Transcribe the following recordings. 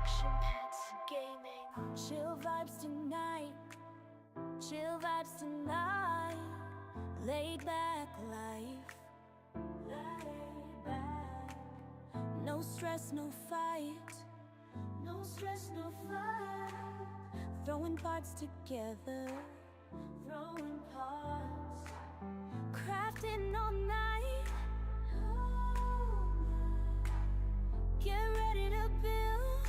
action packs gaming. Chill vibes tonight. Chill vibes tonight. Laid back life. Laid back. No stress, no fight. No stress, no fight. Throwing parts together. Throwing parts. Crafting all night. Get ready to build.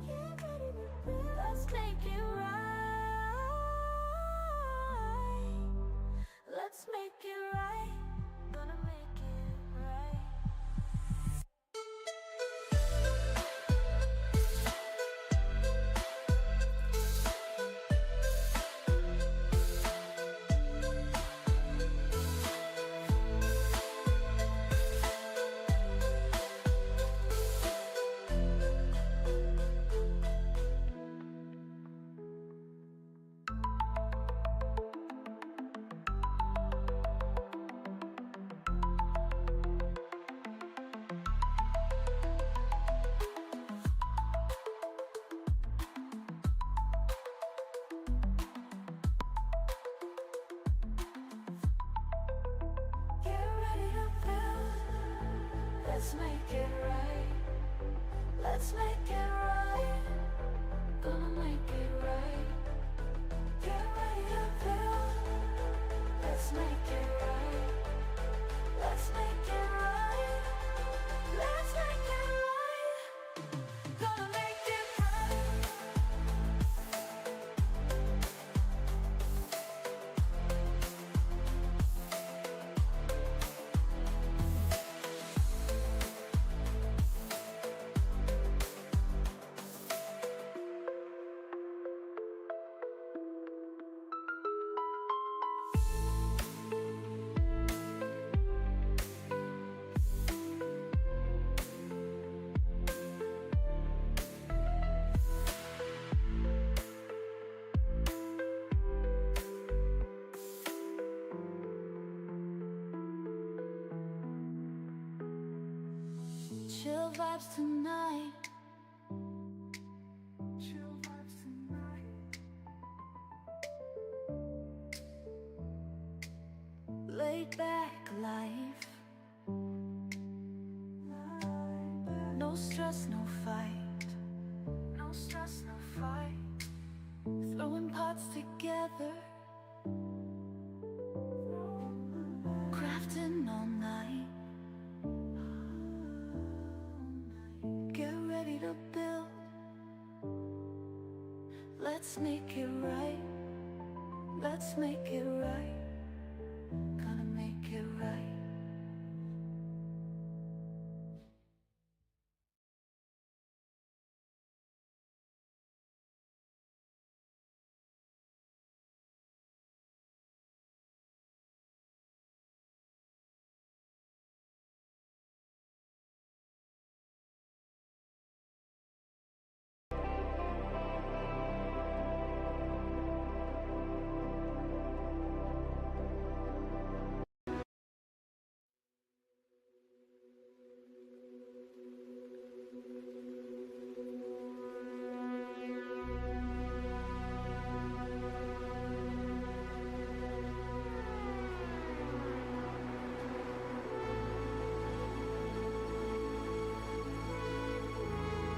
Get ready to build. Let's make it right. Let's make it right. Gonna make it right. Let's make it right. Let's make it right. Gonna make it right. Get ready to build. Let's make it right. Let's make it right. Let's make it right. Gonna make it right. Chill vibes tonight. Chill vibes tonight. Laid back life. No stress, no fight. No stress, no fight. Throwing parts together. Crafting all night. Get ready to build. Let's make it right. Let's make it right. Gonna make it right.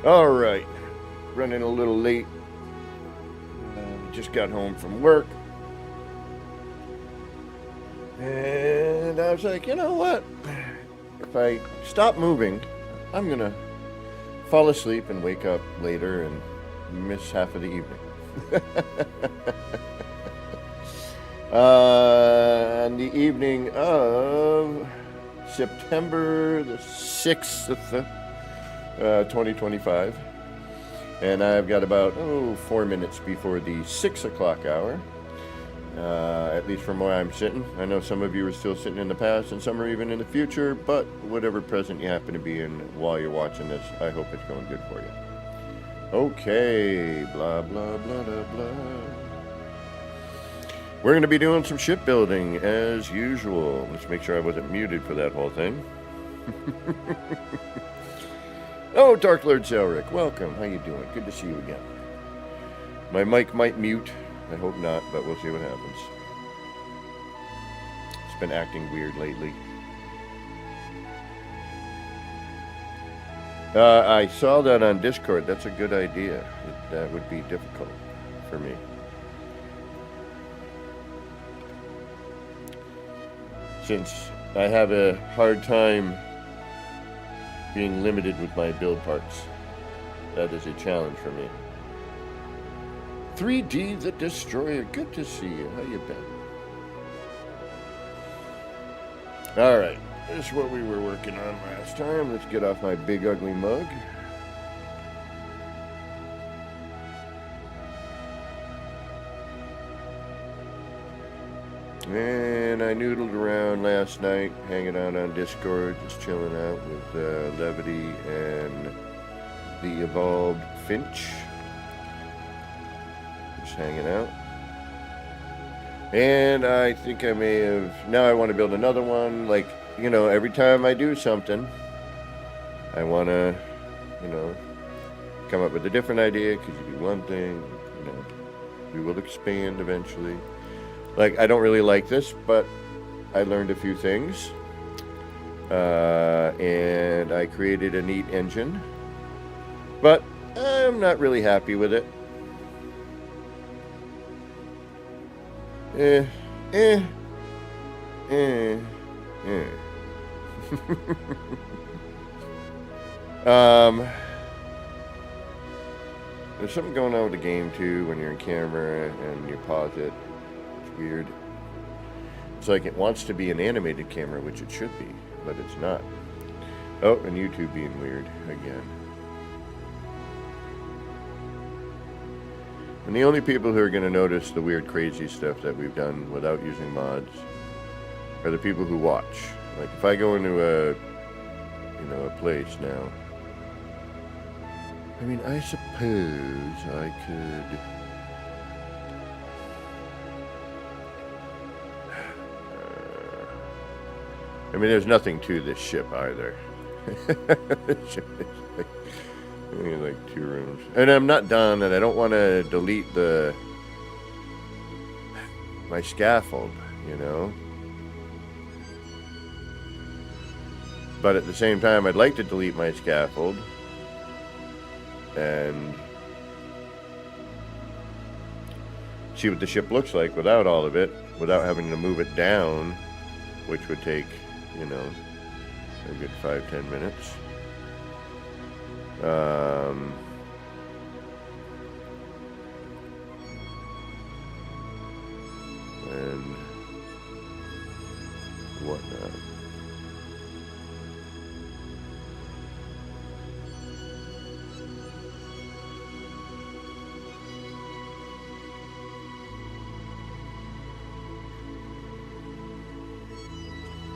All right, running a little late. Just got home from work. And I was like, you know what? If I stop moving, I'm going to fall asleep and wake up later and miss half of the evening. On the evening of September the 6th, 2025, and I've got about 4 minutes before the 6 o'clock hour, at least from where I'm sitting. I know some of you are still sitting in the past and some are even in the future, but whatever present you happen to be in while you're watching this, I hope it's going good for you. Okay, blah blah blah blah blah. We're going to be doing some shipbuilding as usual. Let's make sure I wasn't muted for that whole thing. Oh, Dark Lord Zelric, welcome. How you doing? Good to see you again. My mic might mute. I hope not, but we'll see what happens. It's been acting weird lately. I saw that on Discord. That's a good idea. That would be difficult for me. Since I have a hard time being limited with my build parts. That is a challenge for me. 3D the Destroyer, good to see you. How you been? Alright, this is what we were working on last time. Let's get off my big ugly mug. And I noodled around last night, hanging out on Discord, just chilling out with Levity and the Evolved Finch. Just hanging out. And I think I may have... Now I want to build another one. Like, you know, every time I do something, I want to, you know, come up with a different idea, because you do one thing, you know, we will expand eventually. Like, I don't really like this, but I learned a few things. And I created a neat engine. But I'm not really happy with it. There's something going on with the game, too, when you're in camera and you pause it. Weird. It's like it wants to be an animated camera, which it should be, but it's not. Oh, and YouTube being weird again. And the only people who are going to notice the weird, crazy stuff that we've done without using mods are the people who watch. Like if I go into a place now. I mean, I suppose I could. I mean, there's nothing to this ship either. This ship is like 2 rooms. And I'm not done, and I don't want to delete my scaffold, you know? But at the same time, I'd like to delete my scaffold and see what the ship looks like without all of it, without having to move it down, which would take, you know, a good 5-10 minutes. And whatnot.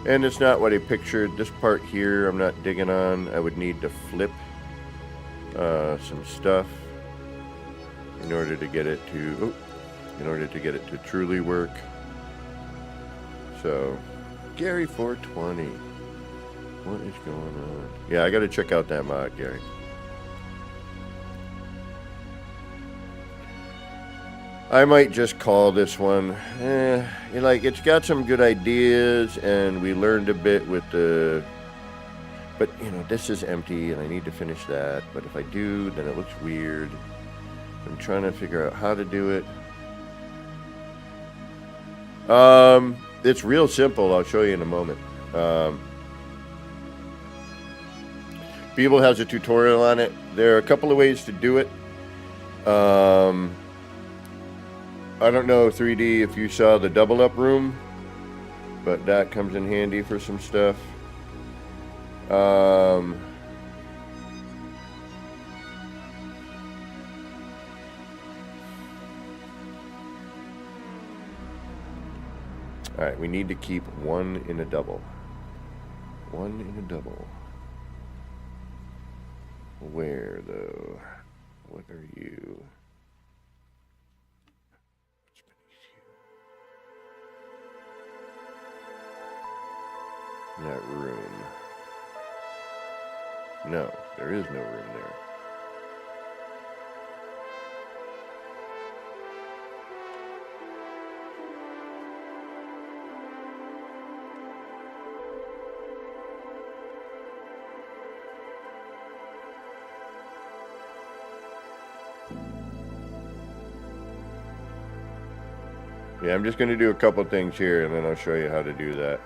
And it's not what I pictured. This part here I'm not digging on. I would need to flip some stuff in order to get it to truly work. So Gary 420, what is going on? Yeah, I gotta check out that mod, Gary. I might just call this one. Like, it's got some good ideas, and we learned a bit with the... But, you know, this is empty, and I need to finish that. But if I do, then it looks weird. I'm trying to figure out how to do it. It's real simple. I'll show you in a moment. Beeble has a tutorial on it. There are a couple of ways to do it. I don't know, 3D, if you saw the double up room, but that comes in handy for some stuff. Alright, we need to keep one in a double. One in a double. Where, though? What are you? That room. No, there is no room there. Yeah, I'm just going to do a couple things here, and then I'll show you how to do that.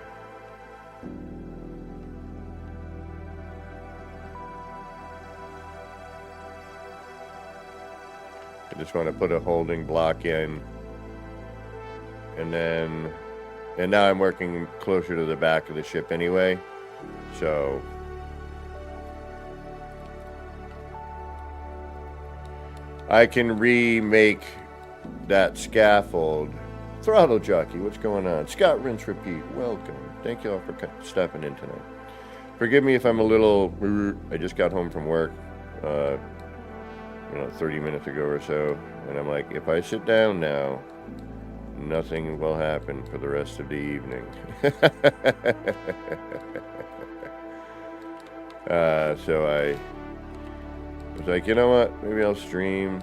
I just want to put a holding block in, and now I'm working closer to the back of the ship anyway, so I can remake that scaffold. Throttle Jockey, what's going on? Scott Rinse Repeat, welcome. Thank you all for stepping in tonight. Forgive me if I'm a little... I just got home from work, 30 minutes ago or so, and I'm like, if I sit down now, nothing will happen for the rest of the evening. So I was like, you know what? Maybe I'll stream,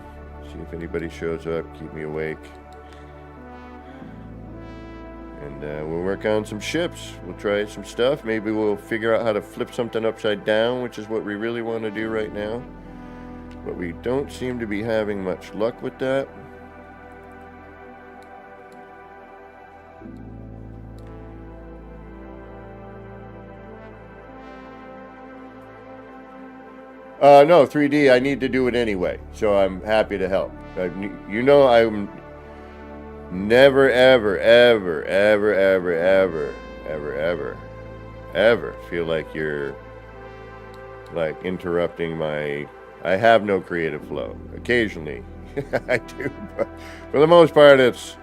see if anybody shows up, keep me awake. And we'll work on some ships. We'll try some stuff. Maybe we'll figure out how to flip something upside down, which is what we really want to do right now. But we don't seem to be having much luck with that. No, 3D, I need to do it anyway, so I'm happy to help. You know, I'm never, ever feel like you're, like, interrupting my... I have no creative flow. Occasionally, I do, but for the most part, it's,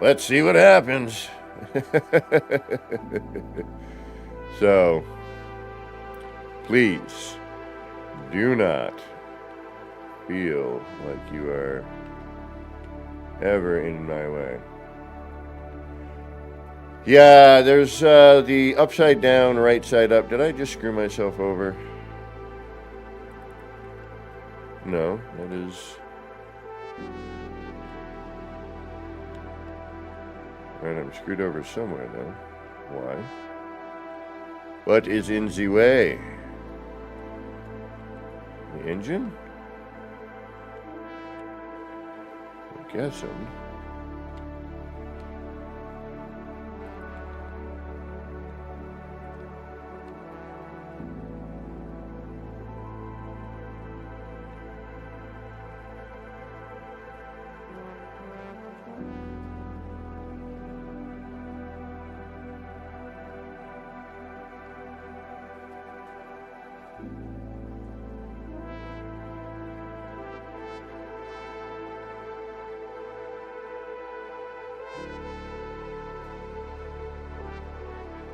let's see what happens. So, please, do not feel like you are ever in my way. Yeah, there's the upside down, right side up. Did I just screw myself over? No, that is... Right, I'm screwed over somewhere though. Why? What is in the way? The engine? I'm guessing.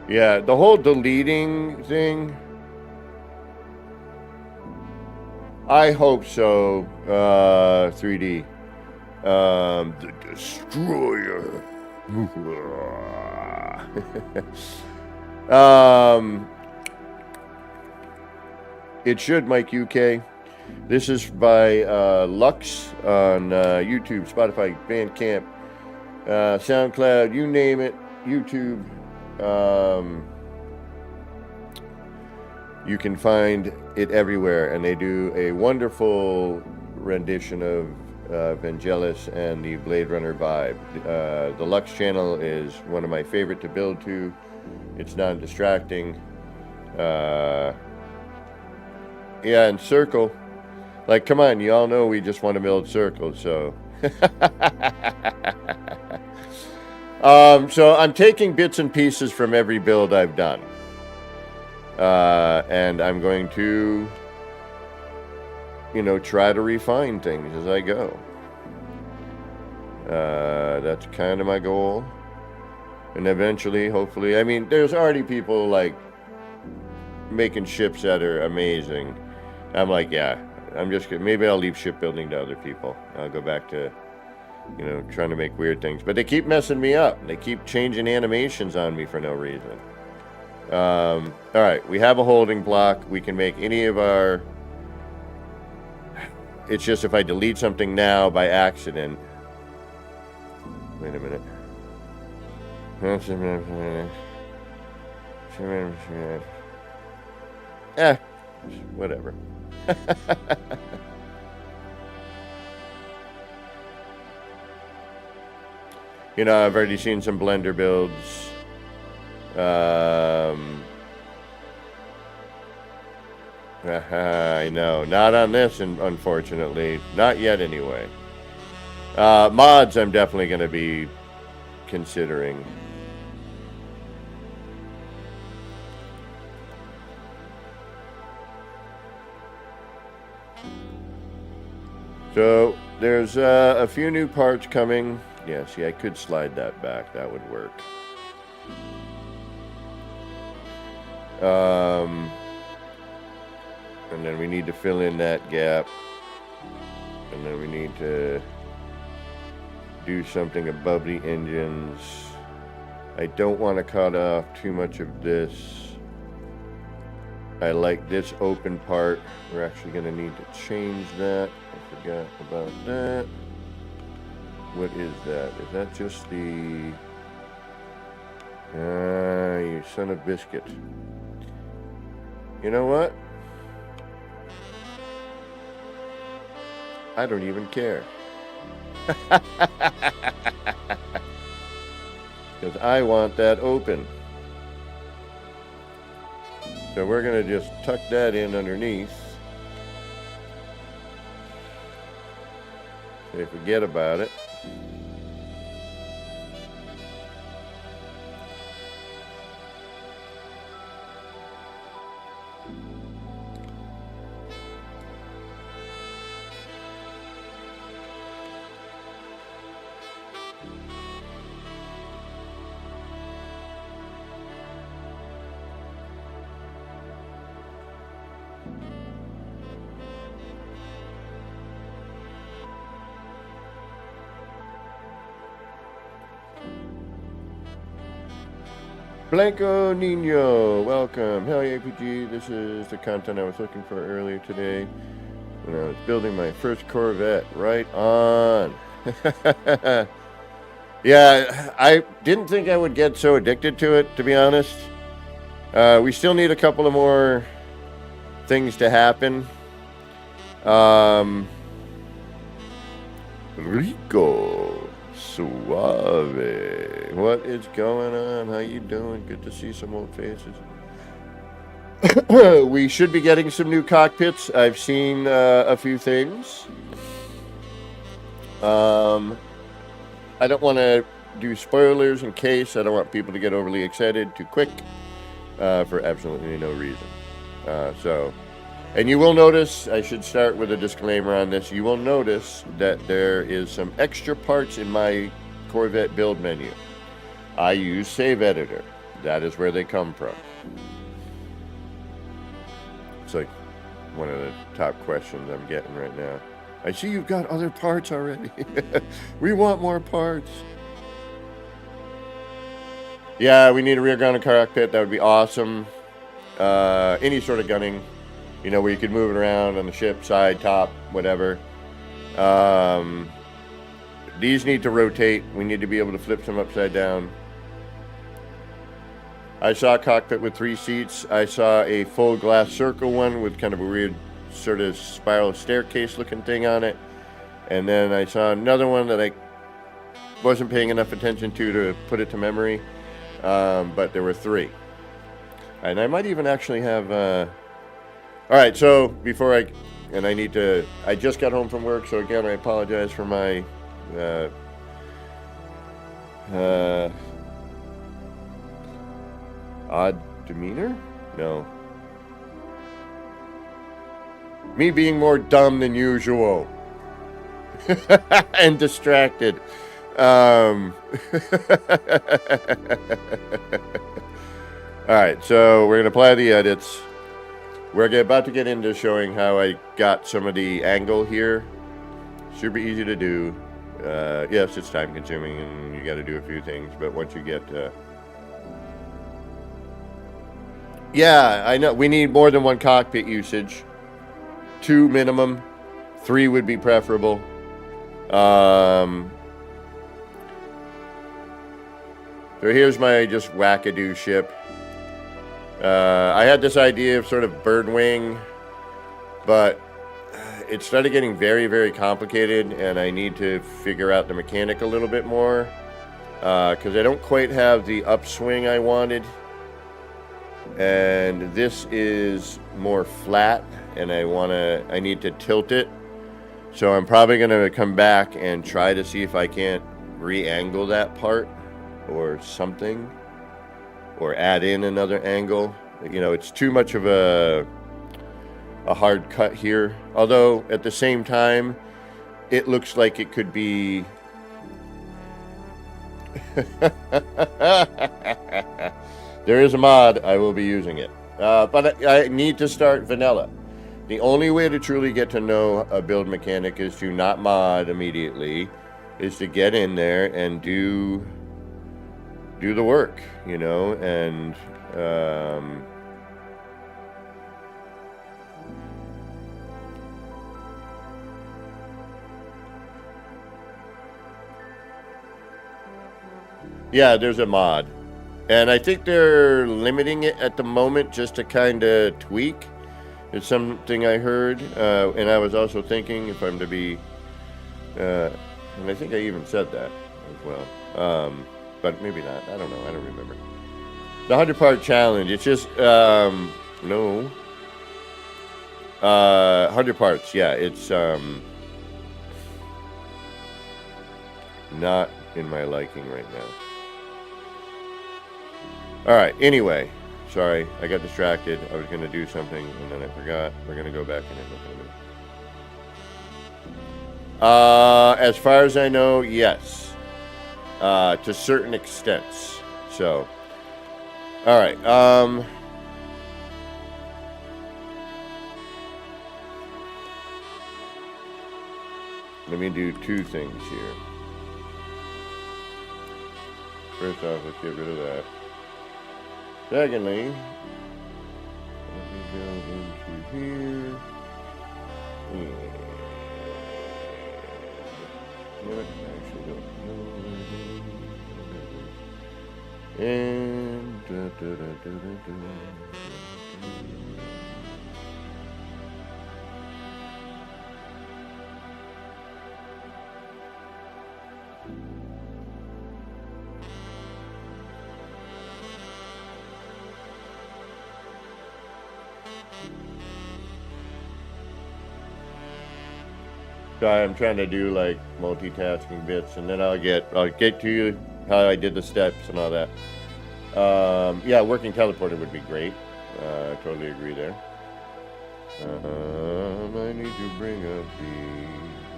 Yeah, the whole deleting thing, I hope so, 3D. The Destroyer. It should, Mike UK. This is by Lux on YouTube, Spotify, Bandcamp, SoundCloud, you name it, YouTube. You can find it everywhere, and they do a wonderful rendition of Vangelis and the Blade Runner vibe. The Lux channel is one of my favorite to build to. It's non-distracting. Yeah, and Circle. Like, come on, you all know we just want to build circles, so... So I'm taking bits and pieces from every build I've done. And I'm going to, try to refine things as I go. That's kind of my goal. And eventually, hopefully, I mean, there's already people, like, making ships that are amazing. I'm like, yeah, maybe I'll leave shipbuilding to other people. I'll go back to... trying to make weird things. But they keep messing me up. They keep changing animations on me for no reason. All right, we have a holding block. We can make any of our... It's just if I delete something now by accident... Wait a minute. Whatever. You know, I've already seen some Blender builds. I know. Not on this, unfortunately. Not yet, anyway. Mods I'm definitely going to be considering. So, there's a few new parts coming. Yeah, see, I could slide that back. That would work. And then we need to fill in that gap. And then we need to do something above the engines. I don't want to cut off too much of this. I like this open part. We're actually going to need to change that. I forgot about that. What is that? Is that just the... you son of biscuit. You know what? I don't even care. Because I want that open. So we're going to just tuck that in underneath. Say forget about it. Blanco Nino, welcome. Hell yeah, APG. This is the content I was looking for earlier today when I was building my first Corvette. Right on. Yeah, I didn't think I would get so addicted to it, to be honest. We still need a couple of more things to happen. Rico Suave. What is going on? How you doing? Good to see some old faces. We should be getting some new cockpits. I've seen a few things. I don't want to do spoilers in case. I don't want people to get overly excited too quick for absolutely no reason. And you will notice, I should start with a disclaimer on this, you will notice that there is some extra parts in my Corvette build menu. I use Save Editor. That is where they come from. It's like one of the top questions I'm getting right now. I see you've got other parts already. We want more parts. Yeah, we need a rear gun and cockpit. That would be awesome. Any sort of gunning, you know, where you could move it around on the ship, side, top, whatever. These need to rotate. We need to be able to flip them upside down. I saw a cockpit with 3 seats. I saw a full glass circle one with kind of a weird sort of spiral staircase looking thing on it. And then I saw another one that I wasn't paying enough attention to put it to memory. But there were 3. And I might even actually have... All right, so before I just got home from work, so again, I apologize for my... odd demeanor? No. Me being more dumb than usual. And distracted. Alright, so we're going to apply the edits. We're about to get into showing how I got some of the angle here. Super easy to do. Yes, it's time consuming and you got to do a few things, but once you get Yeah, I know. We need more than one cockpit usage. 2 minimum. 3 would be preferable. So here's my just wackadoo ship. I had this idea of sort of bird wing, but it started getting very, very complicated, and I need to figure out the mechanic a little bit more, because I don't quite have the upswing I wanted, and this is more flat, and I need to tilt it, so I'm probably going to come back and try to see if I can't re-angle that part or something, or add in another angle. You know, it's too much of a hard cut here, although at the same time it looks like it could be there is a mod, I will be using it, but I need to start vanilla. The only way to truly get to know a build mechanic is to not mod immediately, is to get in there and do the work, you know, and yeah, there's a mod, and I think they're limiting it at the moment just to kind of tweak. It's something I heard, and I was also thinking, if I'm to be, and I think I even said that as well, but maybe not. I don't know. I don't remember. The 100-part challenge. It's just no. 100 parts. Yeah, it's not in my liking right now. All right. Anyway, sorry, I got distracted. I was going to do something and then I forgot. We're going to go back in it. As far as I know, yes. To certain extents. So, all right. Let me do 2 things here. First off, let's get rid of that. Secondly, let me go into here. I actually don't know where it is. And sorry, I'm trying to do like multitasking bits, and then I'll get to you how I did the steps and all that. Yeah, working teleporter would be great. I totally agree there. I need to bring up the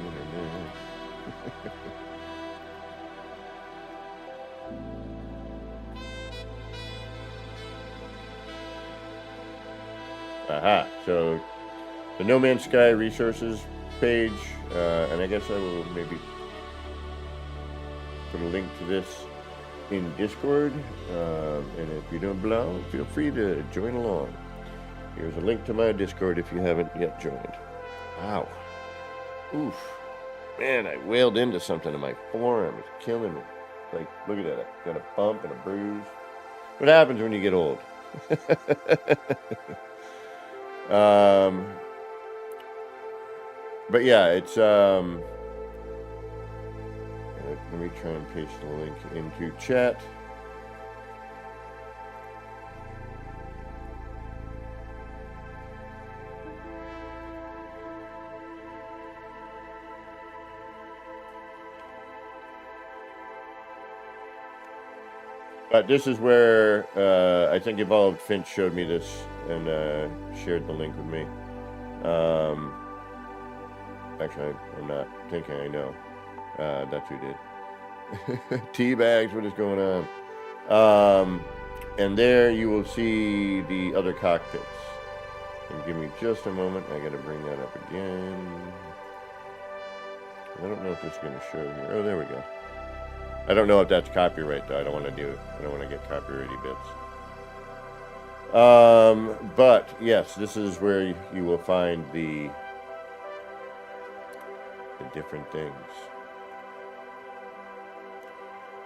internet. Aha, so the No Man's Sky resources page, and I guess I will maybe put a link to this in Discord, and if you don't belong, feel free to join along. Here's a link to my Discord if you haven't yet joined. Wow. Oof. Man, I wailed into something in my forearm. It's killing me. Like, look at that. I got a bump and a bruise. What happens when you get old? But yeah, it's let me try and paste the link into chat. But this is where I think Evolved Finch showed me this and shared the link with me. Actually, I'm not thinking I know. That's who did. Teabags, what is going on? And there you will see the other cockpits. And give me just a moment. I got to bring that up again. I don't know if it's going to show here. Oh, there we go. I don't know if that's copyright, though. I don't want to do it. I don't want to get copyrighty bits. But yes, this is where you will find the different things.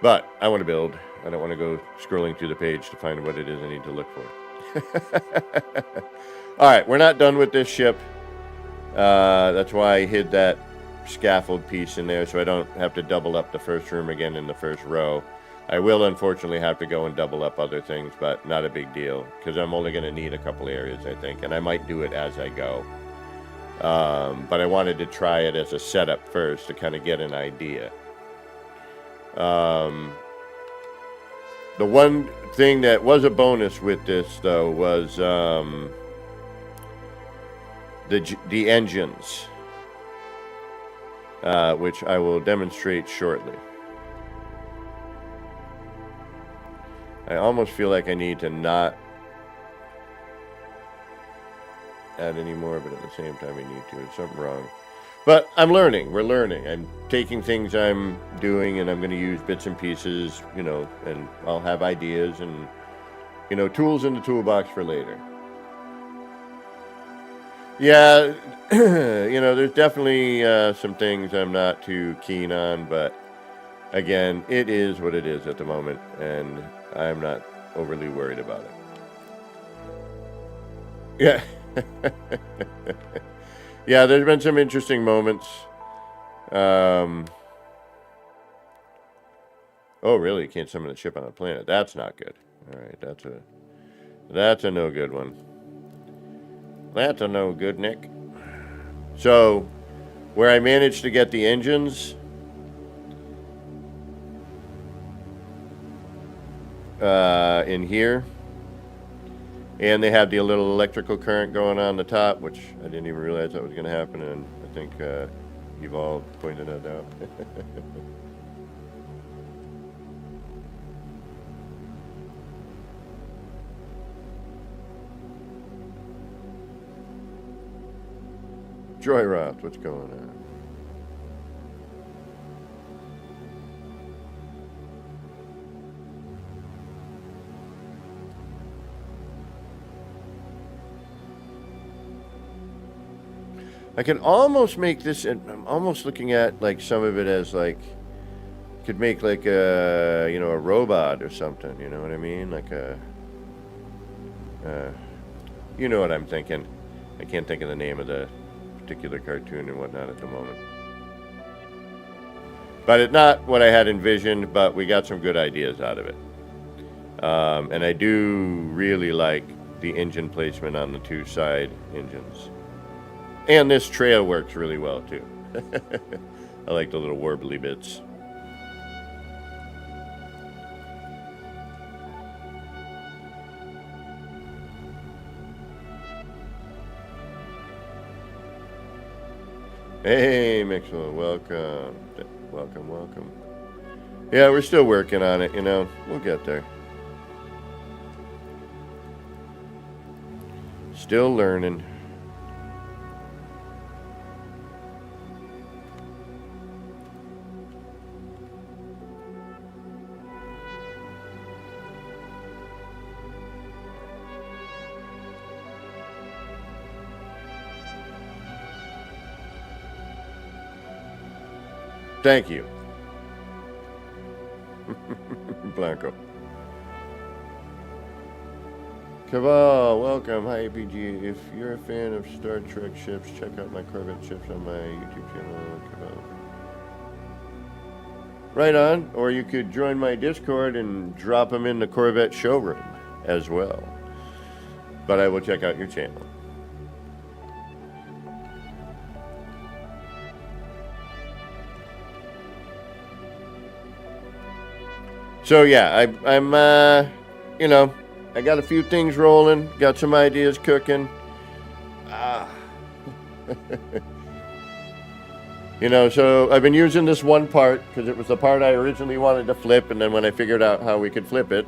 But I want to build. I don't want to go scrolling through the page to find what it is I need to look for. All right, we're not done with this ship. That's why I hid that scaffold piece in there so I don't have to double up the first room again in the first row. I will unfortunately have to go and double up other things, but not a big deal because I'm only going to need a couple areas, I think, and I might do it as I go. But I wanted to try it as a setup first to kind of get an idea. The one thing that was a bonus with this, though, was the engines, which I will demonstrate shortly. I almost feel like I need to not add any more, but at the same time I need to. There's something wrong. But I'm learning. We're learning. I'm taking things I'm doing and I'm going to use bits and pieces, you know, and I'll have ideas and, you know, tools in the toolbox for later. Yeah, you know, there's definitely some things I'm not too keen on, but again, it is what it is at the moment, and I'm not overly worried about it. Yeah. Yeah, there's been some interesting moments. Oh, really? You can't summon a ship on a planet. That's not good. All right, that's a no good one. That's a no good, Nick. So, where I managed to get the engines, in here, and they have the little electrical current going on the top, which I didn't even realize that was going to happen, and I think you've all pointed that out. Joy Roth, what's going on? I can almost make this, and I'm almost looking at like some of it as like, could make like a, you know, a robot or something, you know what I mean? Like a, you know what I'm thinking. I can't think of the name of the particular cartoon and whatnot at the moment. But it's not what I had envisioned, but we got some good ideas out of it. And I do really like the engine placement on the two side engines. And this trail works really well, too. I like the little warbly bits. Hey, Mixwell, welcome. Welcome, welcome. Yeah, we're still working on it, you know. We'll get there. Still learning. Thank you. Blanco. Caval, welcome. Hi, APG. If you're a fan of Star Trek ships, check out my Corvette ships on my YouTube channel, Caval. Right on. Or you could join my Discord and drop them in the Corvette showroom as well. But I will check out your channel. So yeah, I'm you know, I got a few things rolling, got some ideas cooking. You know, so I've been using this one part because it was the part I originally wanted to flip, and then when I figured out how we could flip it,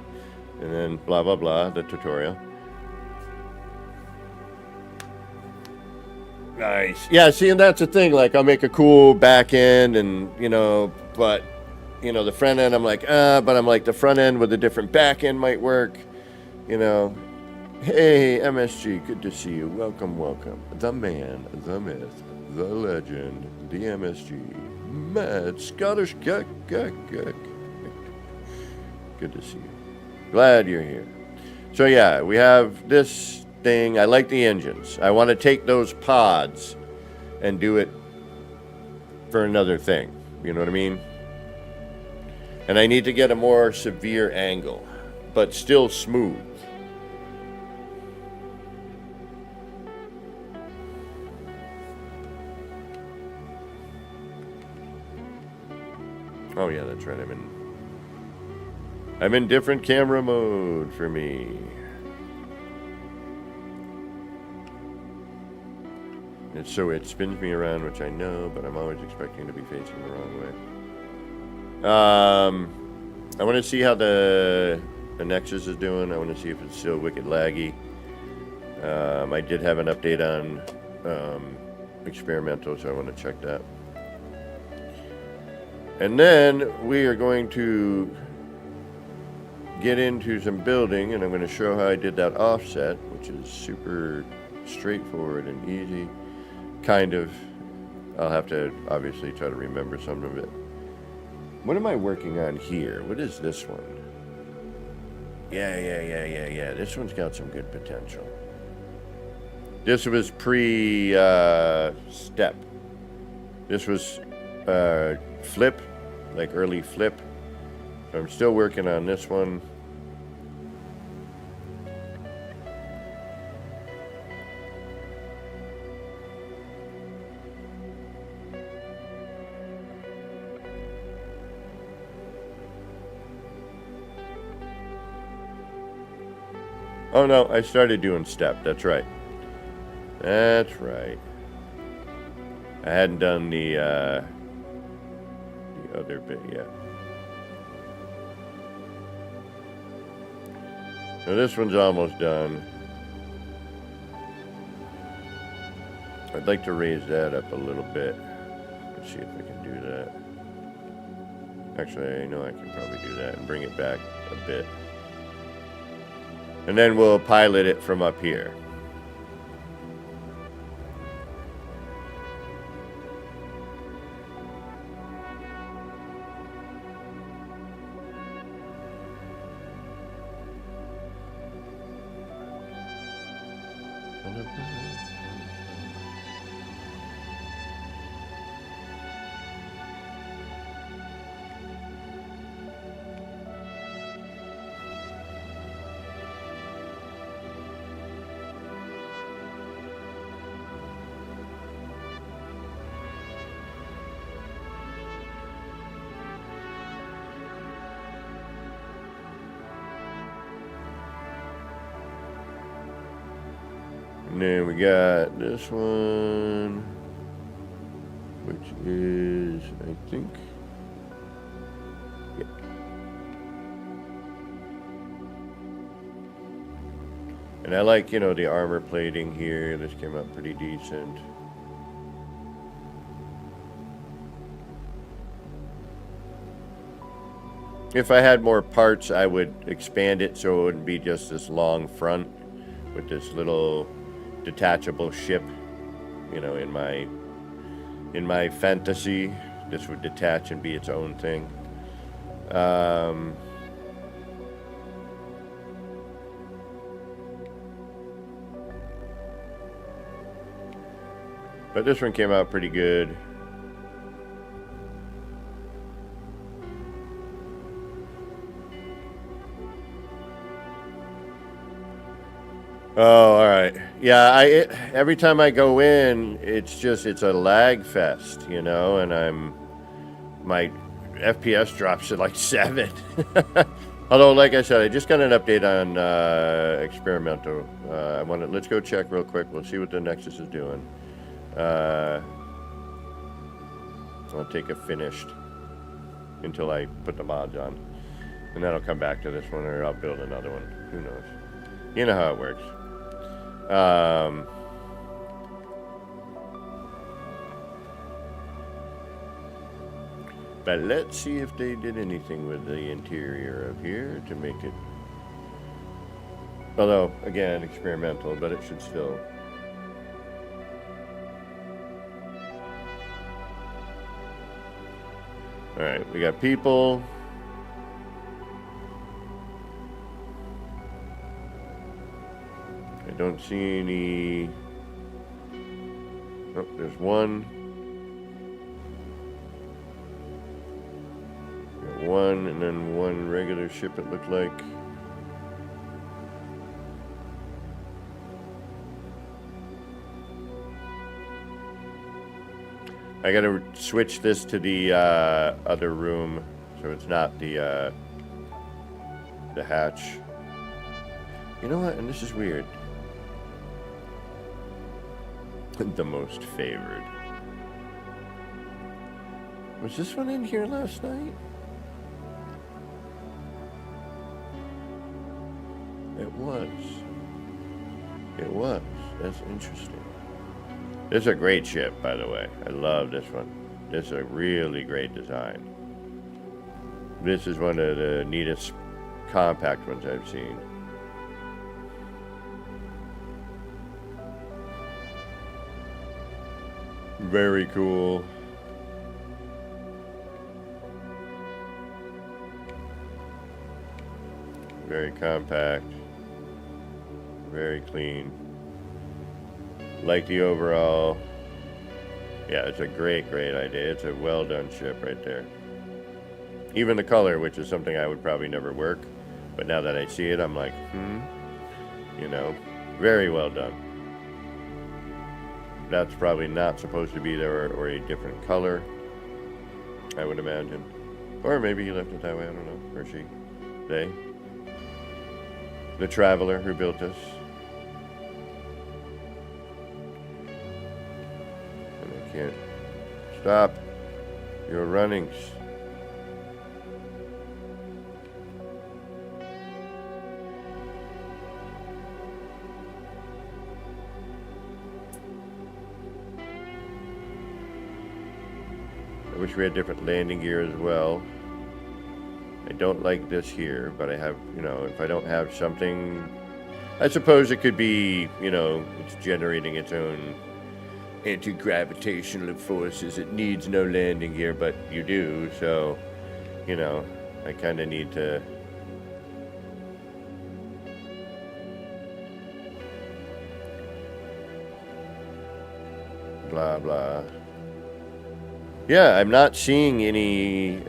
and then blah blah blah, the tutorial. Nice. Yeah, see, and that's the thing, like I'll make a cool back end and, you know, but you know, the front end, I'm like, but I'm like, the front end with a different back end might work, you know. Hey, MSG, good to see you. Welcome, welcome. The man, the myth, the legend, the MSG, Mad Scottish Geck. Good to see you. Glad you're here. So yeah, we have this thing. I like the engines. I want to take those pods and do it for another thing. You know what I mean? And I need to get a more severe angle, but still smooth. Oh yeah, that's right. I'm in different camera mode for me. And so it spins me around, which I know, but I'm always expecting to be facing the wrong way. I want to see how the Nexus is doing. I want to see if it's still wicked laggy. I did have an update on experimental, so I want to check that. And then we are going to get into some building, and I'm going to show how I did that offset, which is super straightforward and easy. Kind of. I'll have to obviously try to remember some of it. What am I working on here? What is this one? Yeah. This one's got some good potential. This was pre-step. This was flip, like early flip. So I'm still working on this one. Oh no, I started doing step. That's right. That's right. I hadn't done the other bit yet. So this one's almost done. I'd like to raise that up a little bit. Let's see if I can do that. Actually, I know I can probably do that and bring it back a bit. And then we'll pilot it from up here. And then we got this one, which is, I think, yeah. And I like, you know, the armor plating here. This came out pretty decent. If I had more parts, I would expand it so it wouldn't be just this long front with this little detachable ship. You know, in my fantasy, this would detach and be its own thing. But this one came out pretty good. Oh, all right. Yeah, every time I go in, it's a lag fest, you know, and my FPS drops to like 7. Although, like I said, I just got an update on experimental. Let's go check real quick. We'll see what the Nexus is doing. I'll take it finished until I put the mods on, and then I'll come back to this one, or I'll build another one. Who knows? You know how it works. But let's see if they did anything with the interior of here to make it Although, again, experimental, but it should still. Alright, we got people. I don't see any. Oh, there's one. Got one, and then one regular ship, it looked like. I gotta switch this to the other room, so it's not the hatch. You know what? And this is weird. The most favored. Was this one in here last night? It was. It was. That's interesting. This is a great ship, by the way. I love this one. This is a really great design. This is one of the neatest compact ones I've seen. Very cool. Very compact. Very clean. Like the overall. Yeah, it's a great idea. It's a well done ship right there. Even the color, which is something I would probably never work, but now that I see it, I'm like, you know, very well done. That's probably not supposed to be there, or a different color, I would imagine. Or maybe he left it that way, I don't know. Or she. They. The traveler who built this. And I can't. Stop your runnings. I wish we had different landing gear as well. I don't like this here, but I have, you know, if I don't have something, I suppose it could be, you know, it's generating its own anti-gravitational forces. It needs no landing gear, but you do, so, you know, I kind of need to. Blah, blah. Yeah, I'm not seeing any,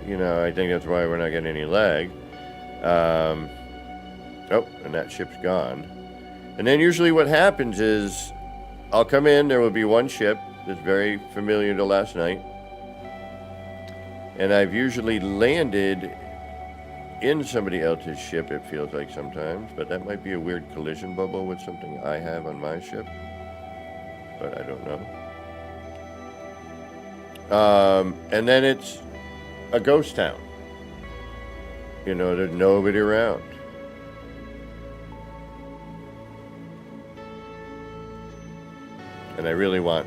you know, I think that's why we're not getting any lag. Oh, and that ship's gone. And then usually what happens is I'll come in, there will be one ship that's very familiar to last night. And I've usually landed in somebody else's ship, it feels like sometimes. But that might be a weird collision bubble with something I have on my ship. But I don't know. And then it's a ghost town. You know, there's nobody around. And I really want...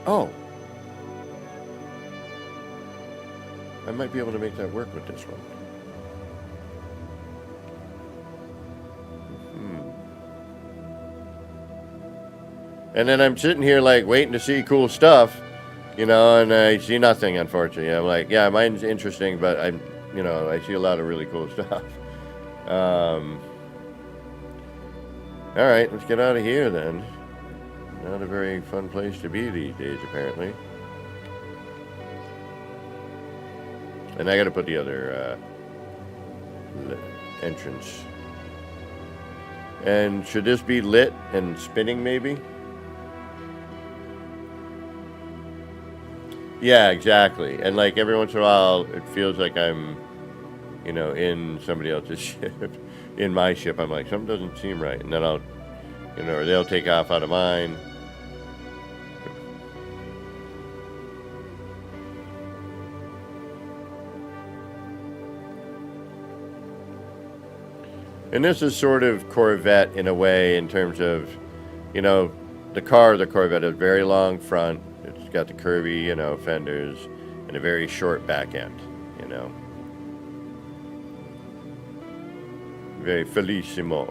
Oh! I might be able to make that work with this one. And then I'm sitting here like waiting to see cool stuff. You know, and I see nothing, unfortunately. I'm like, yeah, mine's interesting, but you know, I see a lot of really cool stuff. All right, let's get out of here then. Not a very fun place to be these days, apparently. And I got to put the other entrance. And should this be lit and spinning, maybe? Yeah, exactly. And like every once in a while, it feels like I'm, you know, in somebody else's ship. In my ship, I'm like, something doesn't seem right. And then I'll, you know, or they'll take off out of mine. And this is sort of Corvette in a way, in terms of, you know, the Corvette is very long front. It's got the curvy, you know, fenders and a very short back end, you know. Very felissimo.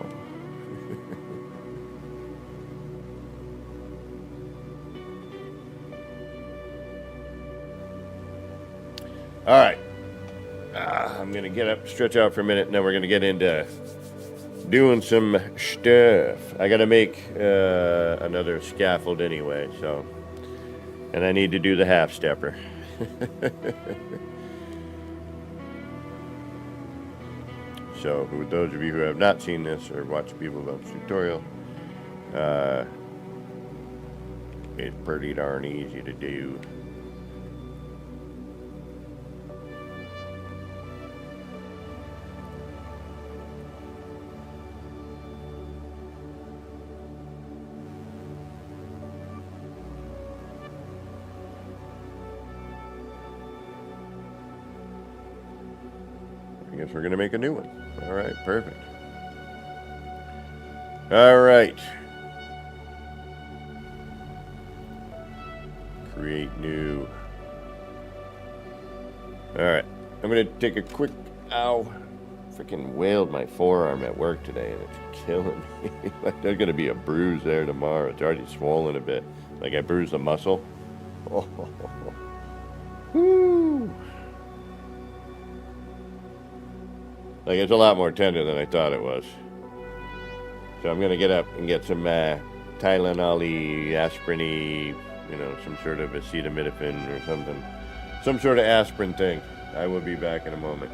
All right. I'm going to get up, stretch out for a minute, and then we're going to get into doing some stuff. I got to make another scaffold anyway, so. And I need to do the half stepper. So, for those of you who have not seen this or watched People Love's tutorial, it's pretty darn easy to do. I guess we're going to make a new one. All right, perfect. All right. Create new. All right. I'm going to take a quick, ow, freaking wailed my forearm at work today, and it's killing me. There's going to be a bruise there tomorrow. It's already swollen a bit. Like I bruised the muscle. Oh, woo. Like, it's a lot more tender than I thought it was. So I'm going to get up and get some Tylenol-y, aspirin-y, you know, some sort of acetaminophen or something. Some sort of aspirin thing. I will be back in a moment.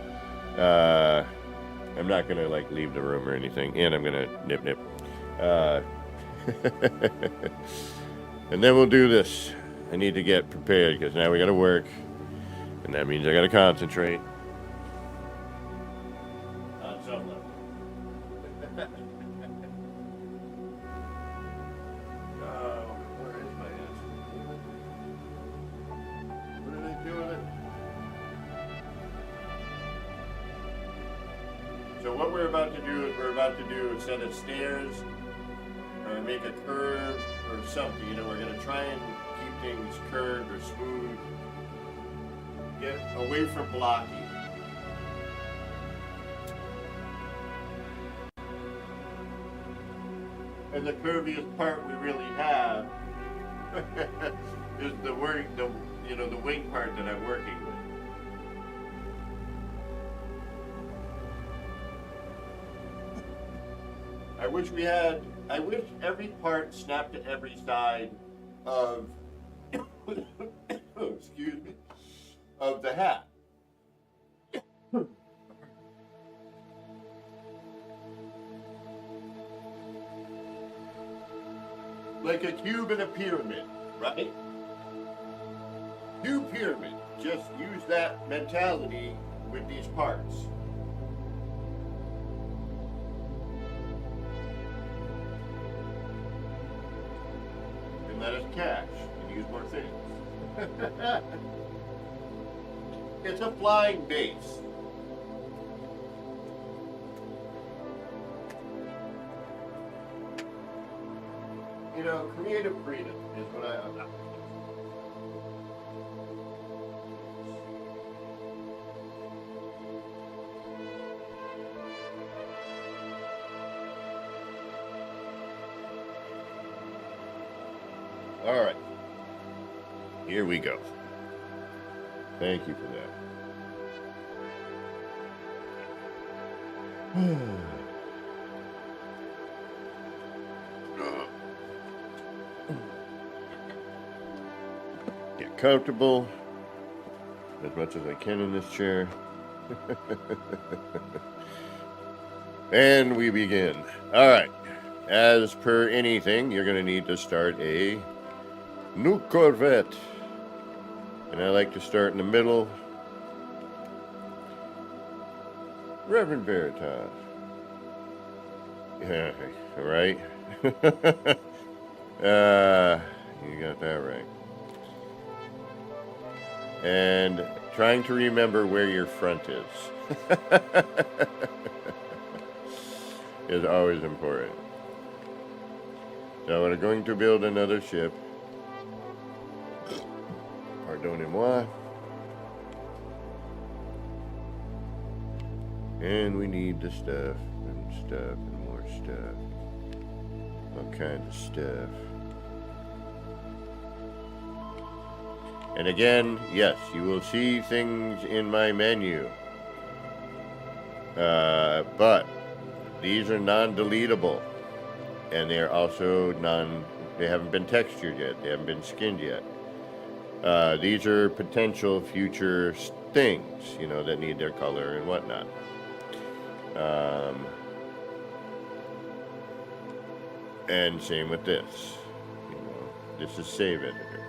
I'm not going to, like, leave the room or anything. And I'm going to nip. And then we'll do this. I need to get prepared because now we got to work. And that means I got to concentrate. So what we're about to do is a set of stairs or make a curve or something. You know, we're going to try and keep things curved or smooth. Get away from blocking. And the curviest part we really have is the wing part that I'm working with. I wish every part snapped to every side of, excuse me, of the hat. Like a cube and a pyramid, right? Cube pyramid. Just use that mentality with these parts. And let us cash and use more things. It's a flying base. You know, creative freedom is what I'm not. All right. Here we go. Thank you for that. Get comfortable as much as I can in this chair. And we begin. All right. As per anything, you're going to need to start a new Corvette. And I like to start in the middle. Reverend Veritas. Yeah, right? You got that right. And trying to remember where your front is. Is always important. So we're going to build another ship. Pardonnez-moi. And we need the stuff. And and stuff and more stuff. All kinds of stuff. And again, yes, you will see things in my menu. But these are non-deletable. And they are also they haven't been textured yet. They haven't been skinned yet. These are potential future things, you know, that need their color and whatnot. And same with this. You know, this is save editor.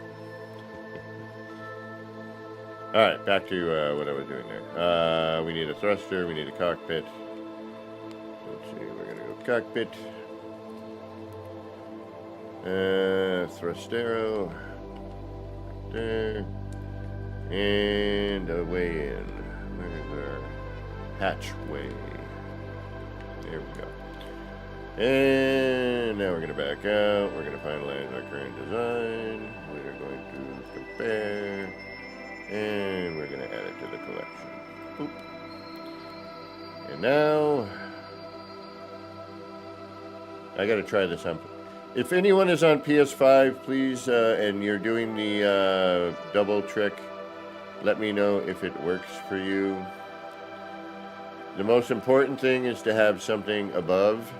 All right, back to what I was doing there. We need a thruster. We need a cockpit. Let's see. We're gonna go cockpit. Thrustero. There. And away in. Where's our hatchway? There we go. And now we're going to back out. We're going to finalize our current design. We're going to compare. And we're going to add it to the collection. Boop. And now, I got to try this on. If anyone is on PS5, please, and you're doing the double trick, let me know if it works for you. The most important thing is to have something above.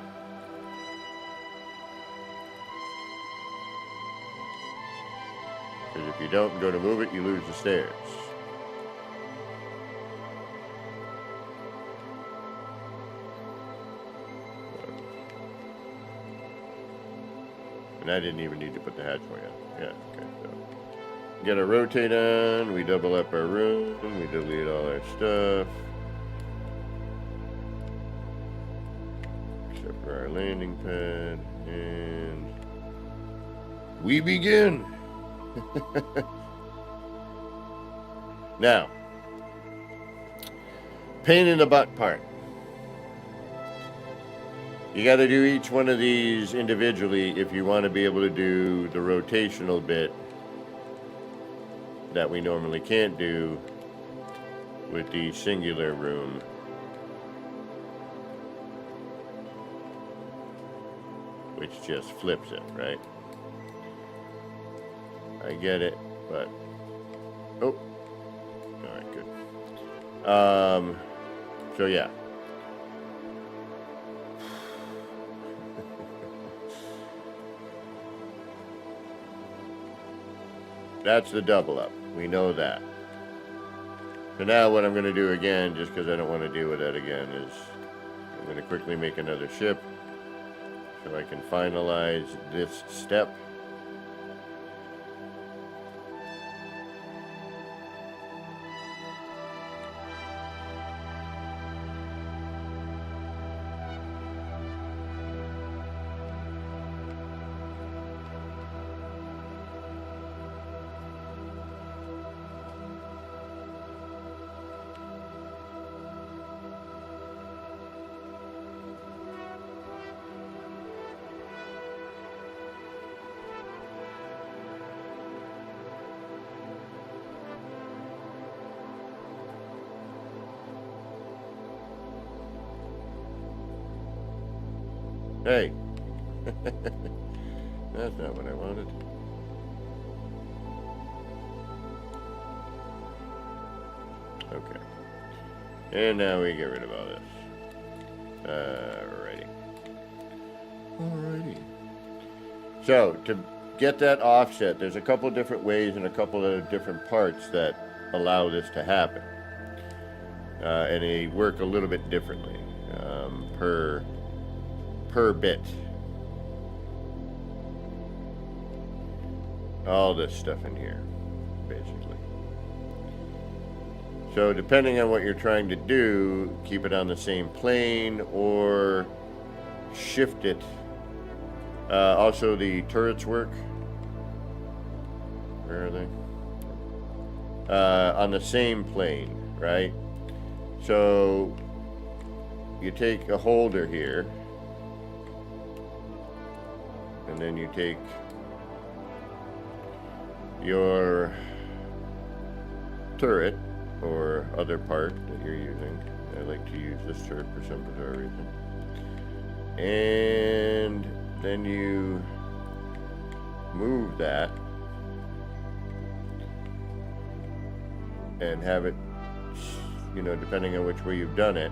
Because if you don't go to move it, you lose the stairs. And I didn't even need to put the hatchway on. Yeah, okay, so. Get a rotate on, we double up our room, we delete all our stuff. Except for our landing pad, and we begin! Now, pain in the butt part. You got to do each one of these individually if you want to be able to do the rotational bit that we normally can't do with the singular room. Which just flips it, right? I get it, but oh, all right, good. So yeah. That's the double up. We know that. So now what I'm going to do again, just because I don't want to deal with that again, is I'm going to quickly make another ship so I can finalize this step. Hey, that's not what I wanted. Okay. And now we get rid of all this. Alrighty. So, to get that offset, there's a couple different ways and a couple of different parts that allow this to happen. And they work a little bit differently per bit. All this stuff in here, basically. So depending on what you're trying to do, keep it on the same plane or shift it. Also the turrets work. Where are they? On the same plane, right? So you take a holder here, and then you take your turret or other part that you're using. I like to use this turret for some bizarre reason. And then you move that and have it, you know, depending on which way you've done it,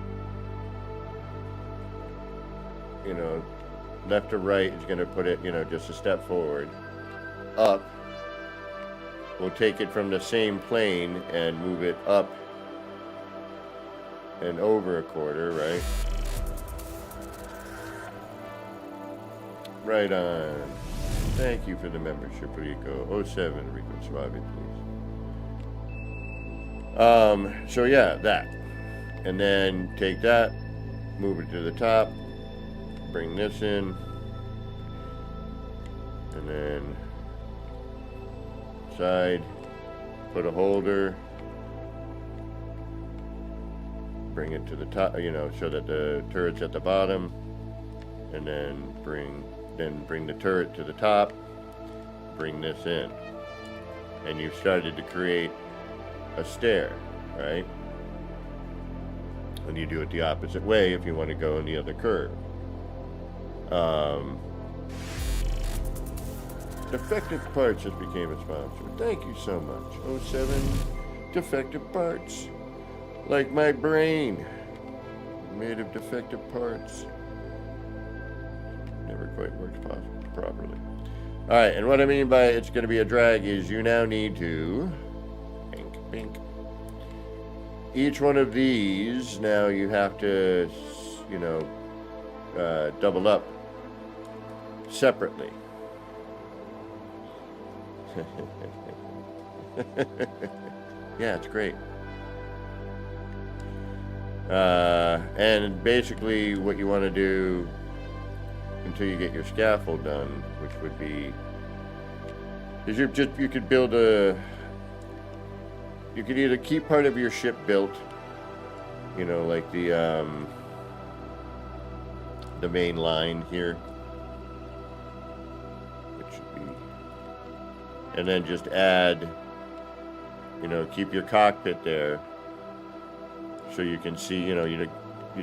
you know, left or right is going to put it, you know, just a step forward. Up, we'll take it from the same plane and move it up and over a quarter, right? Right on. Thank you for the membership, Rico. 07, Rico Suave, please. So yeah, that. And then take that, move it to the top, bring this in, and then side, put a holder, bring it to the top, you know, so that the turret's at the bottom, and then bring the turret to the top, bring this in, and you've started to create a stair, right? And you do it the opposite way if you want to go in the other curve. Defective Parts just became a sponsor. Thank you so much. 07 Defective Parts. Like my brain. Made of defective parts. Never quite worked properly. Alright, and what I mean by it's going to be a drag is you now need to... Pink. Each one of these, now you have to, you know, double up separately. Yeah, it's great. And basically what you want to do until you get your scaffold done, which would be, is you could build you could either keep part of your ship built, you know, like the main line here, which should be, and then just add, you know, keep your cockpit there so you can see, you know, you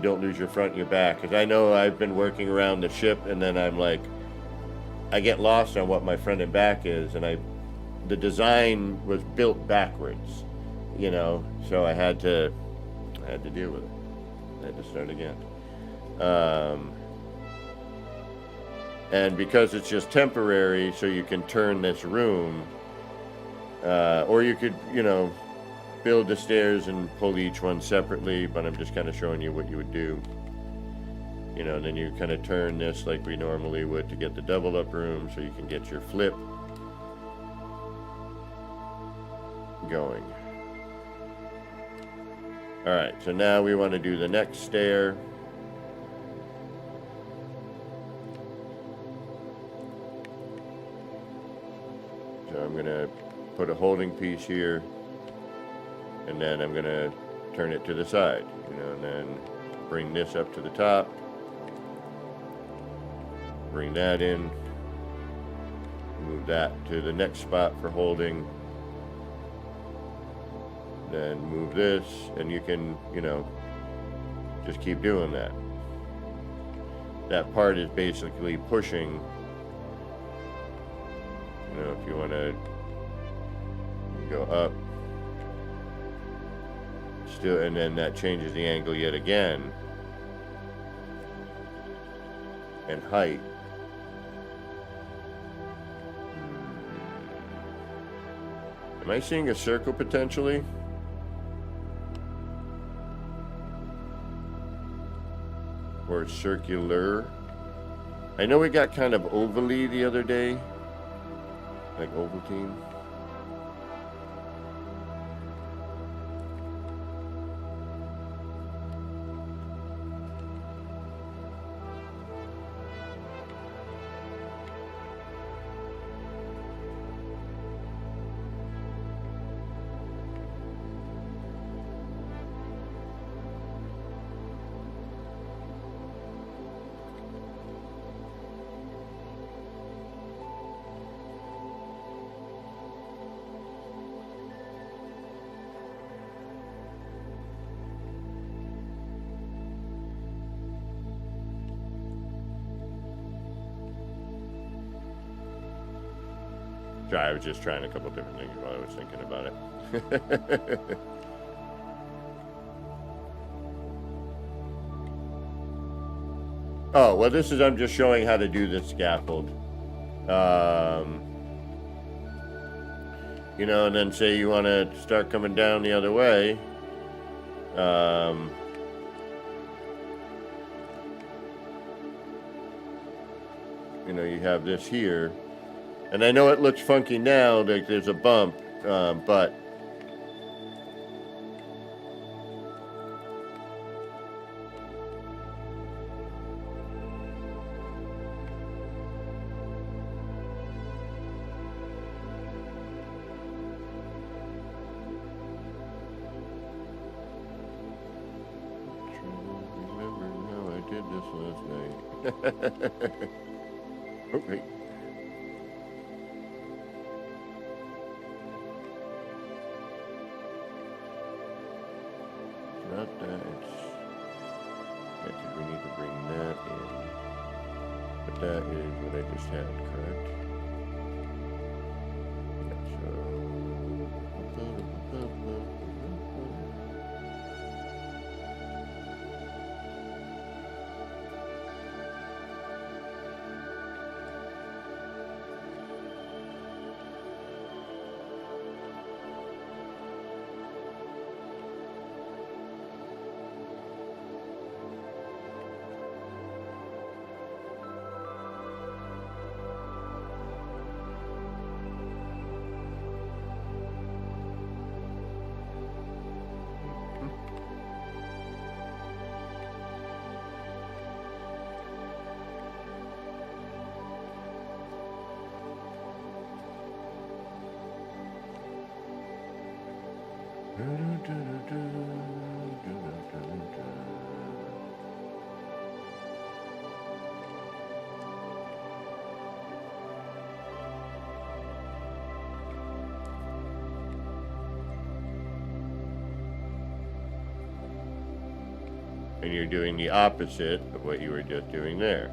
don't lose your front and your back. Because I know I've been working around the ship and then I'm like, I get lost on what my front and back is, and the design was built backwards, you know, so I had to deal with it. I had to start again. And because it's just temporary, so you can turn this room, or you could, you know, build the stairs and pull each one separately, but I'm just kind of showing you what you would do. You know, then you kind of turn this like we normally would to get the double up room, so you can get your flip going. Alright, so now we want to do the next stair. So I'm going to put a holding piece here, and then I'm going to turn it to the side, you know, and then bring this up to the top, bring that in, move that to the next spot for holding, then move this, and you can, you know, just keep doing that. That part is basically pushing, you know, if you want to go up, still, and then that changes the angle yet again, and height. Am I seeing a circle potentially? Or circular? I know we got kind of ovally the other day, like Ovaltine. Sorry, I was just trying a couple different things while I was thinking about it. Oh, well, this is, I'm just showing how to do this scaffold. You know, and then say you want to start coming down the other way. You know, you have this here. And I know it looks funky now, like there's a bump, but did this last night. Okay. Not that. Actually, we need to bring that in. But that is what I just had, correct? Yeah, so. And you're doing the opposite of what you were just doing there.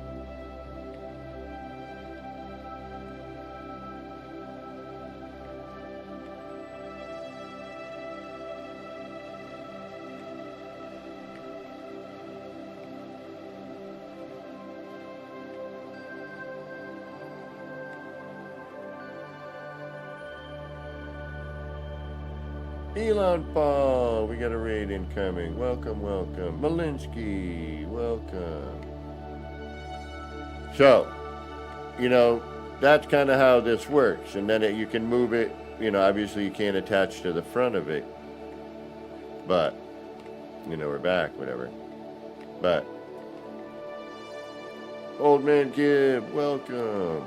Elon Paul, we got a raid incoming. Welcome, welcome. Malinsky, welcome. So, you know, that's kind of how this works. And then you can move it, you know, obviously you can't attach to the front of it. But, you know, we're back, whatever. But, Old Man Gibb, welcome.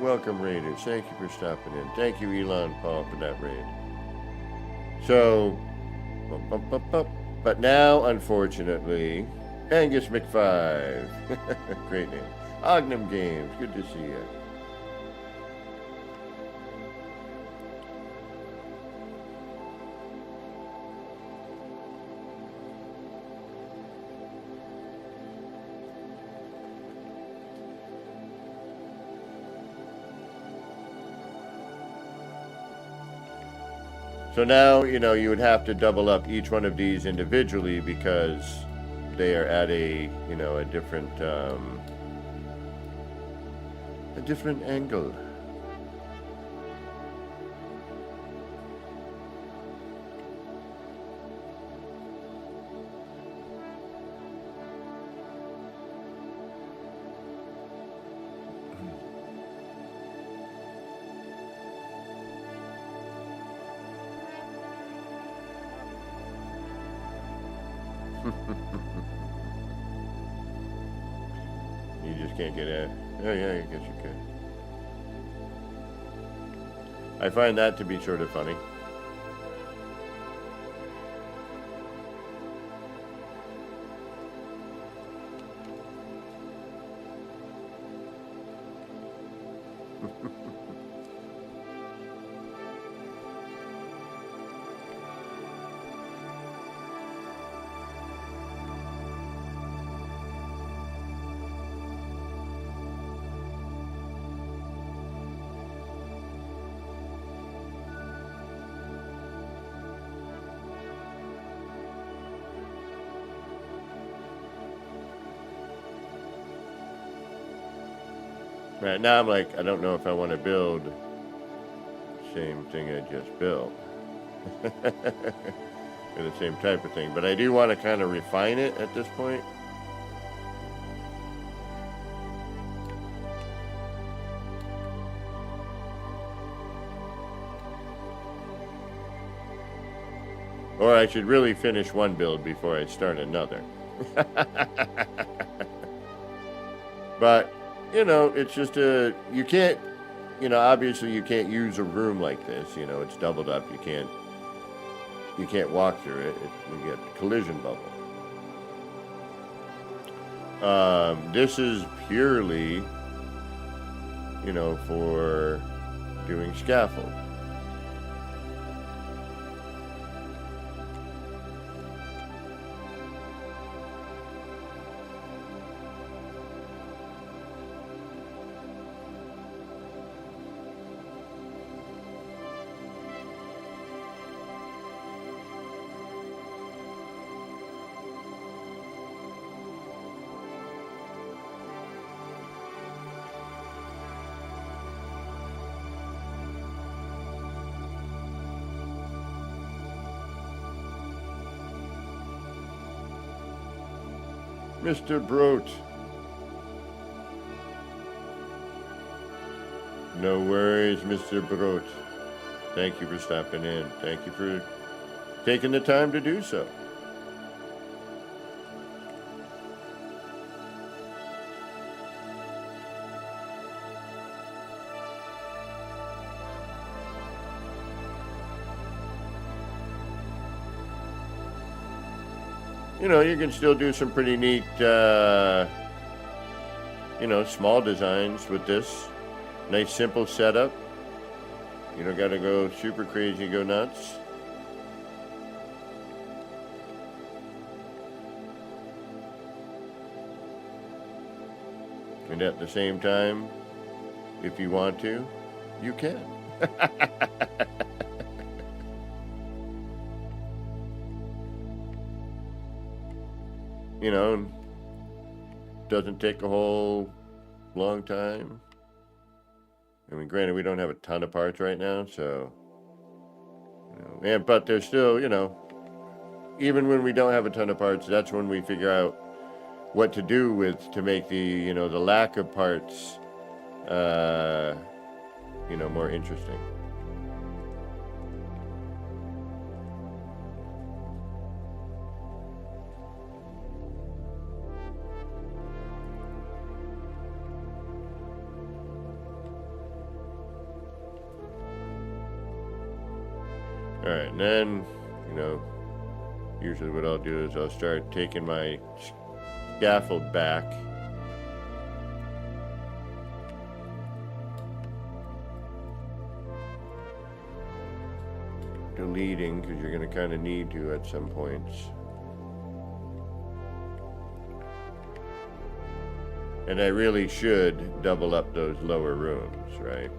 Welcome, Raiders. Thank you for stopping in. Thank you, Elon Paul, for that raid. So, but now, unfortunately, Angus McFive. Great name. Ognum Games. Good to see you. So now, you know, you would have to double up each one of these individually because they are at a, you know, a different angle. You just can't get a... Oh yeah, I guess you could. I find that to be sort of funny. Right now, I'm like, I don't know if I want to build the same thing I just built. Or the same type of thing. But I do want to kind of refine it at this point. Or I should really finish one build before I start another. But, you know, it's just you can't, you know, obviously you can't use a room like this. You know, it's doubled up. You can't walk through it. You get collision bubble. This is purely, you know, for doing scaffold. Mr. Brote. No worries, Mr. Brote. Thank you for stopping in. Thank you for taking the time to do so. You know, you can still do some pretty neat, you know, small designs with this. Nice, simple setup. You don't got to go super crazy, go nuts. And at the same time, if you want to, you can. You know, doesn't take a whole long time. I mean, granted, we don't have a ton of parts right now, so, you know, and, but there's still, you know, even when we don't have a ton of parts, that's when we figure out what to do with to make the, you know, the lack of parts, you know, more interesting. Alright, and then, you know, usually what I'll do is I'll start taking my scaffold back. Deleting, because you're going to kind of need to at some points. And I really should double up those lower rooms, right?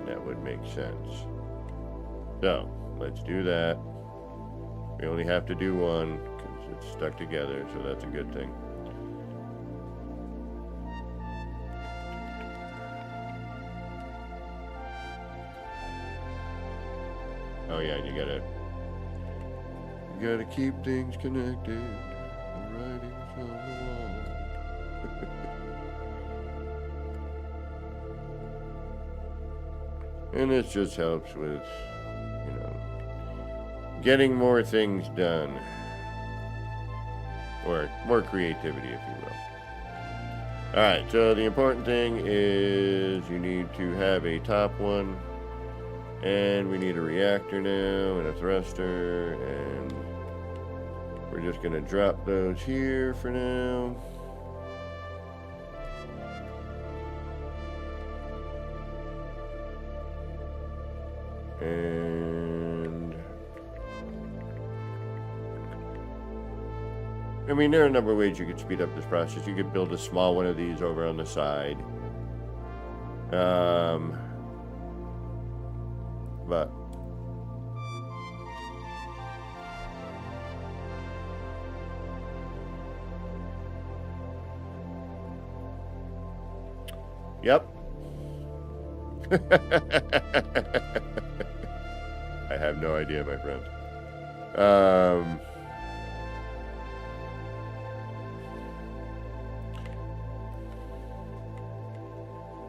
That would make sense. So, let's do that. We only have to do one because it's stuck together, so that's a good thing. Oh yeah, and you gotta keep things connected. The writing's on the wall. And this just helps with, you know, getting more things done. Or more creativity, if you will. Alright, so the important thing is you need to have a top one. And we need a reactor now and a thruster. And we're just going to drop those here for now. And I mean, there are a number of ways you could speed up this process. You could build a small one of these over on the side. But Yep. I have no idea, my friend.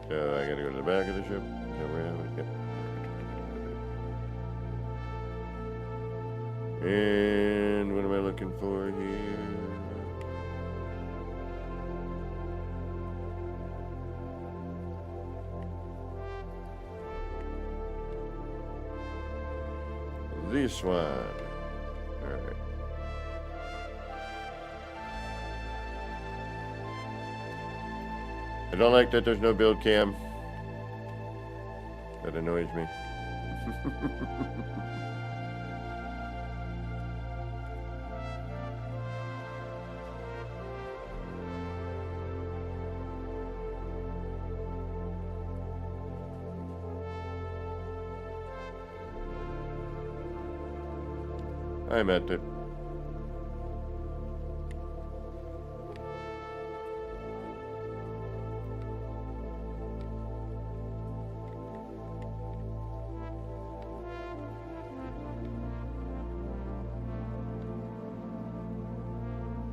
So I gotta go to the back of the ship. Is that where I have it? Yep. And what am I looking for here? This one. Alright. I don't like that there's no build cam. That annoys me. I meant it.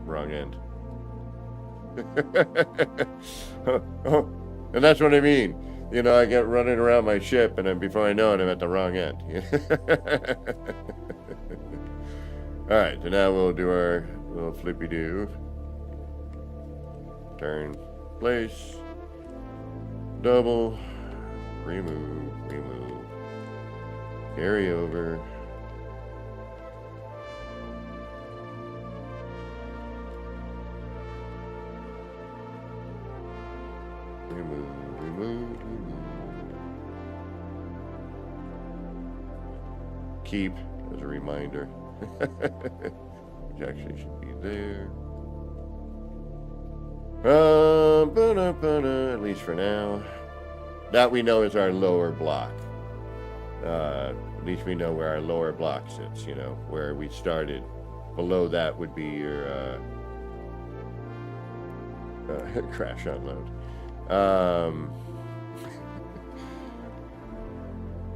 Wrong end. And that's what I mean. You know, I get running around my ship, and then before I know it, I'm at the wrong end. All right, so now we'll do our little flippy-do. Turn, place, double, remove, carry over. Remove. Keep as a reminder. Which actually should be there. At least for now. That we know is our lower block. At least we know where our lower block sits, you know, where we started. Below that would be your crash unload.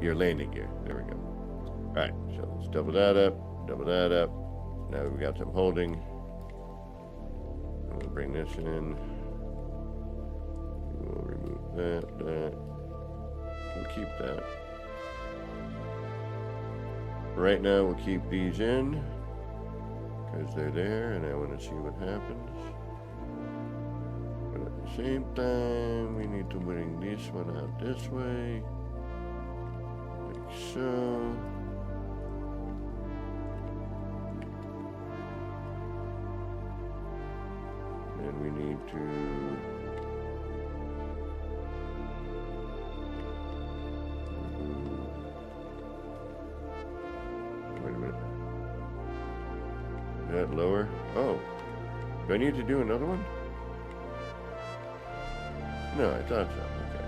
Your landing gear. There we go. Alright, so let's double that up. Now we got some holding. I'm gonna bring this in. We'll remove that. We'll keep that. Right now we'll keep these in because they're there and I want to see what happens. But at the same time, we need to bring this one out this way. Like so. And we need to wait a minute. Is that lower? Oh. Do I need to do another one? No, I thought so. Okay.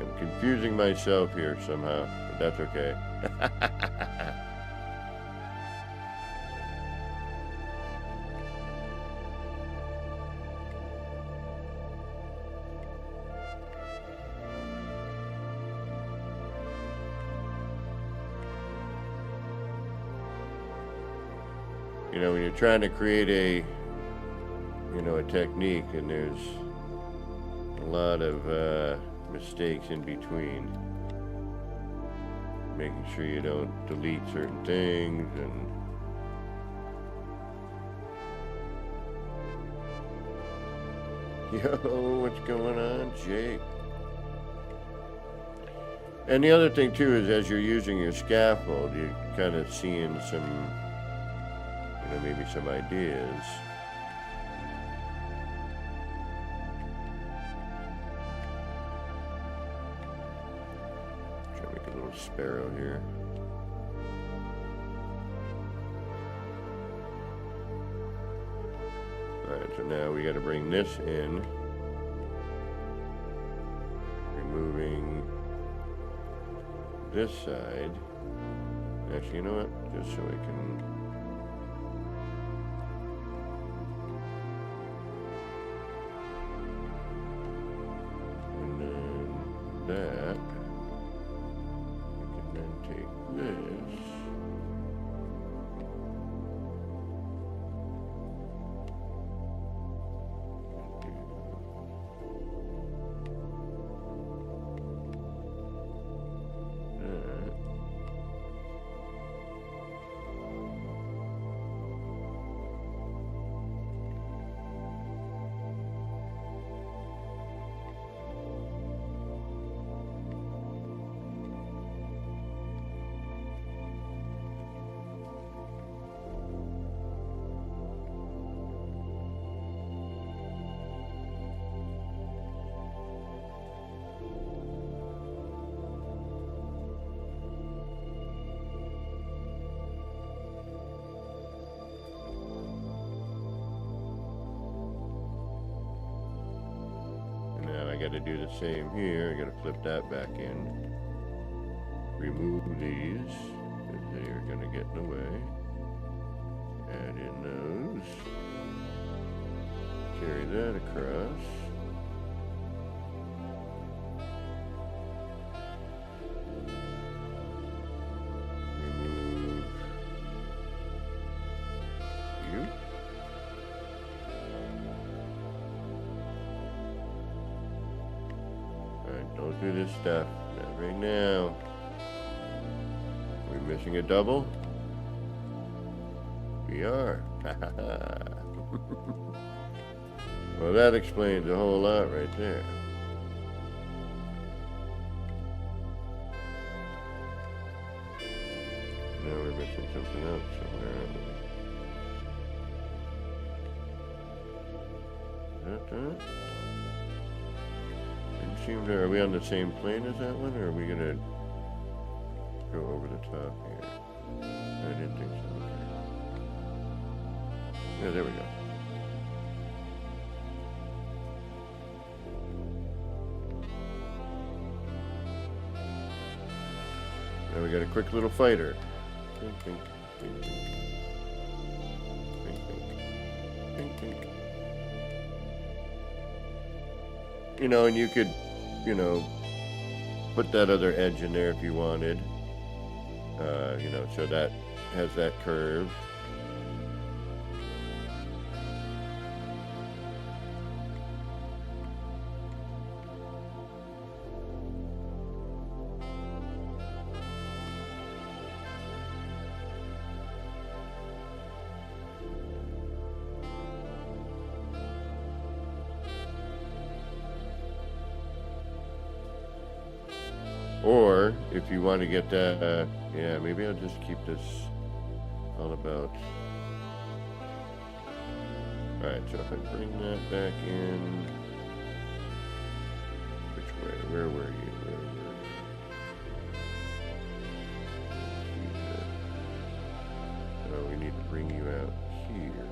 I'm confusing myself here somehow, but that's okay. You know, when you're trying to create a technique and there's a lot of mistakes in between, making sure you don't delete certain things and yo, what's going on, Jake? And the other thing too is as you're using your scaffold, you're kind of seeing some, maybe some ideas. Try to make a little sparrow here. Alright, so now we got to bring this in. Removing this side. Actually, you know what? Just so I can that, we can then take this. I got to do the same here. I got to flip that back in. Remove these, because they are going to get in the way. Add in those. Carry that across. Remove you. Don't do this stuff. Not right now. We're missing a double? We are. Well, that explains a whole lot right there. Now we're missing something else somewhere, aren't we? Are we on the same plane as that one, or are we gonna go over the top here? I didn't think so. Yeah, there we go. Now we got a quick little fighter. Pink, pink, pink, pink. Pink, pink. Pink, pink. You know, and you could, you know, put that other edge in there if you wanted. You know, so that has that curve. Or if you want to get that, yeah, maybe I'll just keep this all about. Alright, so if I bring that back in, which way? Where were you? So we need to bring you out here.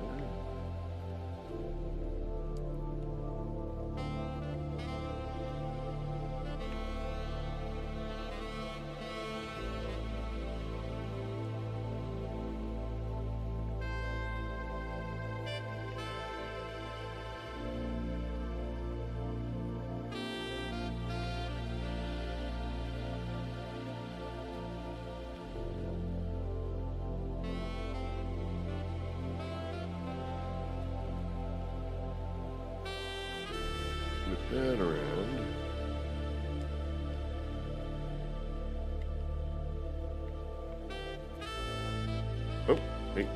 That around. Oh, wait.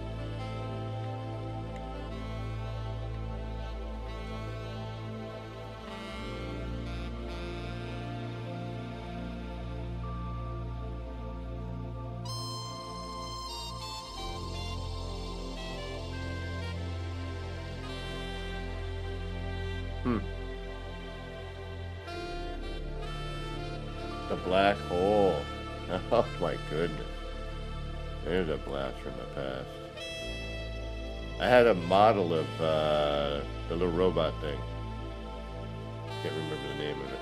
The black hole. Oh my goodness. There's a blast from the past. I had a model of the little robot thing. Can't remember the name of it.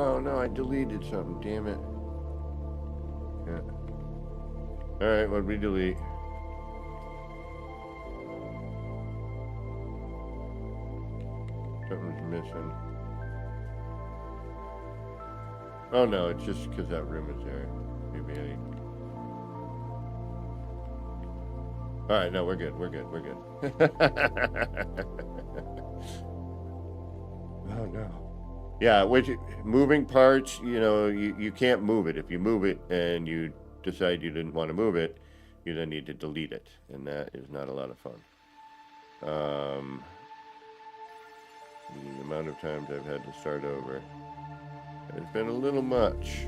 Oh no, I deleted something, damn it. Yeah. Alright, what'd we delete? Something's missing. Oh no, it's just because that room is there. Maybe I... Alright, no, we're good. Oh no. Yeah, which moving parts, you know, you can't move it. If you move it and you decide you didn't want to move it, you then need to delete it, and that is not a lot of fun. The amount of times I've had to start over, it's been a little much.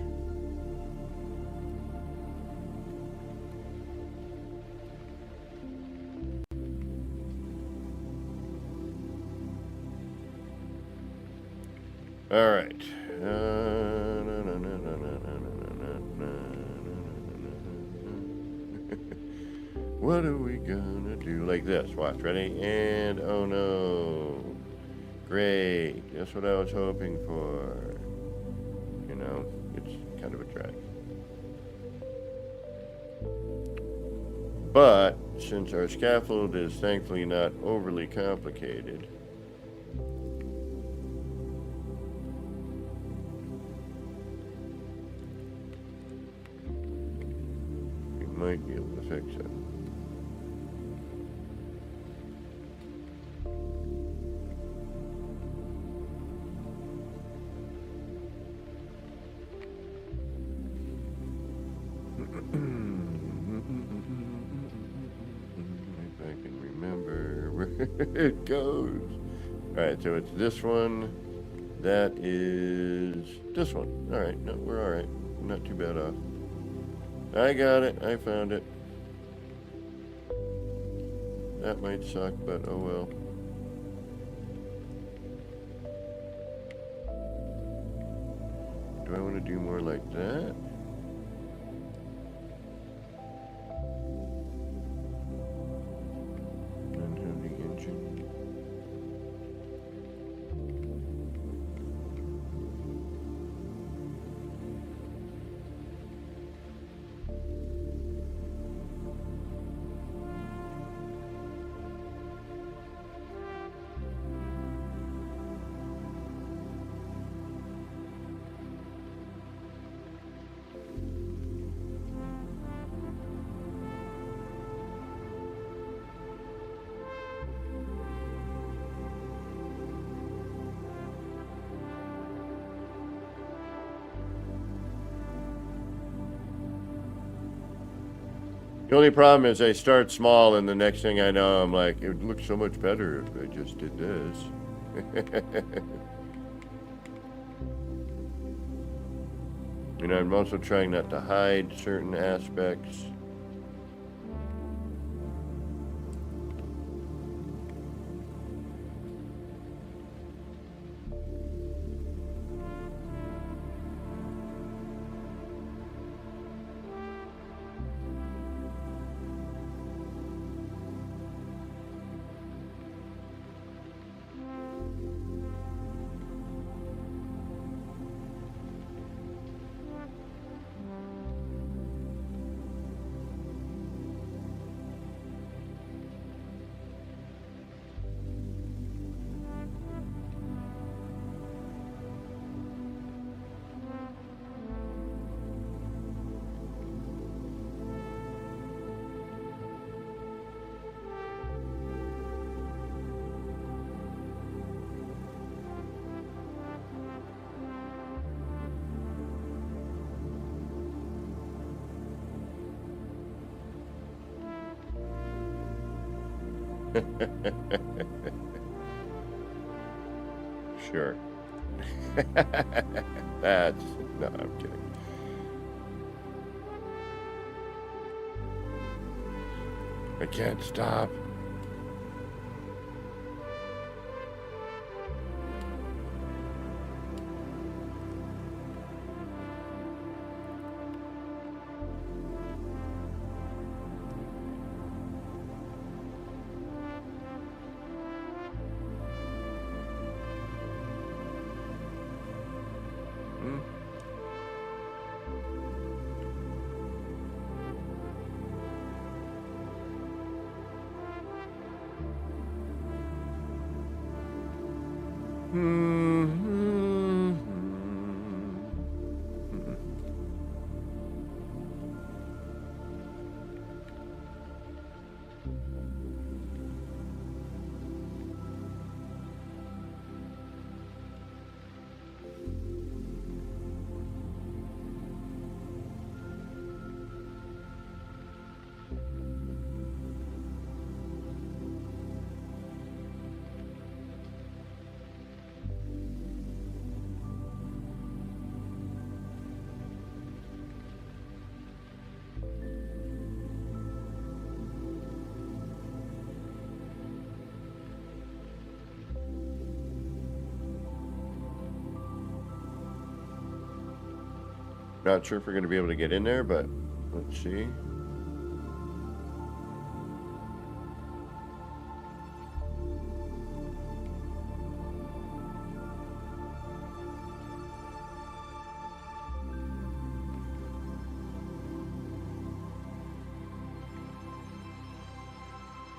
All right. What are we gonna do? Like this. Watch. Ready? And oh no. Great. That's what I was hoping for. You know, it's kind of a drag. But since our scaffold is thankfully not overly complicated, we might be able to fix it. If I can remember where it goes. Alright, so it's this one. That is this one. Alright, no, we're alright. Not too bad off. I got it. I found it. That might suck, but oh well. Do I want to do more like that? And have the engine. The only problem is I start small, and the next thing I know, I'm like, it would look so much better if I just did this. You know, I'm also trying not to hide certain aspects. Sure. That's... No, I'm kidding. I can't stop. Not sure if we're going to be able to get in there, but let's see.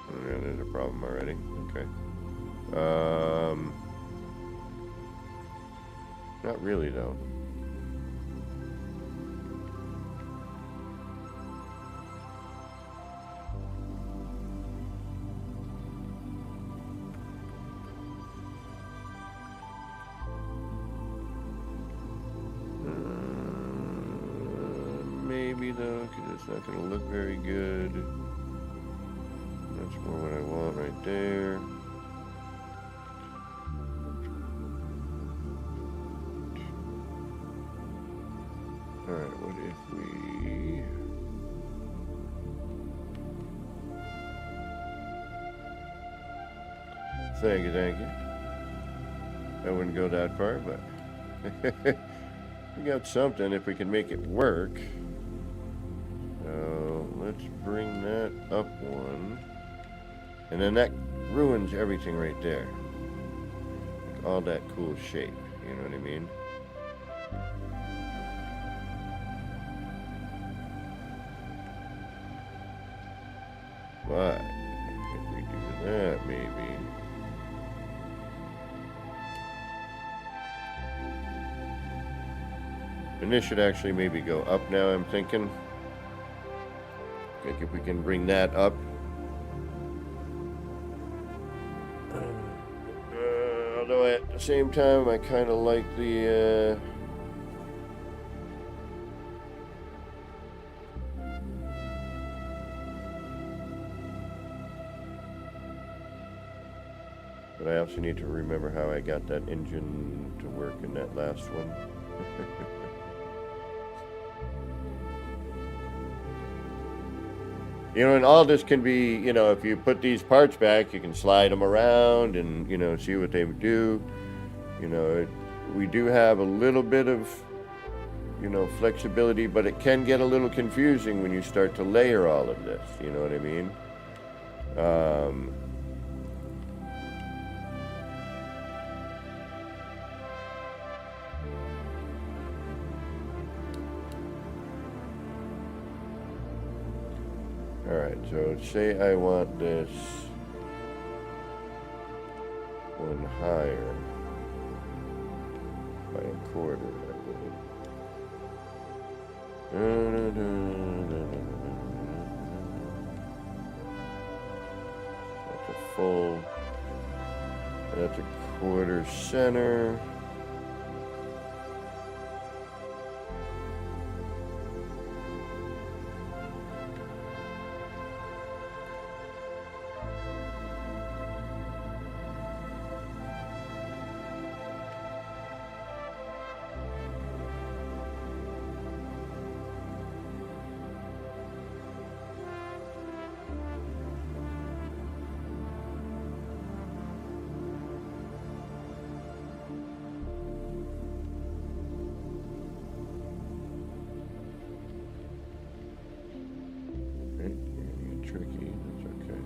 Oh, yeah, there's a problem already. Okay. Not really, though. Maybe, though, because it's not going to look very good. That's more what I want right there. Alright, what if we... Thank you, thank you. I wouldn't go that far, but... we got something if we can make it work. So, let's bring that up one. And then that ruins everything right there. Like all that cool shape, you know what I mean? But if we do that, maybe. And this should actually maybe go up now, I'm thinking. Like if we can bring that up. Although at the same time, I kind of like the... But I also need to remember how I got that engine to work in that last one. You know, and all this can be, you know, if you put these parts back, you can slide them around and, you know, see what they would do. You know, we do have a little bit of, you know, flexibility, but it can get a little confusing when you start to layer all of this, you know what I mean? Alright, so say I want this one higher by a quarter, I believe. That's a full, that's a quarter center. Tricky, that's okay.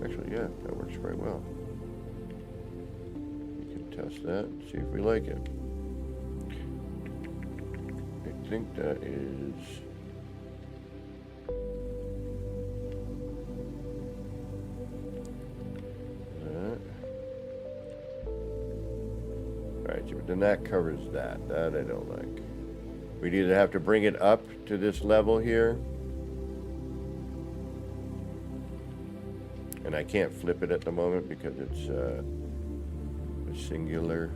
Actually, yeah, that works quite well. We can test that and see if we like it. I think that is... that. Alright, so then that covers that. That I don't like. We'd either have to bring it up to this level here. And I can't flip it at the moment because it's a singular.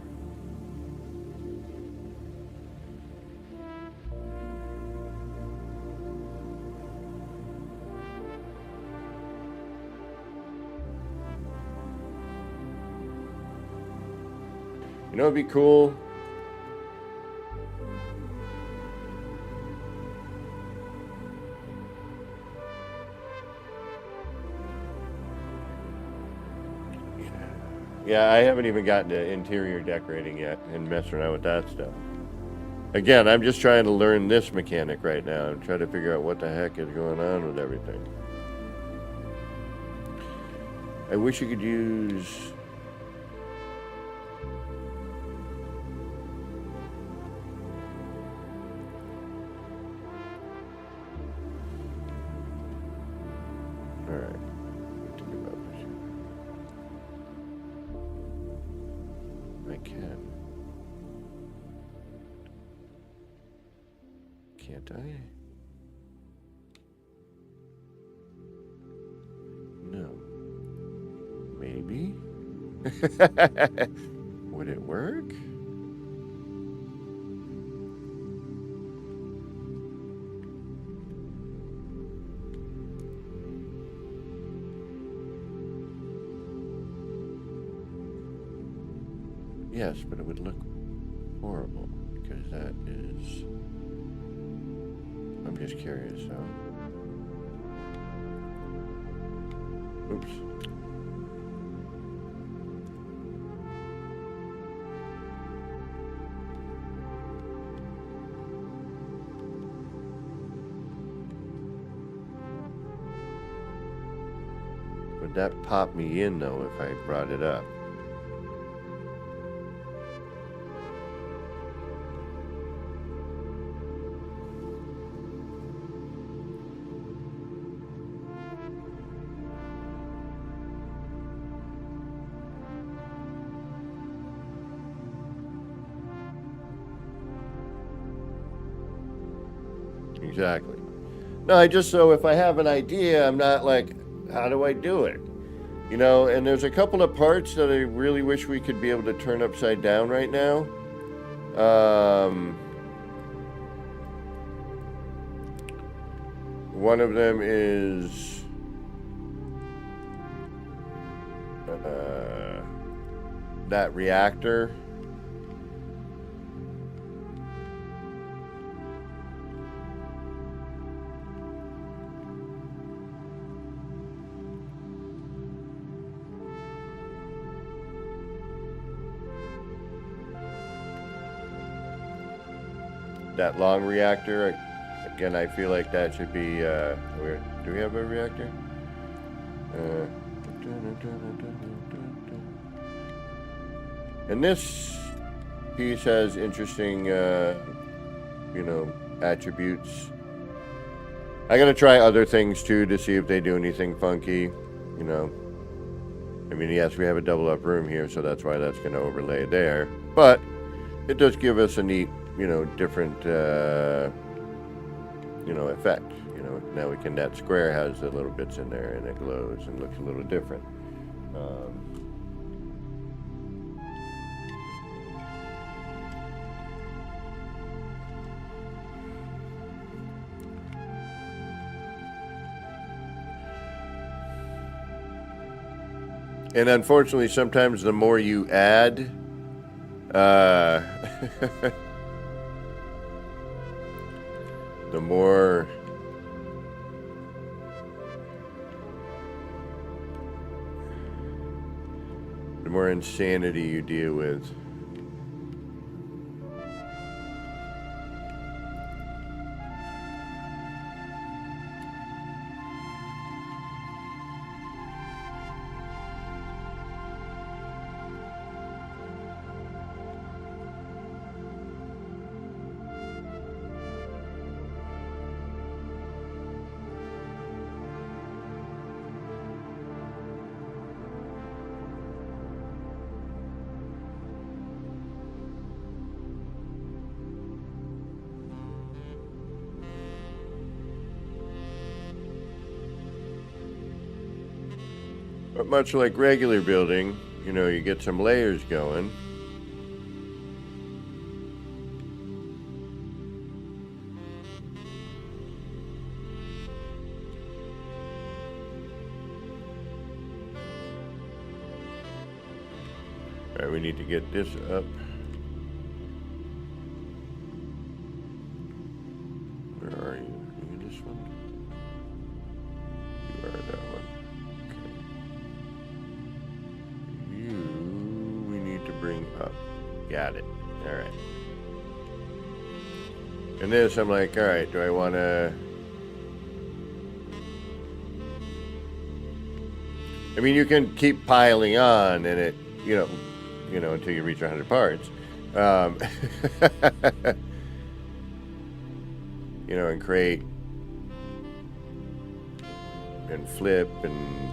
You know, it'd be cool. Yeah, I haven't even gotten to interior decorating yet and messing around with that stuff. Again, I'm just trying to learn this mechanic right now and try to figure out what the heck is going on with everything. I wish you could use... Alright. I can. Can't I? No. Maybe? Would it work? Yes, but it would look horrible because that is... I'm just curious, so... Oops. Would that pop me in, though, if I brought it up? Exactly. No, I just, so if I have an idea, I'm not like, how do I do it? You know, and there's a couple of parts that I really wish we could be able to turn upside down right now. One of them is that reactor. That long reactor, again, I feel like that should be, do we have a reactor? And this piece has interesting, you know, attributes. I'm gonna try other things too to see if they do anything funky, you know. I mean, yes, we have a double up room here, so that's why that's gonna overlay there. But it does give us a neat, you know, different, you know, effect. You know, now we can, that square has the little bits in there and it glows and looks a little different. And unfortunately, sometimes the more you add, the more insanity you deal with. But much like regular building, you know, you get some layers going. All right, we need to get this up. Where are you? Are you this one? You are that one. Okay. You covering up. Got it. All right. And this, I'm like, all right, do I want to... I mean, you can keep piling on, and it, you know, until you reach 100 parts. You know, and create and flip and...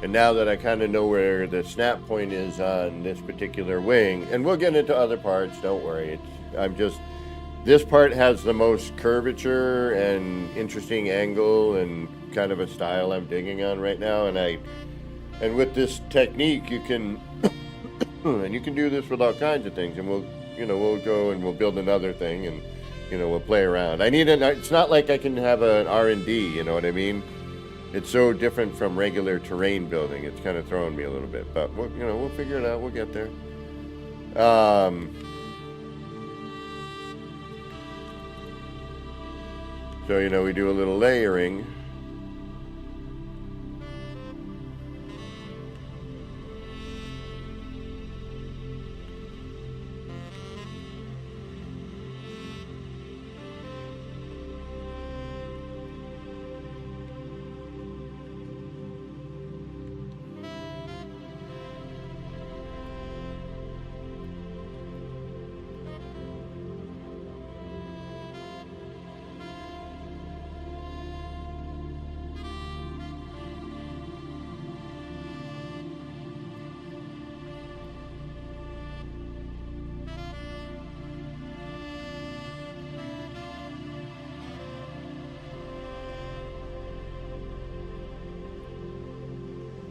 And now that I kind of know where the snap point is on this particular wing, and we'll get into other parts, don't worry. This part has the most curvature and interesting angle and kind of a style I'm digging on right now. And with this technique, you can, and you can do this with all kinds of things. And we'll go and we'll build another thing, and we'll play around. It's not like I can have an R&D, you know what I mean? It's so different from regular terrain building. It's kind of throwing me a little bit, but we'll figure it out. We'll get there. So, we do a little layering.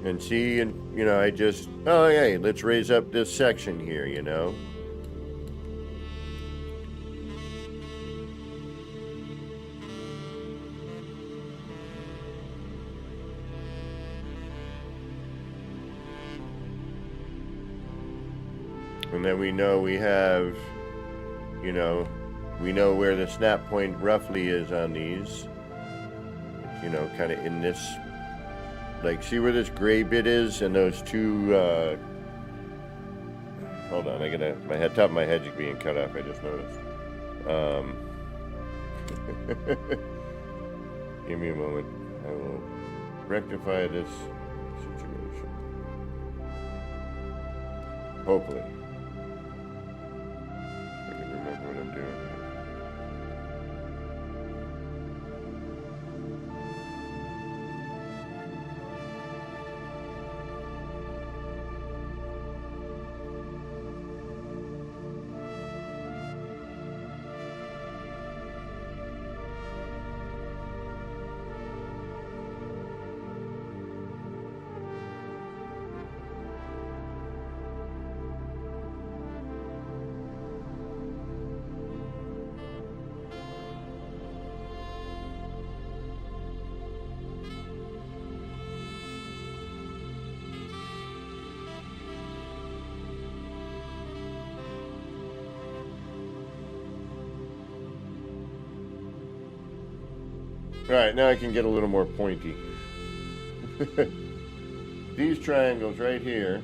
And see, and I just, oh hey, let's raise up this section here, And then we know we have, we know where the snap point roughly is on these. Kind of in this, like, see where this gray bit is, and those two, hold on, top of my head's being cut off, I just noticed. Give me a moment, I will rectify this situation. Hopefully. I can remember what I'm doing here. Alright, now I can get a little more pointy. These triangles right here,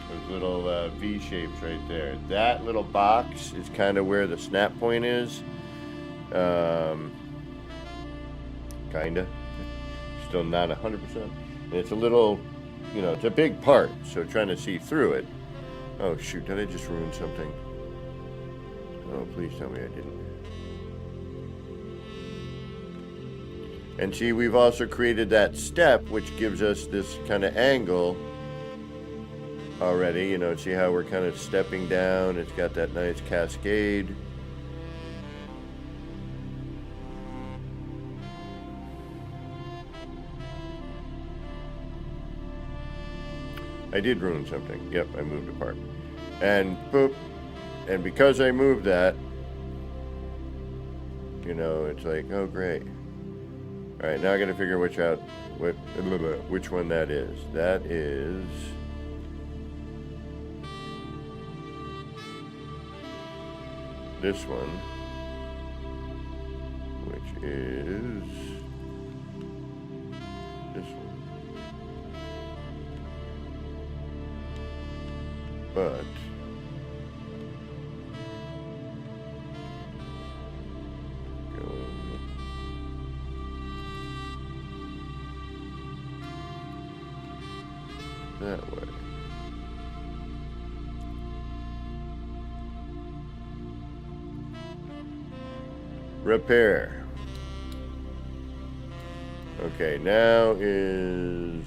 those little V shapes right there, that little box is kind of where the snap point is. Kinda. Still not 100%. It's a little, it's a big part, so trying to see through it. Oh shoot, did I just ruin something? Oh, please tell me I didn't. And see, we've also created that step, which gives us this kind of angle already. See how we're kind of stepping down. It's got that nice cascade. I did ruin something. Yep, I moved apart. And boop. And because I moved that, it's like, oh, great. All right, now I got to figure which one that is. That is this one, which is this one. But going that way. Repair. Okay, now is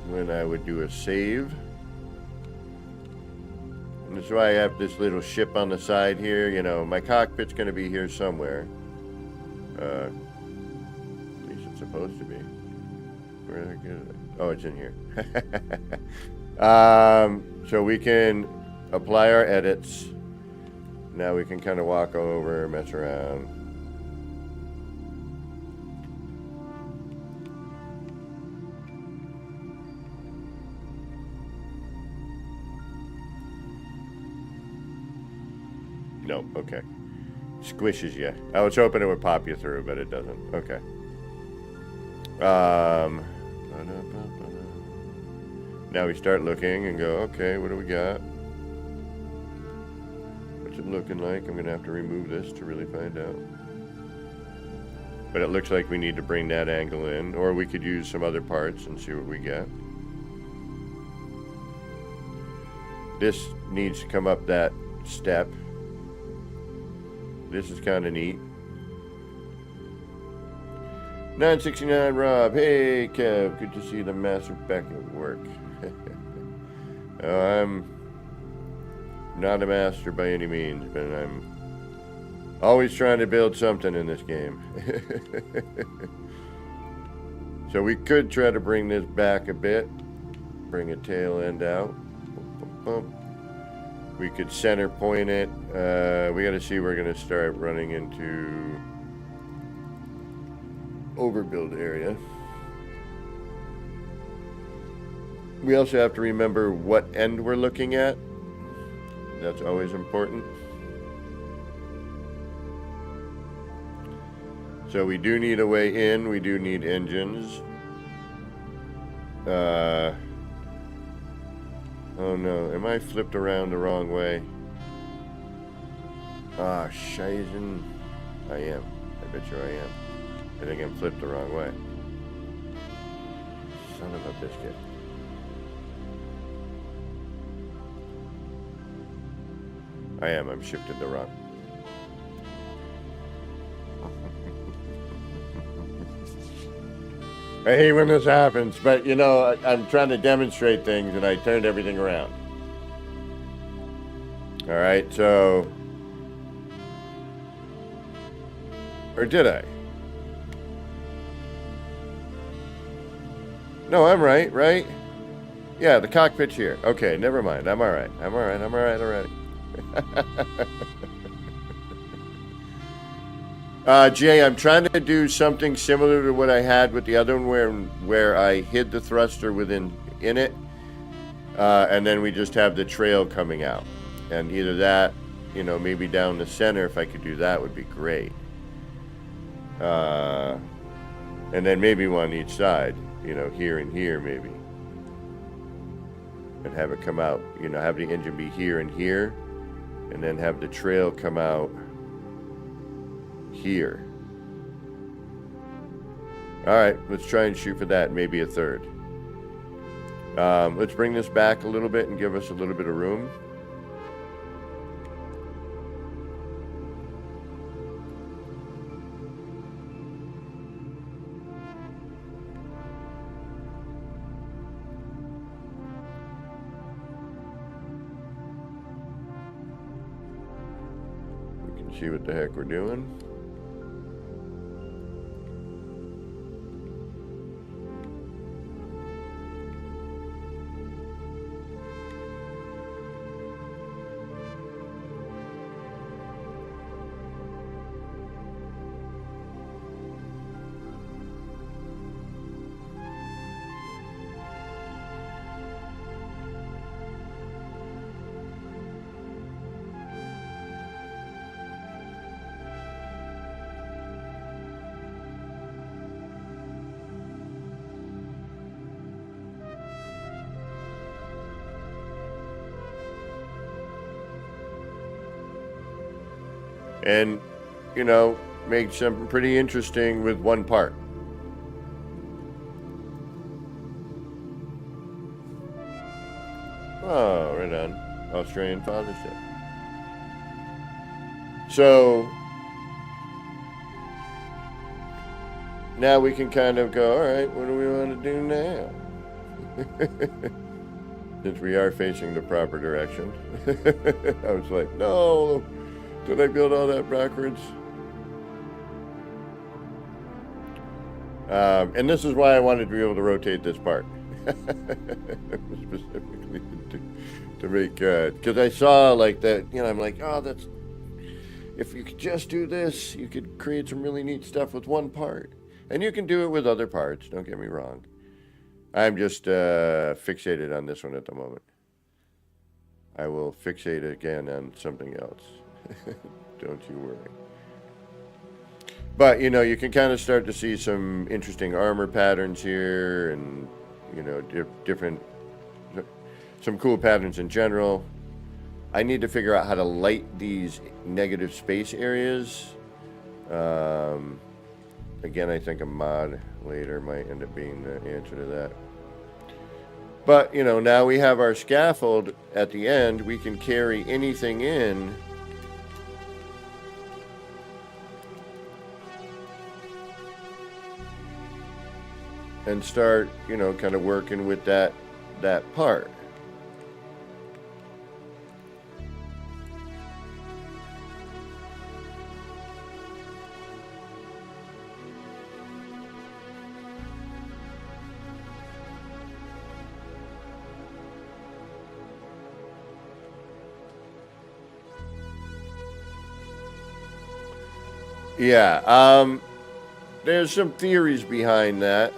when I would do a save. And that's why I have this little ship on the side here. You know, my cockpit's going to be here somewhere. At least it's supposed to be. Where did I get it? Oh, it's in here. So we can apply our edits. Now we can kind of walk over, mess around. No, okay. Squishes you. I was hoping it would pop you through, but it doesn't. Okay. Now we start looking and go, okay, what do we got? What's it looking like? I'm going to have to remove this to really find out. But it looks like we need to bring that angle in, or we could use some other parts and see what we get. This needs to come up that step. This is kind of neat. 969 Rob. Hey, Kev. Good to see the master back at work. I'm not a master by any means, but I'm always trying to build something in this game. So we could try to bring this back a bit. Bring a tail end out. We could center point it. We got to see we're going to start running into overbuild area. We also have to remember what end we're looking at. That's always important. So we do need a way in. We do need engines. Oh no, am I flipped around the wrong way? Ah, Scheißen. I am. I bet you I am. I think I'm flipped the wrong way. Son of a biscuit. I am. I'm shifted the wrong. I hate when this happens, but you know, I'm trying to demonstrate things and I turned everything around. All right, so, or did I? No, I'm right? Yeah, the cockpit's here. Okay, never mind. I'm all right already. Jay, I'm trying to do something similar to what I had with the other one where I hid the thruster in it, and then we just have the trail coming out. And either that, you know, maybe down the center, if I could do that would be great. And then maybe one on each side, you know, here and here maybe. And have it come out, you know, have the engine be here and here, and then have the trail come out here. All right, let's try and shoot for that, maybe a third. Let's bring this back a little bit and give us a little bit of room. We can see what the heck we're doing. and, make something pretty interesting with one part. Oh, right on. Australian Father's Day. So now we can kind of go, all right, what do we want to do now? Since we are facing the proper direction. I was like, no, did I build all that backwards? And this is why I wanted to be able to rotate this part. Specifically to make, because I saw like that, I'm like, oh, that's, if you could just do this, you could create some really neat stuff with one part. And you can do it with other parts, don't get me wrong. I'm just fixated on this one at the moment. I will fixate again on something else. Don't you worry. But, you can kind of start to see some interesting armor patterns here and, different, some cool patterns in general. I need to figure out how to light these negative space areas. Again, I think a mod later might end up being the answer to that. But, now we have our scaffold at the end. We can carry anything in. And start, kind of working with that part. Yeah, there's some theories behind that.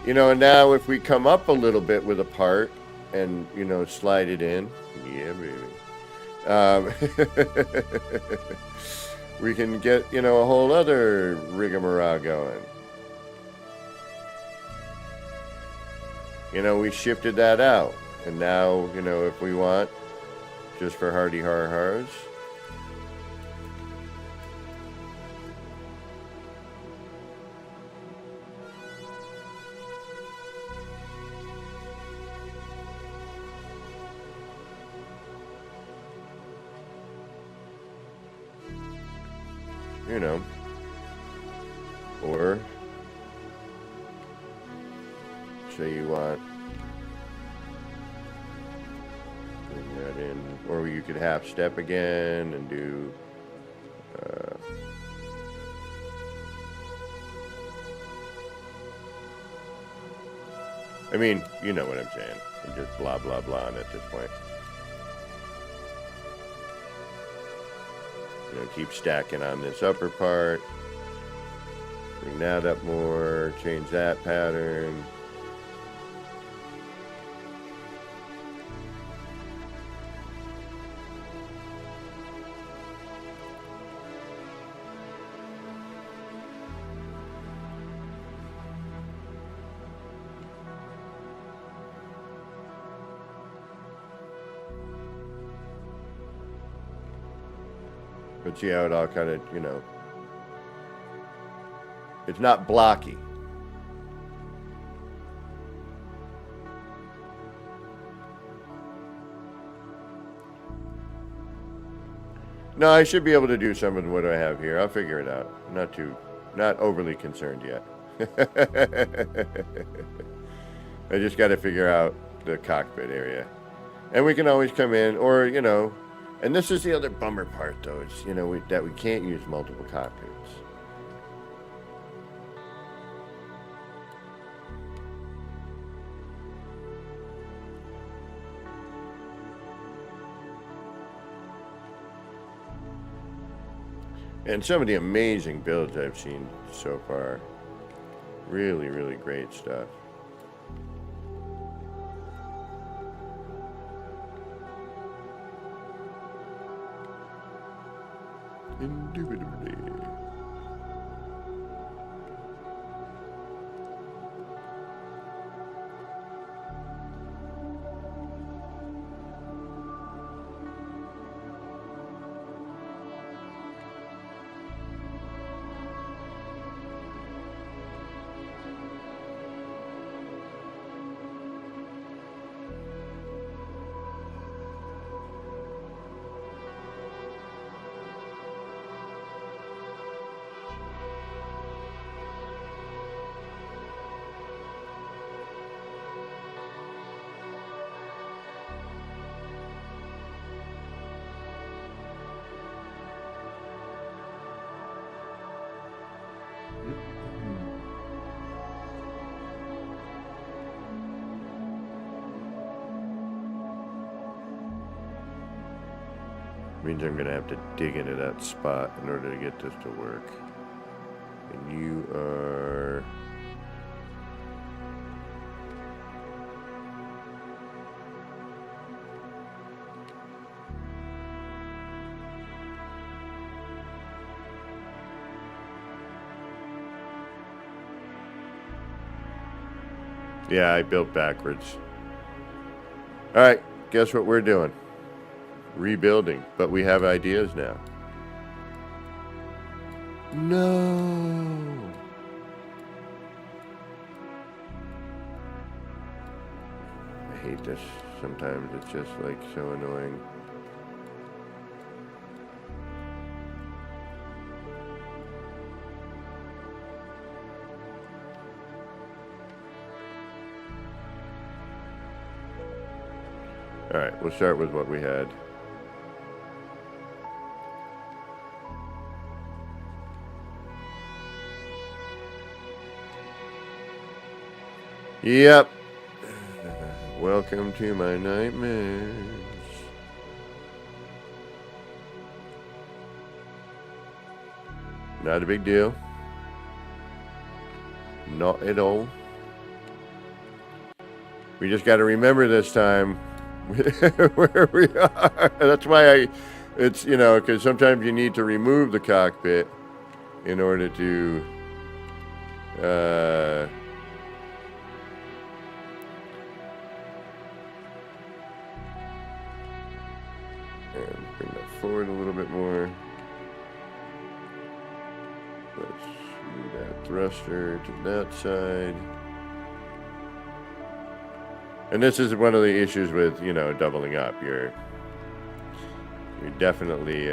And now if we come up a little bit with a part and, slide it in, yeah, baby. We can get, a whole other rigmarole going. We shifted that out. And now, if we want, just for hardy har-hars, or say you want, bring that in, or you could half step again and do, I mean, you know what I'm saying. I'm just blah, blah, blah at this point. Keep stacking on this upper part. Bring that up more. Change that pattern. But see how it all kind of, it's not blocky. No, I should be able to do some of what I have here. I'll figure it out. Not overly concerned yet. I just got to figure out the cockpit area. And we can always come in, or, and this is the other bummer part, though. It's, that we can't use multiple cockpits. And some of the amazing builds I've seen so far. Really, really great stuff. Indubitably. Means I'm gonna have to dig into that spot in order to get this to work. And you are... Yeah, I built backwards. Alright, guess what we're doing? Rebuilding, but we have ideas now. No. I hate this. Sometimes it's just like so annoying. Alright, we'll start with what we had. Yep. Welcome to my nightmares. Not a big deal. Not at all. We just got to remember this time where we are. That's why it's, you know, because sometimes you need to remove the cockpit in order to, and bring that forward a little bit more. Let's move that thruster to that side. And this is one of the issues with, you know, doubling up. You're definitely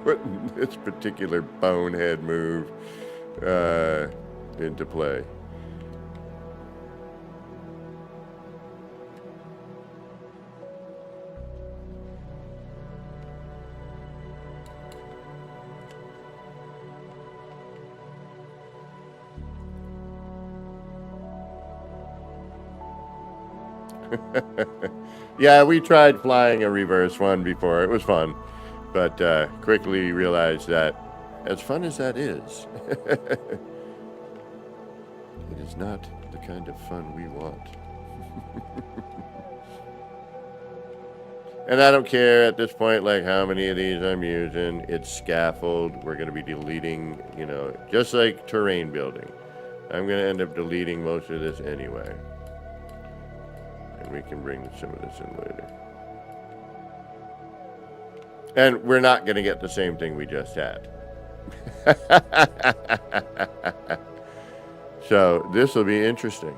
putting this particular bonehead move into play. Yeah, we tried flying a reverse one before. It was fun, but quickly realized that as fun as that is, it is not the kind of fun we want. And I don't care at this point, like how many of these I'm using. It's scaffold. We're going to be deleting, you know, just like terrain building. I'm going to end up deleting most of this anyway. And we can bring some of this in later. And we're not going to get the same thing we just had. So this will be interesting.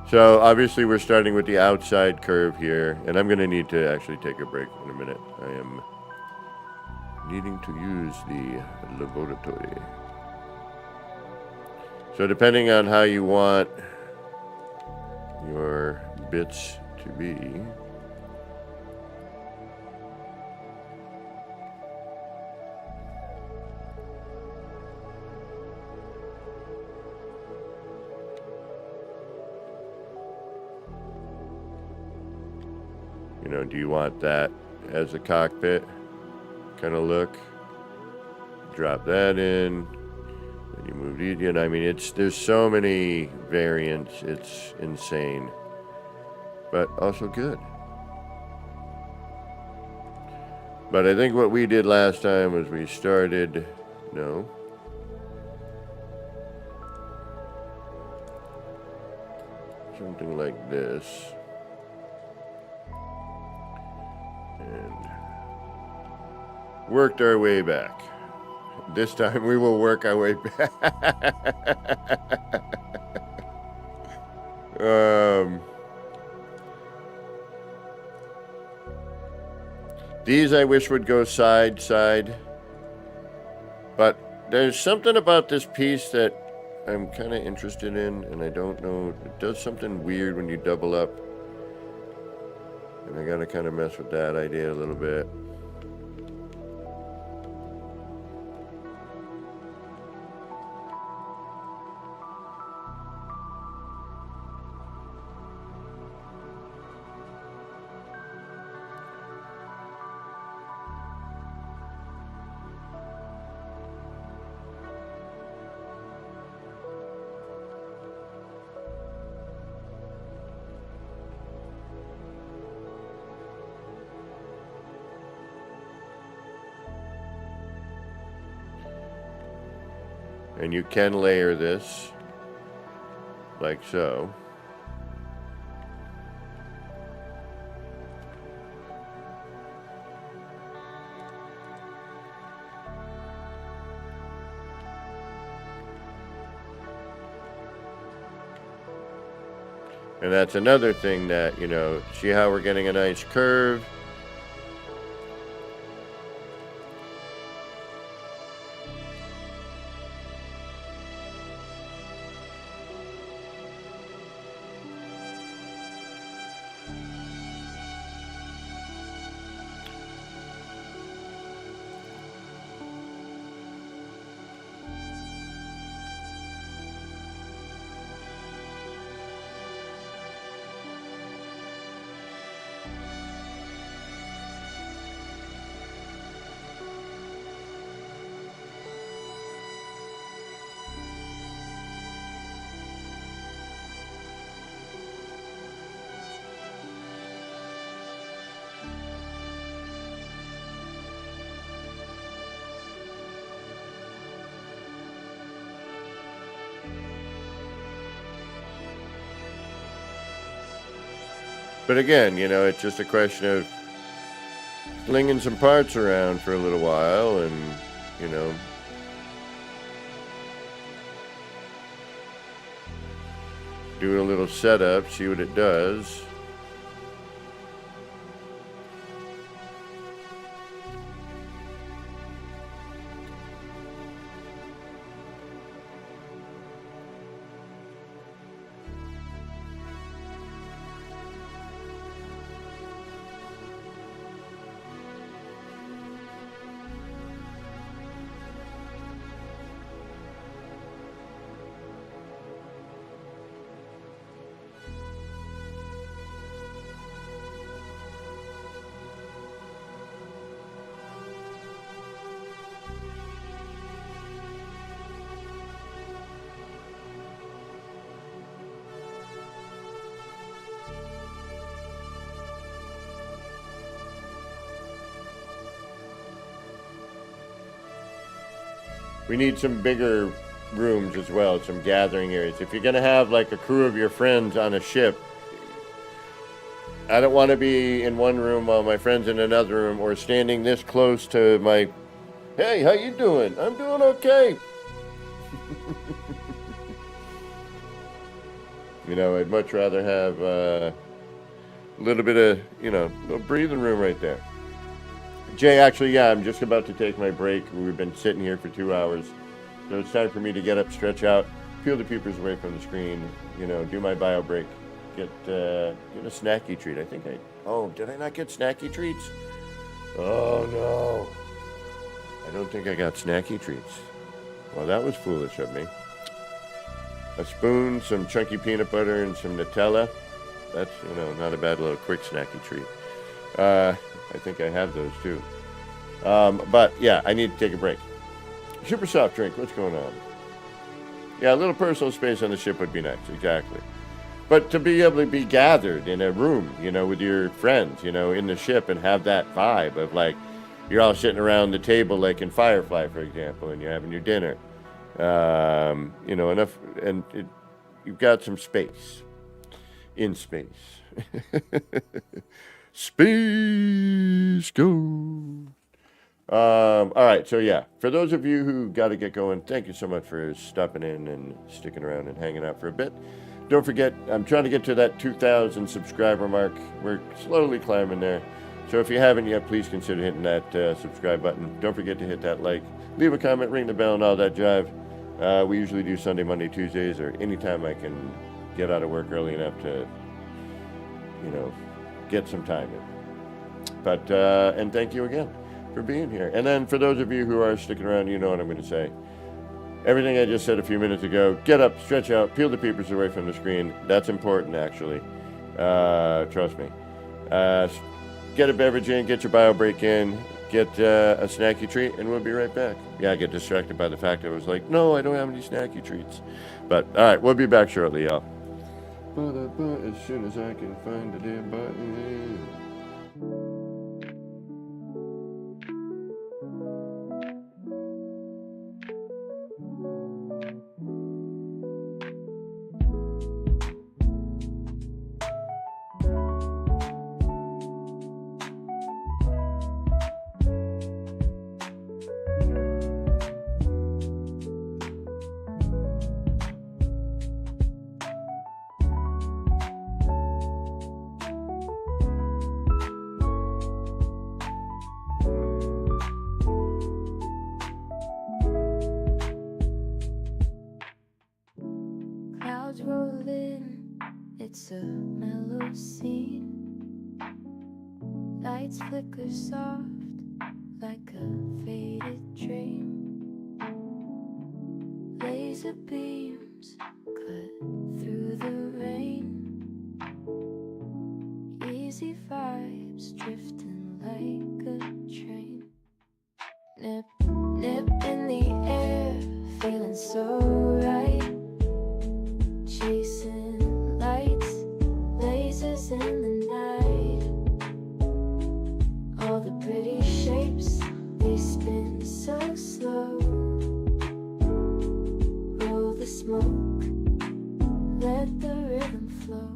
So obviously we're starting with the outside curve here. And I'm going to need to actually take a break in a minute. I am needing to use the laboratory. So depending on how you want your bits to be, you know, do you want that as a cockpit kind of look? Drop that in. You move these in. I mean, there's so many variants. It's insane, but also good. But I think what we did last time was we started. No. Something like this. And worked our way back. This time we will work our way back. These I wish would go side, but there's something about this piece that I'm kind of interested in, and I don't know. It does something weird when you double up, and I gotta kind of mess with that idea a little bit. And you can layer this like so. And that's another thing that, you know, see how we're getting a nice curve? But again, you know, it's just a question of slinging some parts around for a little while and, you know, do a little setup, see what it does. We need some bigger rooms as well, some gathering areas. If you're going to have like a crew of your friends on a ship, I don't want to be in one room while my friend's in another room, or standing this close to my, hey, how you doing? I'm doing okay. You know, I'd much rather have a little bit of, you know, a breathing room right there. Jay, actually, yeah, I'm just about to take my break. We've been sitting here for 2 hours. So it's time for me to get up, stretch out, peel the peepers away from the screen, you know, do my bio break, get a snacky treat. I think did I not get snacky treats? Oh, no. I don't think I got snacky treats. Well, that was foolish of me. A spoon, some chunky peanut butter, and some Nutella. That's, you know, not a bad little quick snacky treat. I think I have those too. But yeah, I need to take a break. Super soft drink, what's going on? Yeah, a little personal space on the ship would be nice, exactly. But to be able to be gathered in a room, you know, with your friends, you know, in the ship and have that vibe of like, you're all sitting around the table like in Firefly, for example, and you're having your dinner. You know, enough, and you've got some space. In space. Space Ghost. All right, so yeah, for those of you who got to get going, thank you so much for stopping in and sticking around and hanging out for a bit. Don't forget, I'm trying to get to that 2,000 subscriber mark. We're slowly climbing there. So if you haven't yet, please consider hitting that subscribe button. Don't forget to hit that like, leave a comment, ring the bell, and all that jive. We usually do Sunday, Monday, Tuesdays, or anytime I can get out of work early enough to, you know, get some time in. But, and thank you again for being here. And then for those of you who are sticking around, you know what I'm going to say. Everything I just said a few minutes ago, get up, stretch out, peel the peepers away from the screen. That's important, actually. Trust me. Get a beverage in, get your bio break in, get a snacky treat, and we'll be right back. Yeah, I get distracted by the fact I was like, no, I don't have any snacky treats. But, all right, we'll be back shortly, y'all. As soon as I can find the damn button. Clouds roll in, it's a mellow scene. Lights flicker soft like a faded dream. Laser beams cut through the rain. Easy vibes drifting like a train. Nip, nip in the air, feeling so right. Chasing lights, lasers in the night. All the pretty shapes, they spin so slow. Roll the smoke, let the rhythm flow.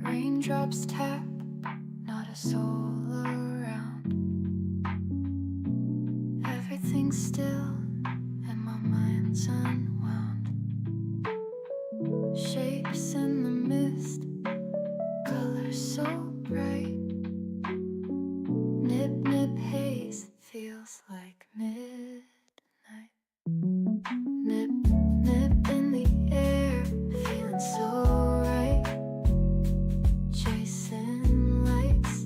Raindrops tap, not a soul around. Everything's still and my mind's unwound. Shapes in the mist, colors so bright. Nip, nip haze, feels like midnight. Nip, nip in the air, feeling so right. Chasing lights,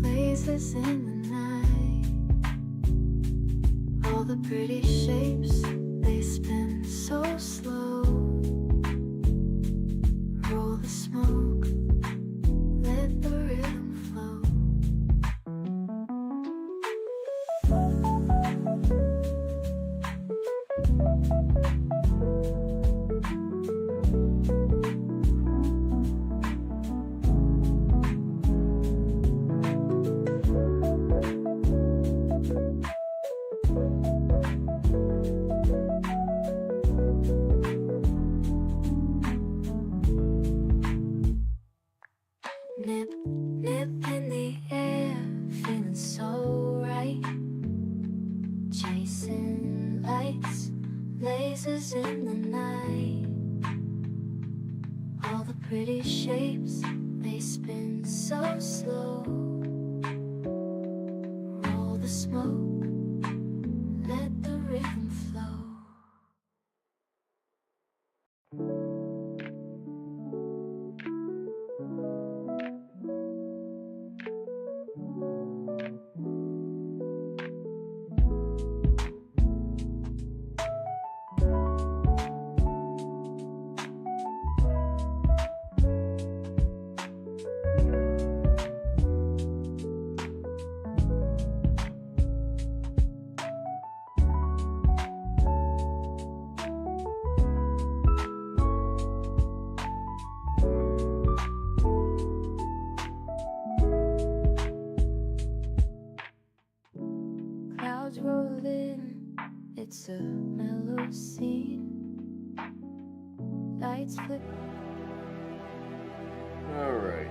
lasers in the night. All the pretty shapes, they spin so slow. Roll the smoke, let the rhythm flow. Nip, nip in the air, feeling so right. Chasing lights, lasers in the night. All the pretty shapes, they spin so slow. Roll the smoke, let the rhythm flow. Clouds roll in, it's a mellow scene. Lights flicker. All right.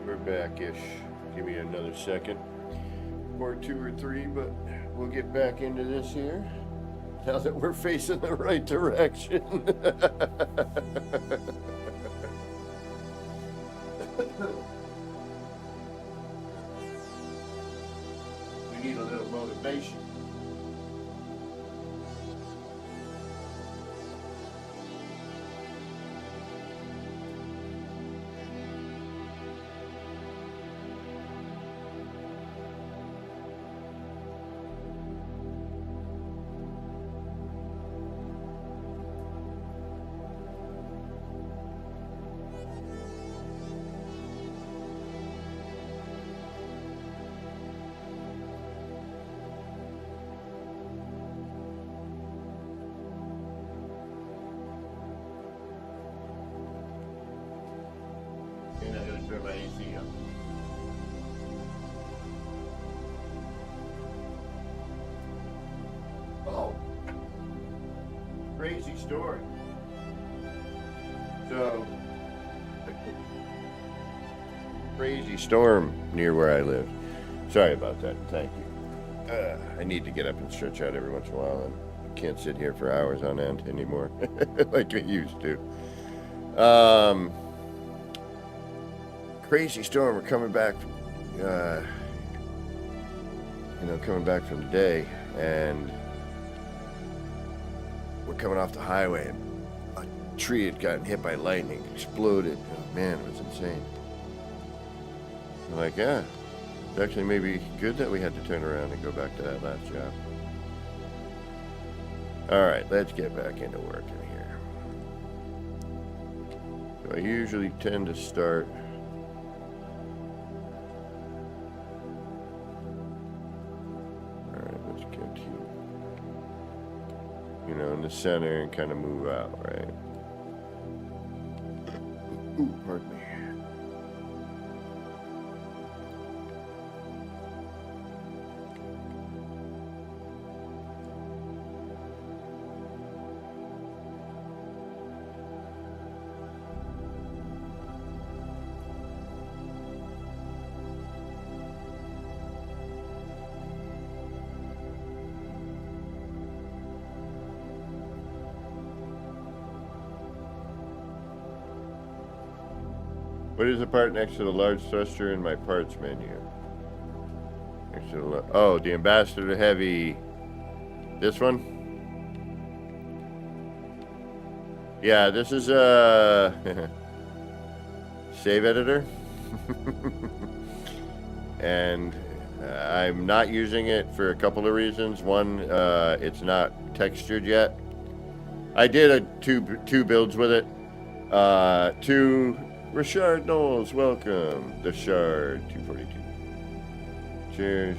We're back-ish. Give me another second. Or two or three, but we'll get back into this here. Now that we're facing the right direction. We need a little motivation. And I'm going to turn my AC up. Oh, crazy story. So, crazy storm near where I live. Sorry about that. Thank you. I need to get up and stretch out every once in a while, and I can't sit here for hours on end anymore like I used to. Crazy storm. We're coming back, coming back from the day, and we're coming off the highway, and a tree had gotten hit by lightning, exploded. Oh, man, it was insane. I'm like, yeah, it's actually maybe good that we had to turn around and go back to that last job. All right, let's get back into work in here. So I usually tend to start in the center and kind of move out, right? Ooh, pardon me. What is the part next to the large thruster in my parts menu? Next to the the Ambassador Heavy. This one? Yeah, this is a save editor. And I'm not using it for a couple of reasons. One, it's not textured yet. I did two builds with it. Two. Richard Knowles, welcome. The Shard 242. Cheers.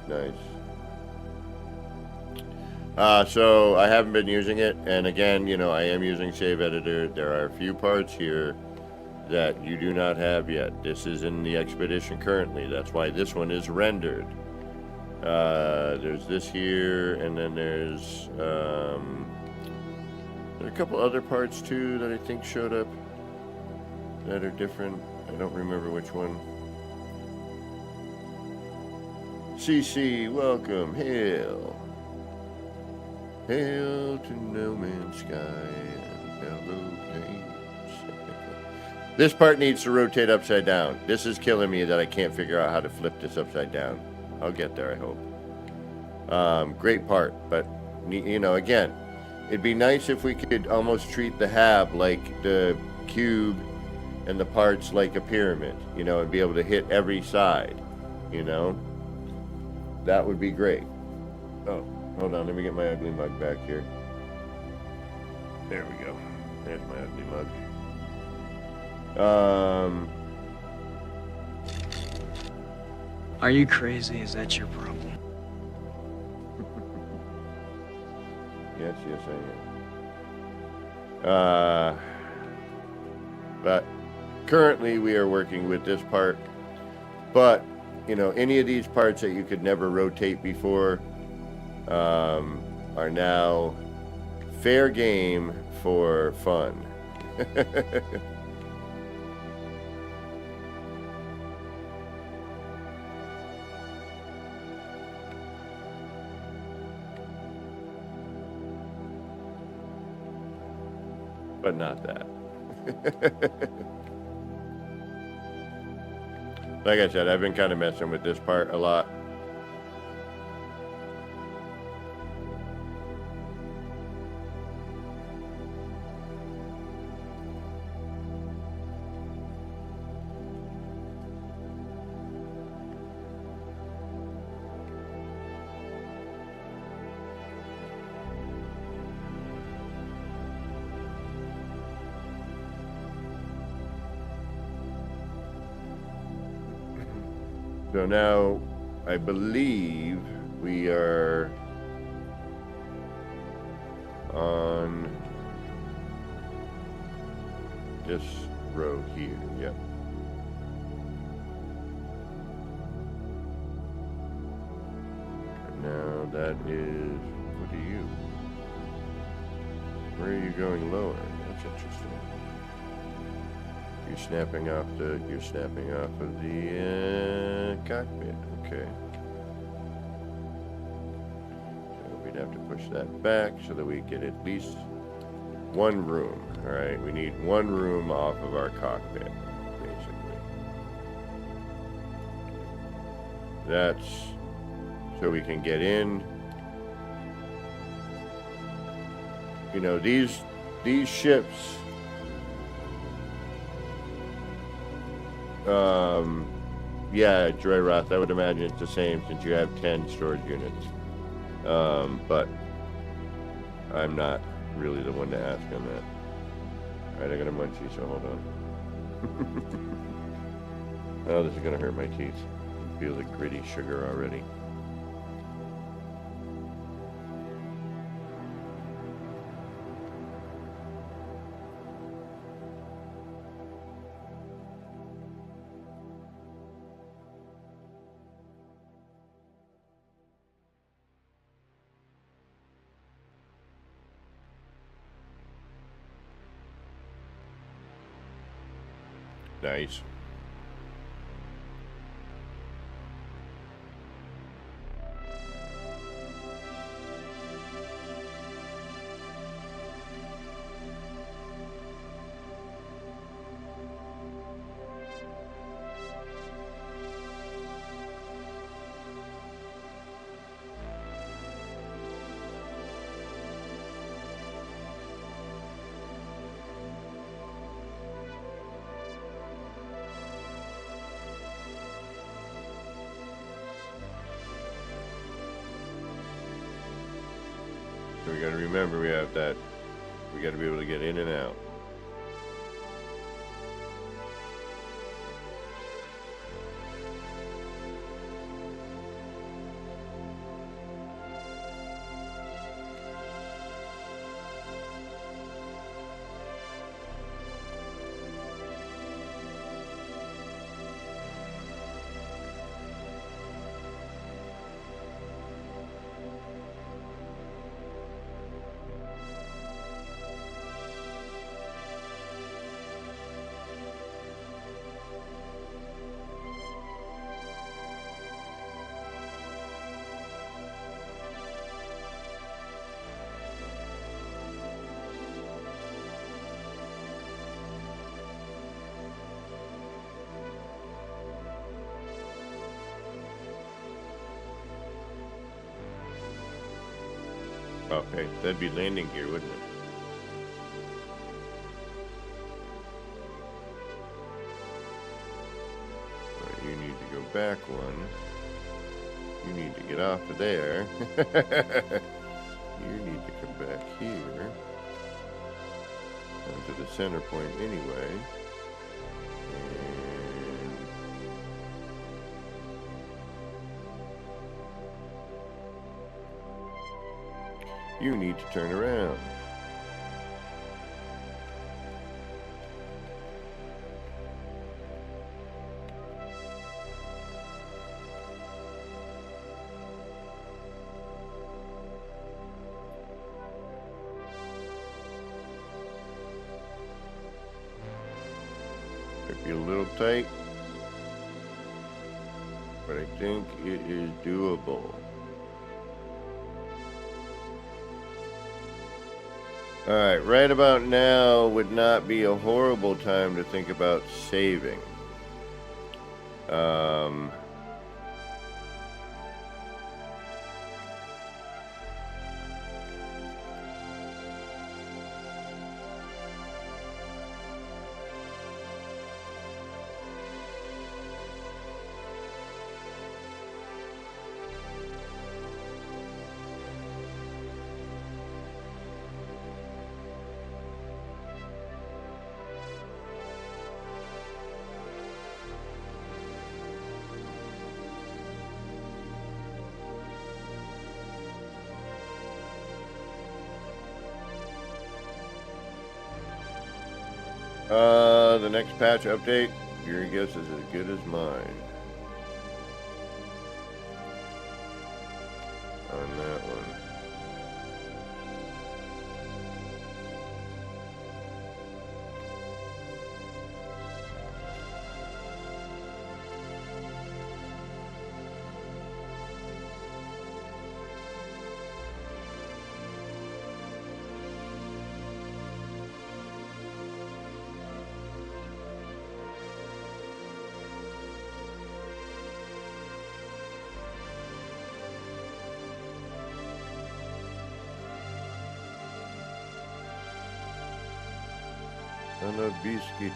Nice. So I haven't been using it, and again, I am using Save Editor. There are a few parts here that you do not have yet. This is in the Expedition currently. That's why this one is rendered. There's this here, and then there's there are a couple other parts too that I think showed up that are different. I don't remember which one. CC, welcome. Hail. Hail to No Man's Sky and hello James. This part needs to rotate upside down. This is killing me that I can't figure out how to flip this upside down. I'll get there, I hope. Great part, but again, it'd be nice if we could almost treat the hab like the cube and the parts like a pyramid, and be able to hit every side, That would be great. Oh, hold on, let me get my ugly mug back here. There we go. There's my ugly mug. Are you crazy? Is that your problem? Yes, I am. But currently we are working with this part. But, any of these parts that you could never rotate before are now fair game for fun. But not that. Like I said, I've been kind of messing with this part a lot. So now, I believe we are on this row here. Yep. And now that is, what are you? Where are you going lower? That's interesting. You're snapping off of the cockpit. Okay. So we'd have to push that back so that we get at least one room. All right, we need one room off of our cockpit, basically. That's so we can get in. You know, these ships, yeah, Joy Roth, I would imagine it's the same since you have 10 storage units. But I'm not really the one to ask on that. Alright, I got a munchie, so hold on. Oh, this is gonna hurt my teeth. I feel the gritty sugar already. Nice. So we gotta remember we have that. We gotta be able to get in and out. Okay, that'd be landing gear, wouldn't it? Right, you need to go back one. You need to get off of there. You need to come back here. Down to the center point anyway. You need to turn around. Might be a little tight, but I think it is doable. Alright, right about now would not be a horrible time to think about saving. The next patch update, your guess is as good as mine. On that one. I love biscuits.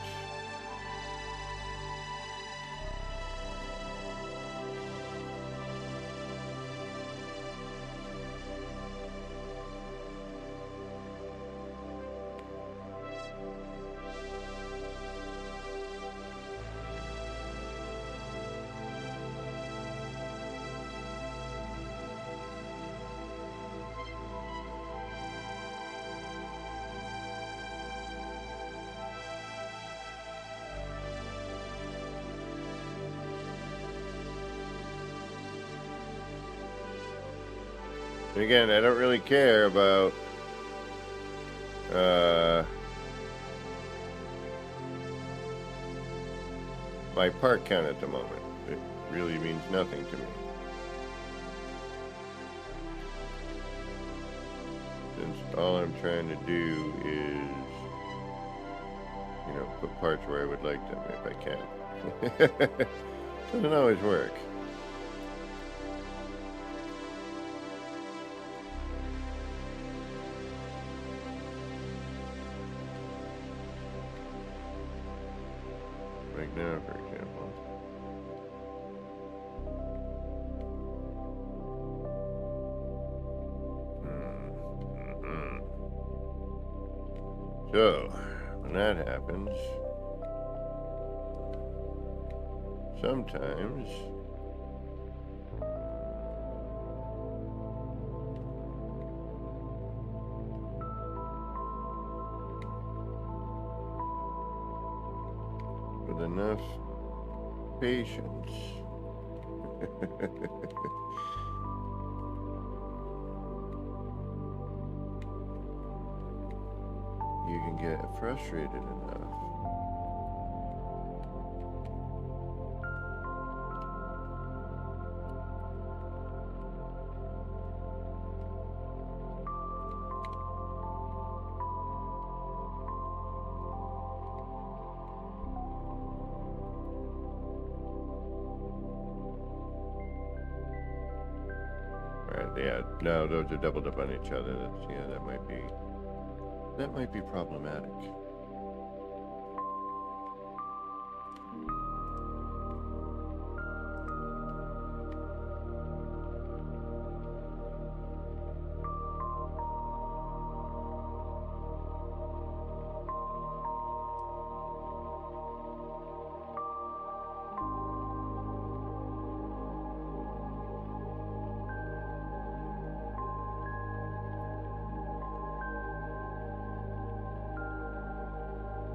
And again, I don't really care about my park count at the moment. It really means nothing to me. Since all I'm trying to do is, you know, put parts where I would like them if I can. Doesn't always work. Like now, for example. So, when that happens, sometimes with enough patience you can get frustrated enough yeah, no, those are doubled up on each other. That's, yeah, that might be problematic.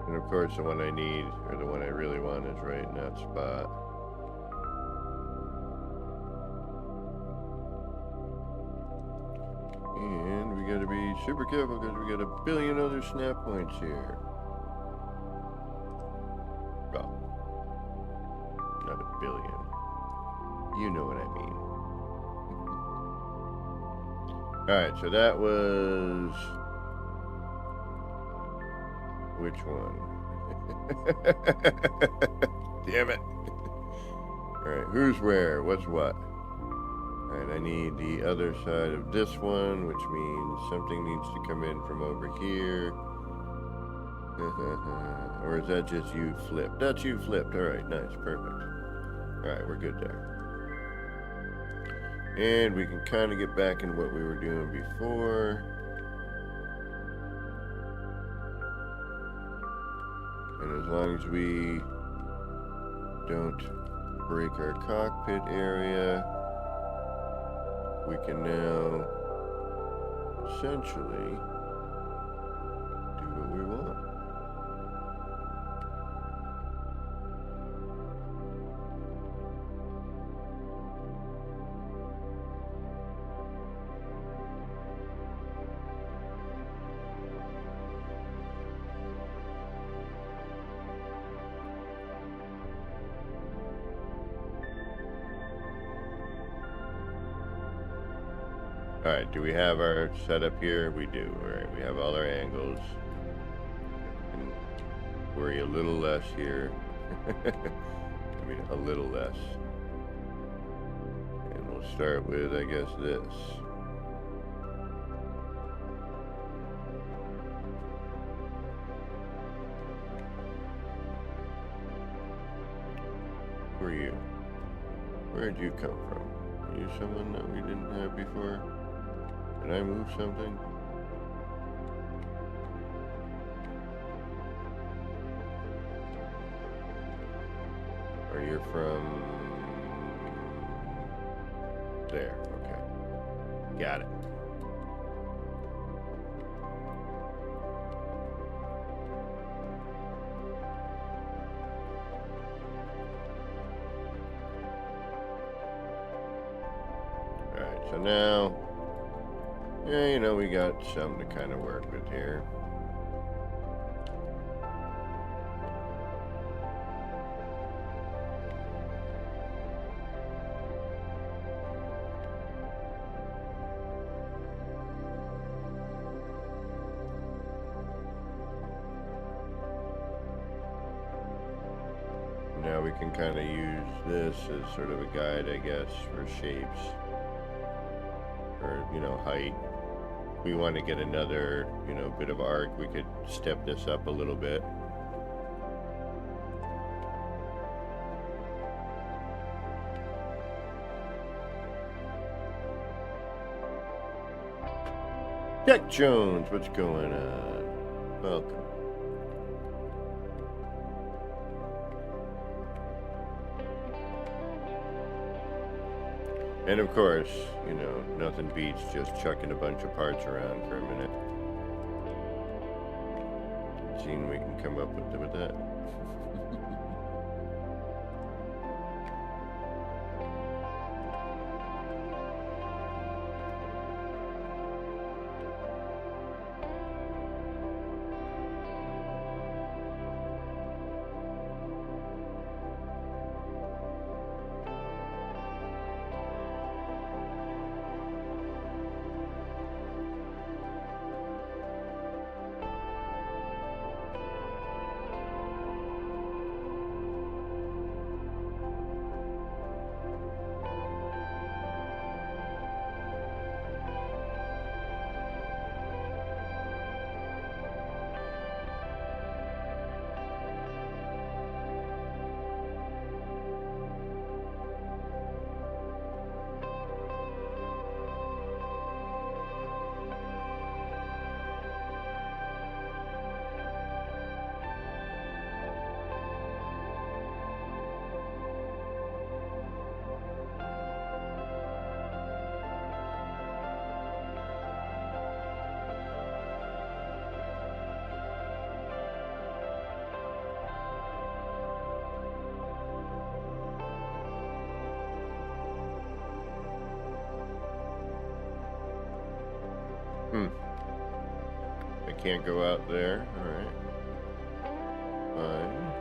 And of course, the one I need, or the one I really want, is right in that spot. And we gotta be super careful because we got a billion other snap points here. Well, not a billion. You know what I mean. Alright, so that was... which one? Damn it. Alright, who's where? What's what? Alright, I need the other side of this one, which means something needs to come in from over here. Or is that just you flipped? That's you flipped. Alright, nice, perfect. Alright, we're good there. And we can kind of get back in what we were doing before. And as long as we don't break our cockpit area, we can now essentially do what we want. Alright, do we have our setup here? We do. Alright, we have all our angles. And worry a little less here. I mean, a little less. And we'll start with, I guess, this. Who are you? Where'd you come from? Are you someone that we didn't have before? Did I move something? Or you're from there? Okay, got it. Alright, so now, yeah, you know, we got something to kind of work with here. Now we can kind of use this as sort of a guide, I guess, for shapes. Or, you know, height. We want to get another, you know, bit of arc. We could step this up a little bit. Jack Jones, what's going on? Welcome. And of course, you know, nothing beats just chucking a bunch of parts around for a minute. Seeing what we can come up with that. I can't go out there. Alright. Fine.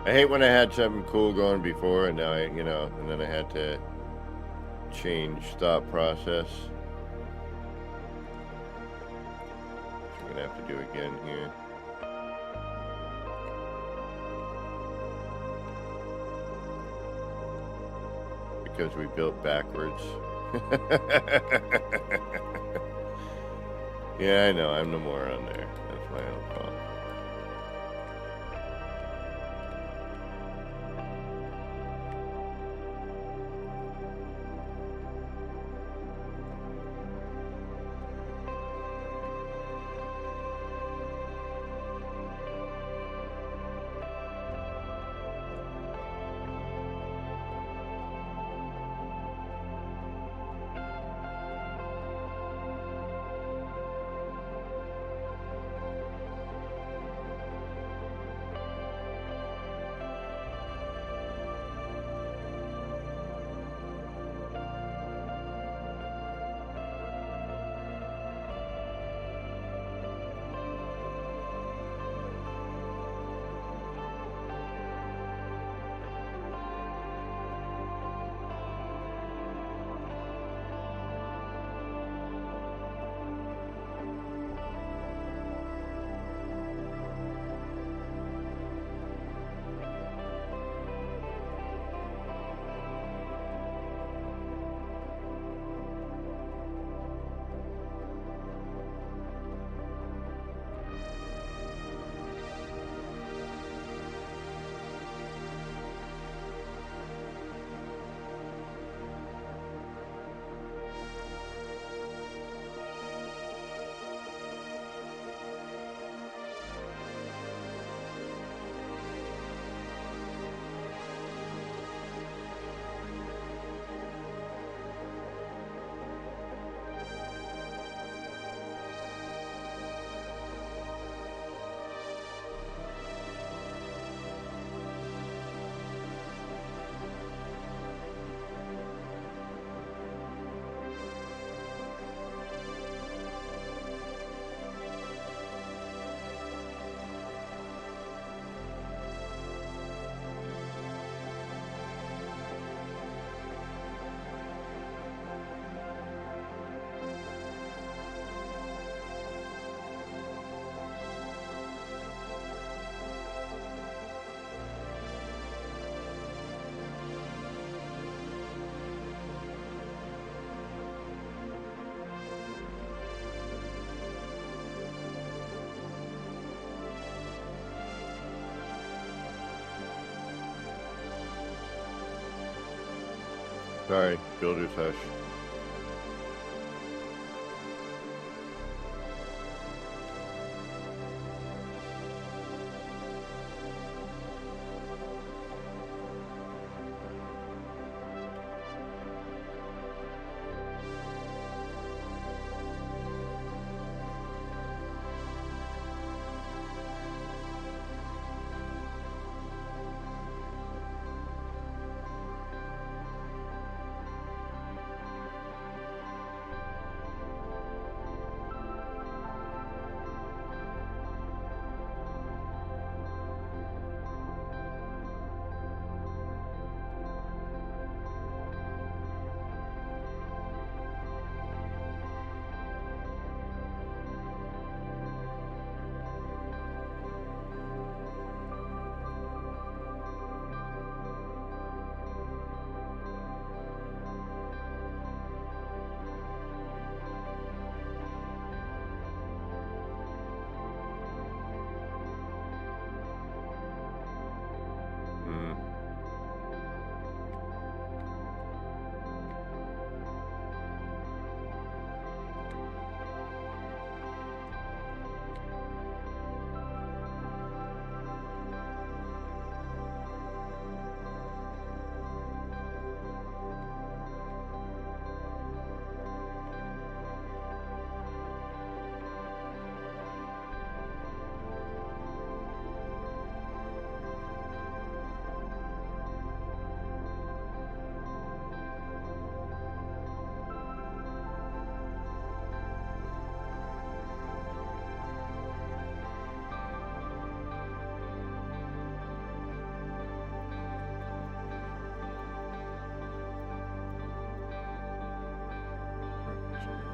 I hate when I had something cool going before and now and then I had to change thought process. Which I'm gonna have to do again here. Because we built backwards. Yeah, I know, I'm the moron there. That's my own fault. Sorry, builder's hush.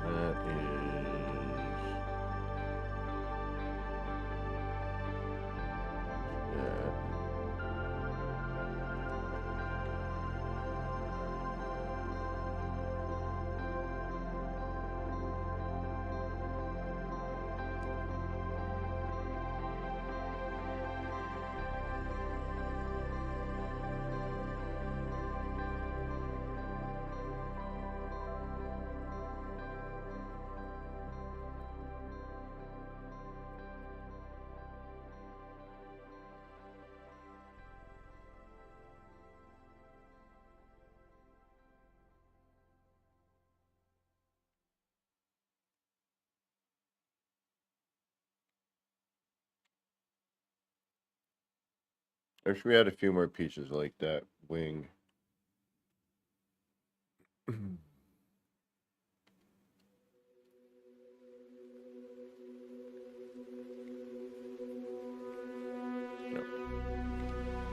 That is that. I wish we had a few more pieces like that wing. Nope.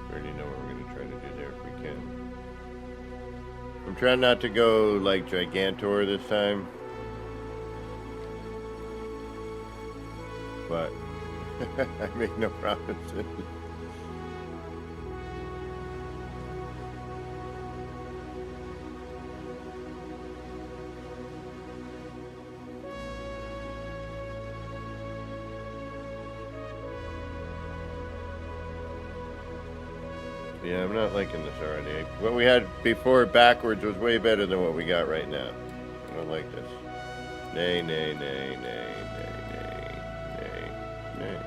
We already know what we're gonna try to do there if we can. I'm trying not to go like Gigantor this time. But I make no promises. Yeah, I'm not liking this already. What we had before backwards was way better than what we got right now. I don't like this. Nay, nay, nay, nay, nay, nay, nay, nay.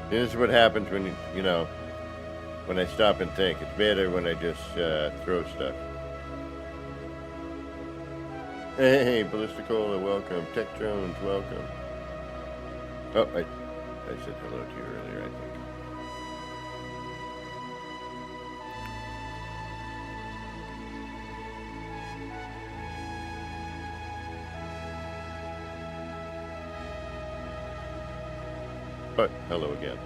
This is what happens when you know, when I stop and think. It's better when I just throw stuff. Hey, Ballisticola, welcome. Tech Jones, welcome. Oh, I said hello to you earlier, I think. But hello again.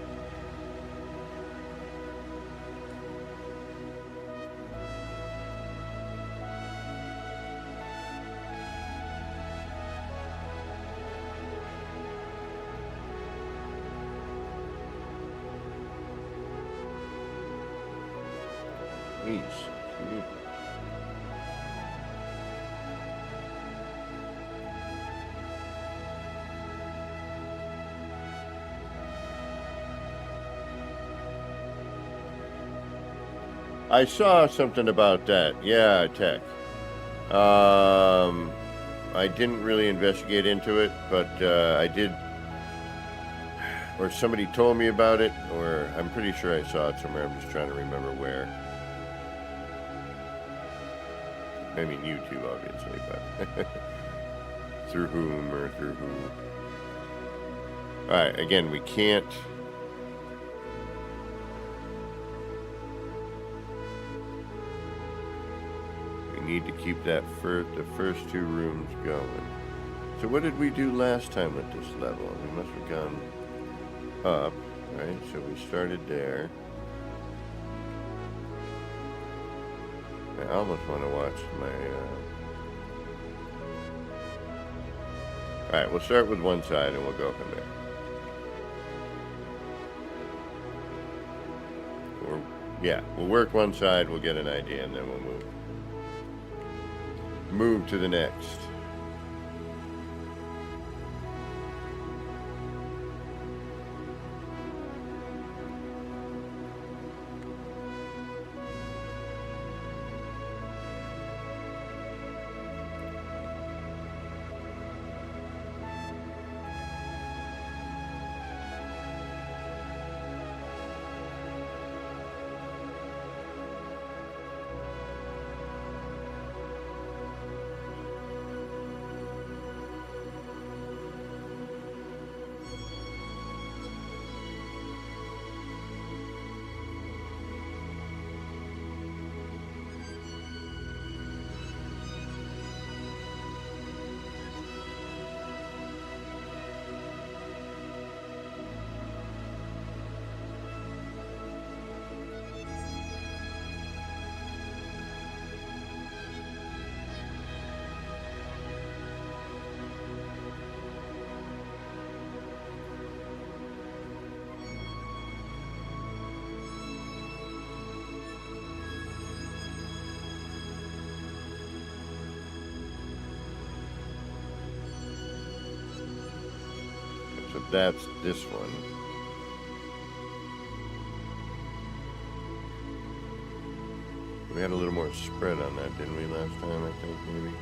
I saw something about that. Yeah, tech. I didn't really investigate into it, but I did, or somebody told me about it, or I'm pretty sure I saw it somewhere. I'm just trying to remember where. I mean, YouTube, obviously, but through whom or through who. Alright, again, we can't. We need to keep that the first two rooms going. So what did we do last time with this level? We must have gone up, right? So we started there. I almost want to watch my... Alright, we'll start with one side and we'll go from there. Yeah, we'll work one side, we'll get an idea, and then we'll move to the next. So that's this one. We had a little more spread on that, didn't we, last time, I think, maybe?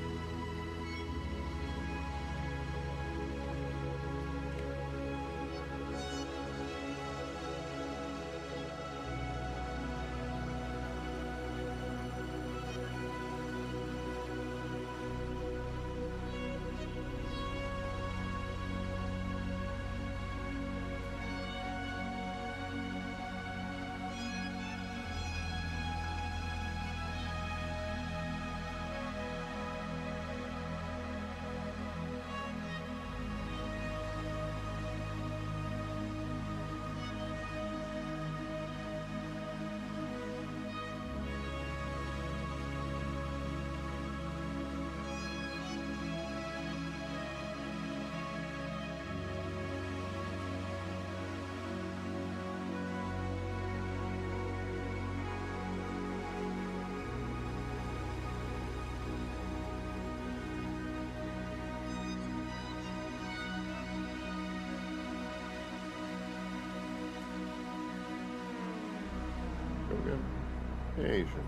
Asian.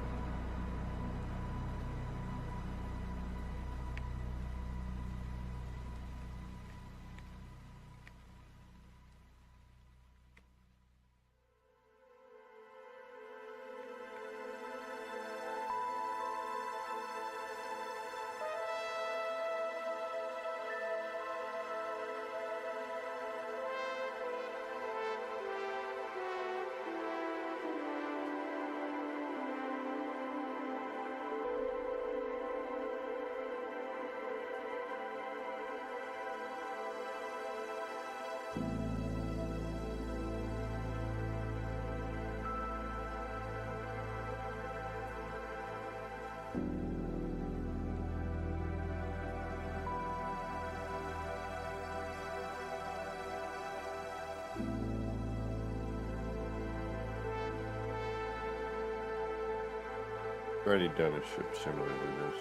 Already done a ship similar to this.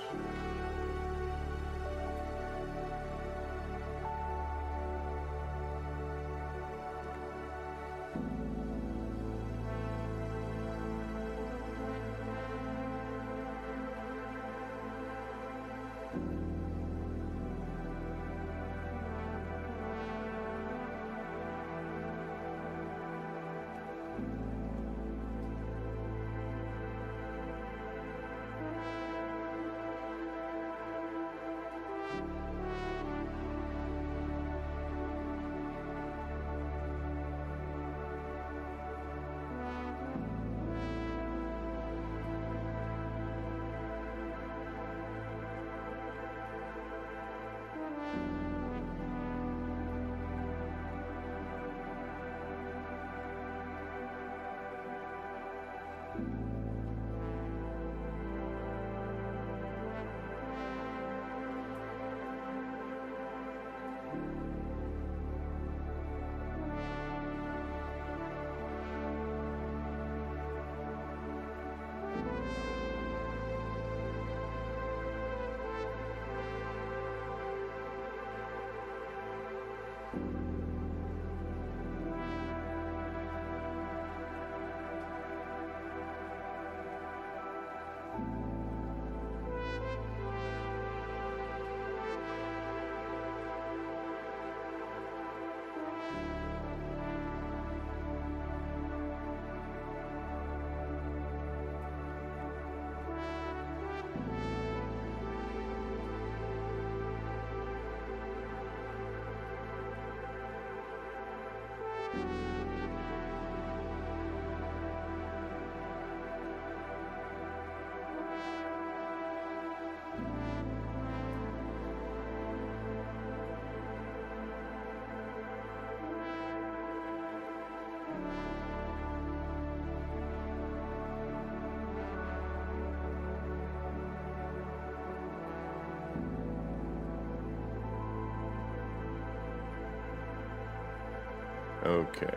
Okay.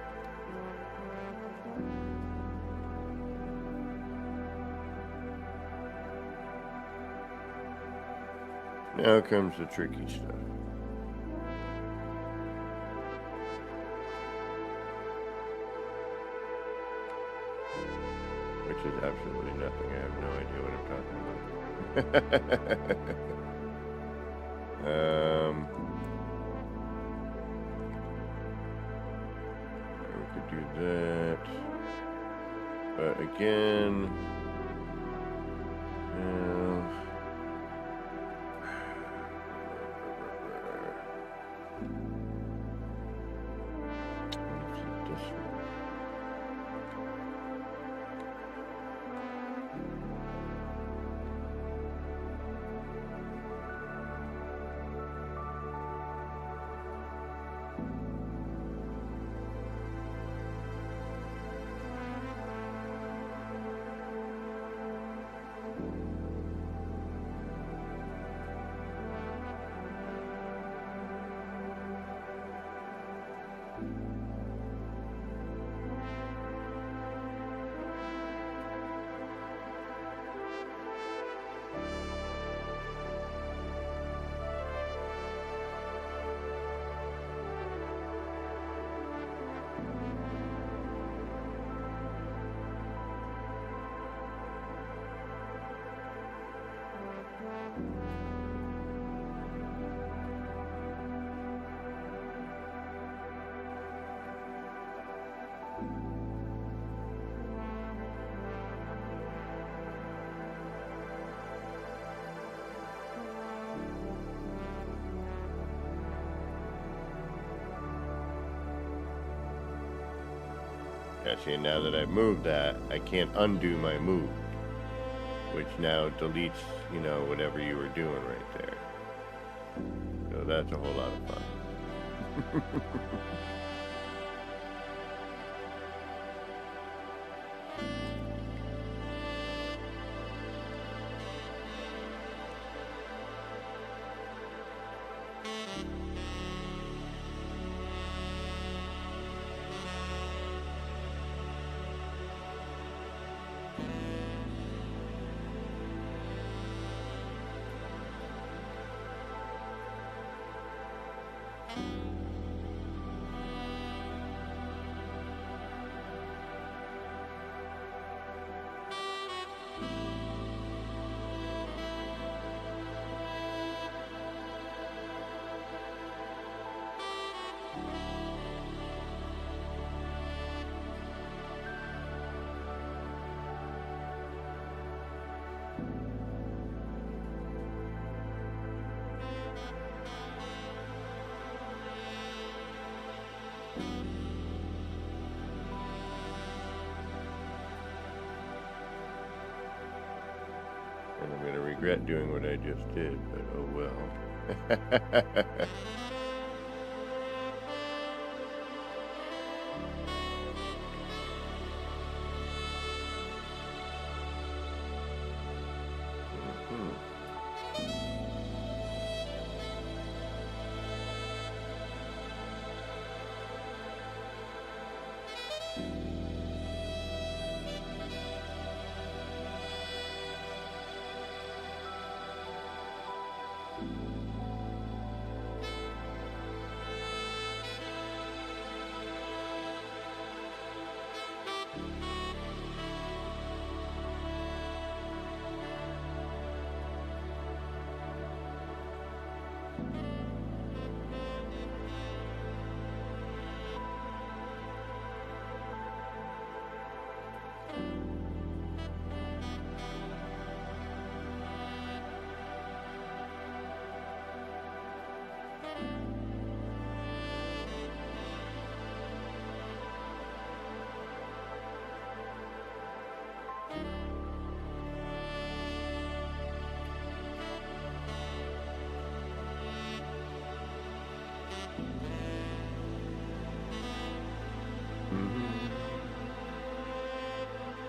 Now comes the tricky stuff. Which is absolutely nothing. I have no idea what I'm talking about. We could do that. But again, see, now that I've moved that, I can't undo my move, which now deletes, you know, whatever you were doing right there. So that's a whole lot of fun. And I'm going to regret doing what I just did, but oh well.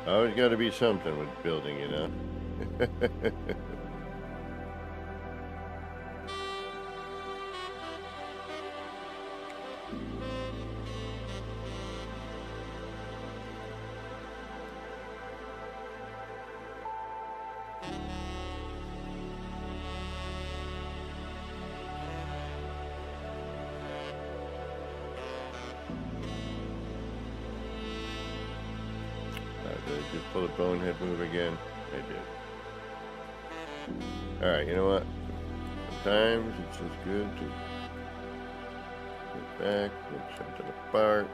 Always got to be something with building, you know. just pull a bonehead move again? I did. Alright, you know what? Sometimes it's just good to get back, get something apart.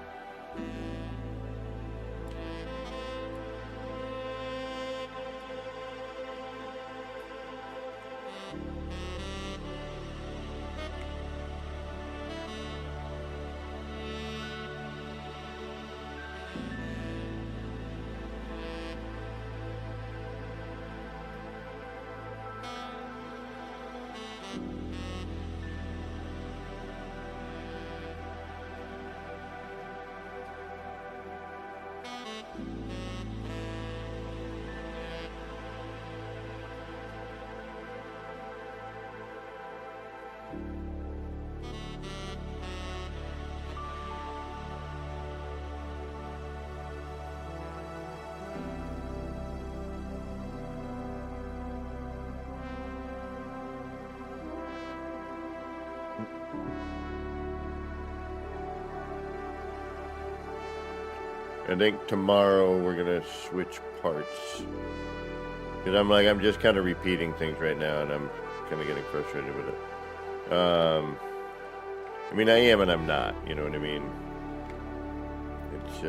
I think tomorrow we're gonna switch parts. Because I'm just kind of repeating things right now, and I'm kind of getting frustrated with it. I mean, I am and I'm not, you know what I mean? It's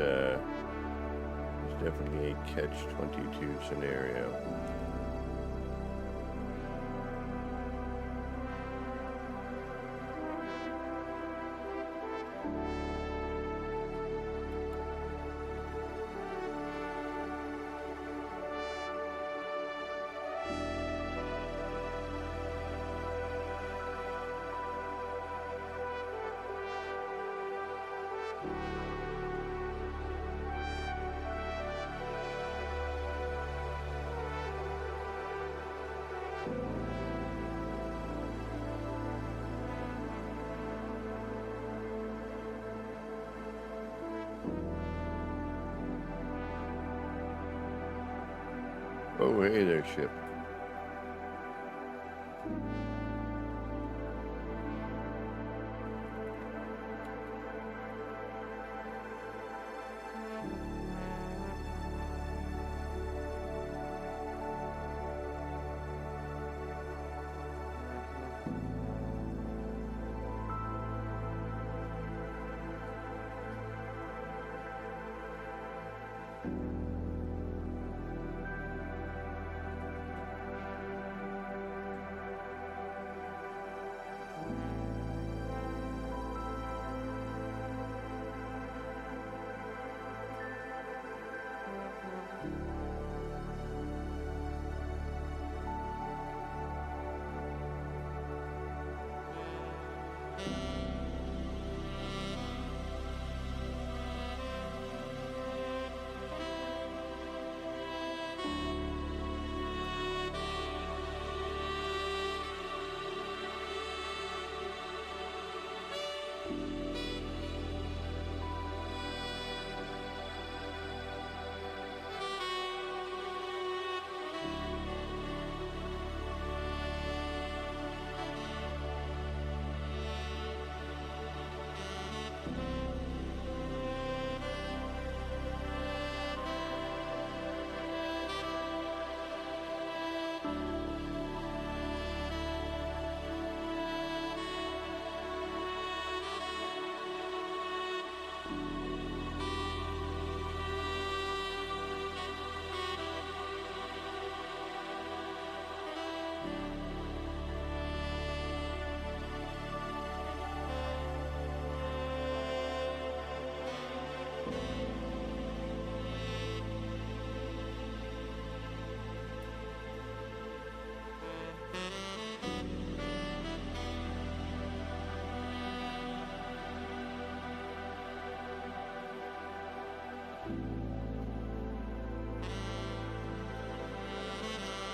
definitely a catch-22 scenario. Oh, hey there, ship.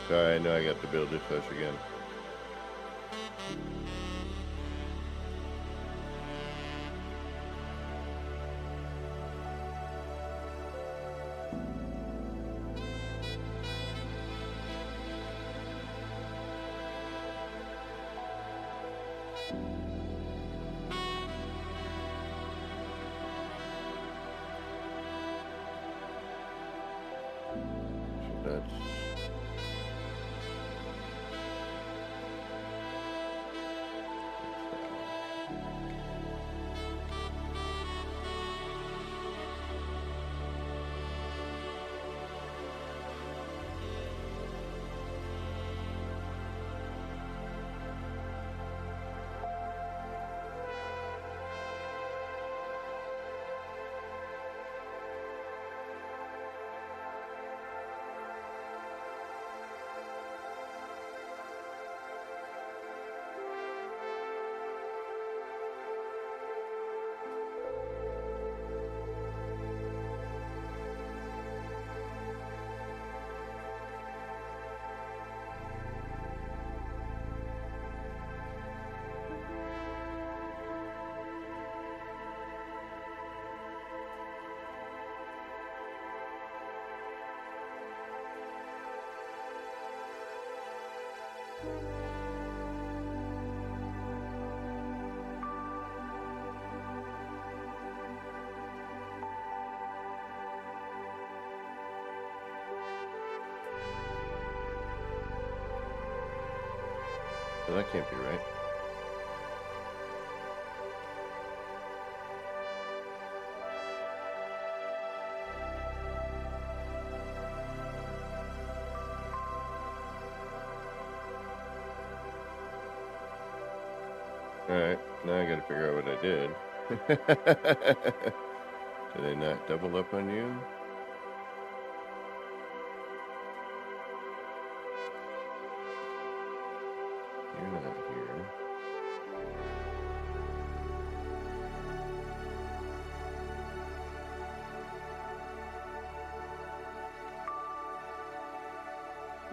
Sorry, I know I got to build this house again. Well, that can't be right. Alright, now I gotta figure out what I did. Did I not double up on you? You're not here.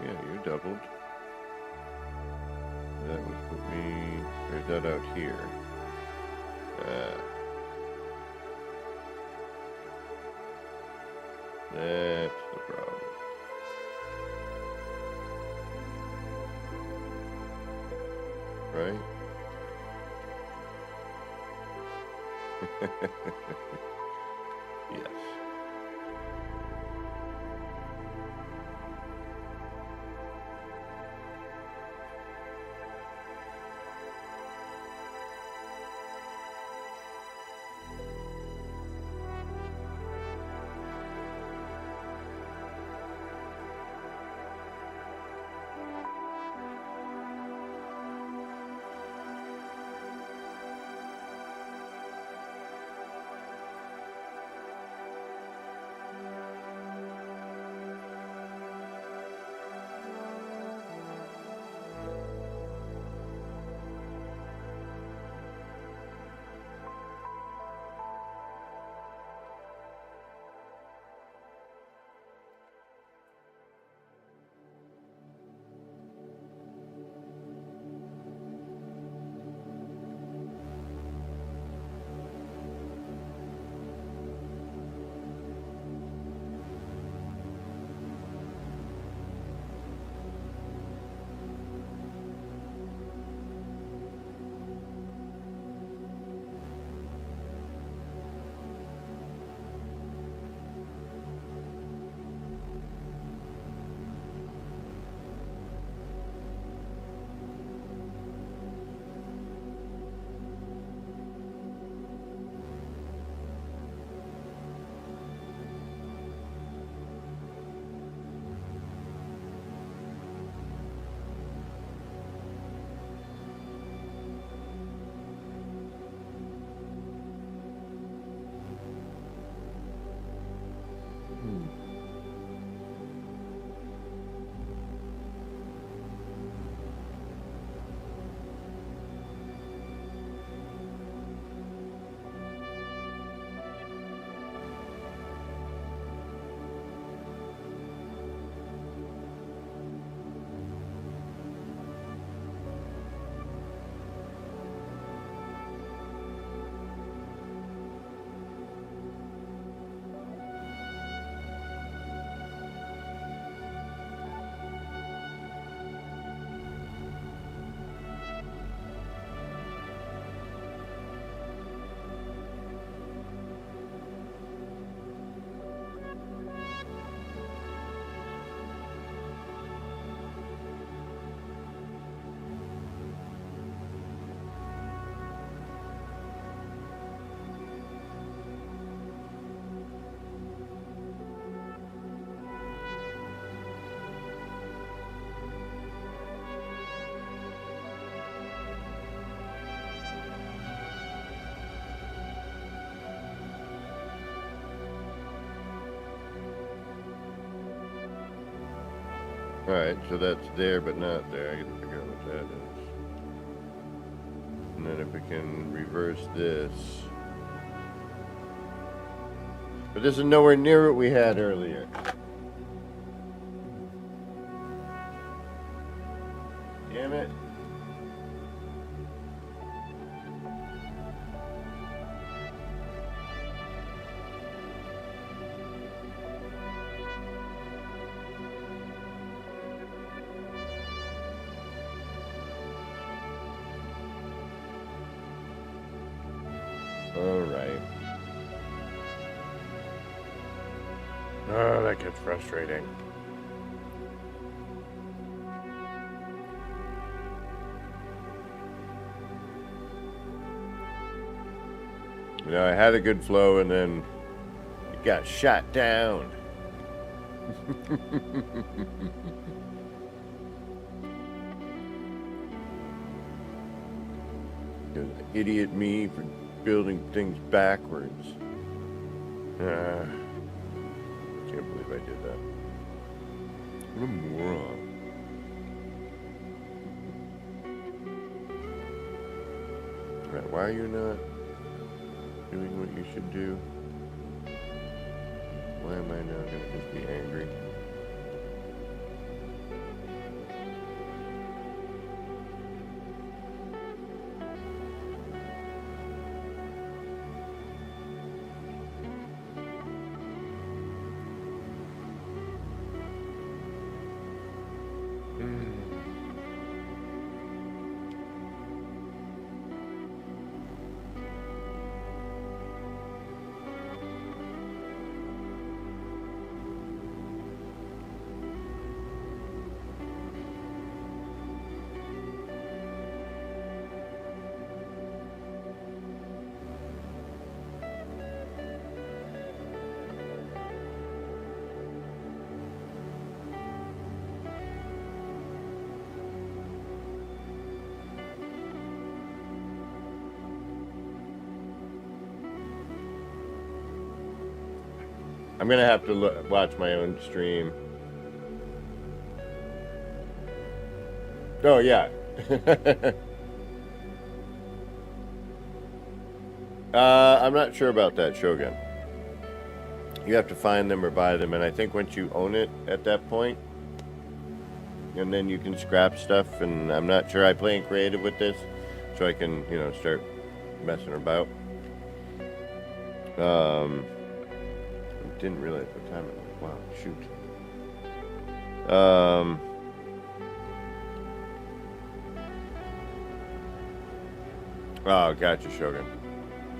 Yeah, you're doubled. That would put me, or is that out here? That's the problem. Right? Yes. Alright, so that's there but not there. I gotta figure out what that is. And then if we can reverse this. But this is nowhere near what we had earlier. Damn it. Alright. Oh, that gets frustrating. You know, I had a good flow, and then it got shot down. Idiot me for building things backwards. Can't believe I did that. What a moron. Right, why are you not doing what you should do? Why am I now going to just be angry? I'm gonna have to watch my own stream. Oh yeah. I'm not sure about that, Shogun. You have to find them or buy them, and I think once you own it at that point, and then you can scrap stuff. And I'm not sure. I play in creative with this, so I can, you know, start messing about. Didn't realize what time it was. Wow, shoot. Oh, gotcha, Shogun.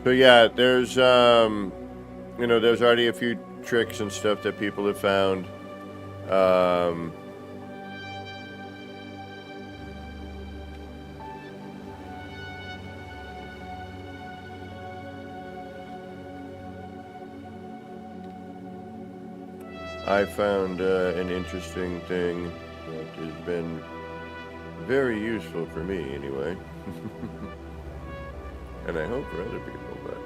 So yeah, there's you know, there's already a few tricks and stuff that people have found. I found an interesting thing that has been very useful for me, anyway. And I hope for other people, but...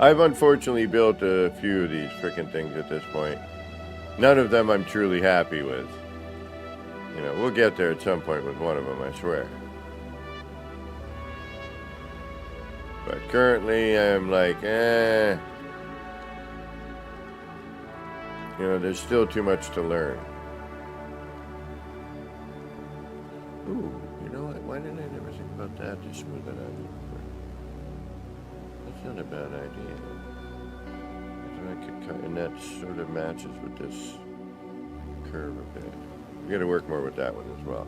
I've unfortunately built a few of these frickin' things at this point. None of them I'm truly happy with. You know, we'll get there at some point with one of them, I swear. But currently I'm like, You know, there's still too much to learn. Ooh, you know what? Why didn't I never think about that to smooth it out? That's not a bad idea. I could cut, and that sort of matches with this curve a bit. We got to work more with that one as well.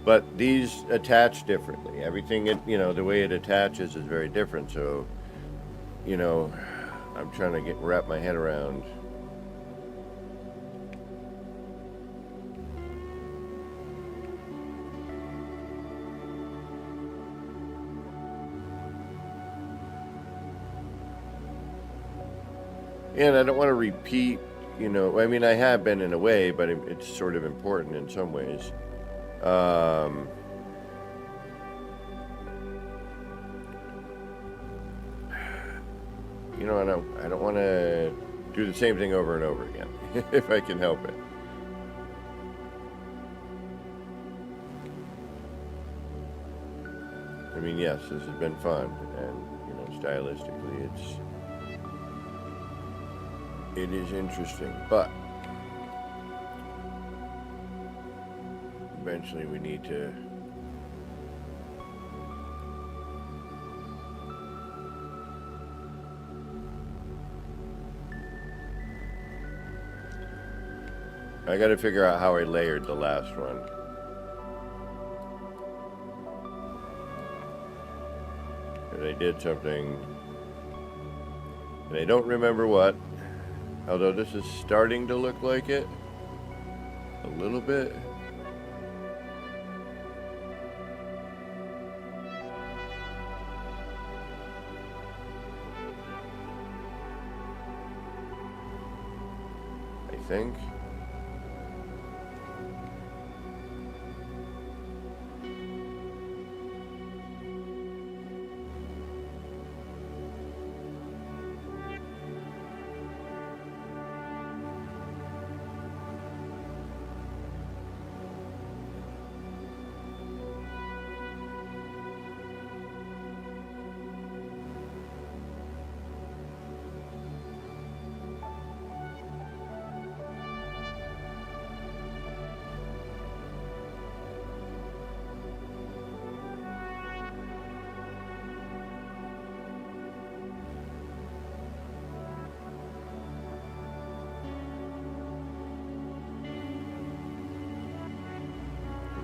But these attach differently. Everything, you know, the way it attaches is very different. So, you know, I'm trying to wrap my head around. And I don't want to repeat, you know, I mean, I have been in a way, but it's sort of important in some ways. You know, I don't want to do the same thing over and over again, if I can help it. I mean, yes, this has been fun, and, you know, stylistically, it is interesting, but eventually we need to I gotta figure out how I layered the last one. But I did something, and I don't remember what, although this is starting to look like it a little bit. I think.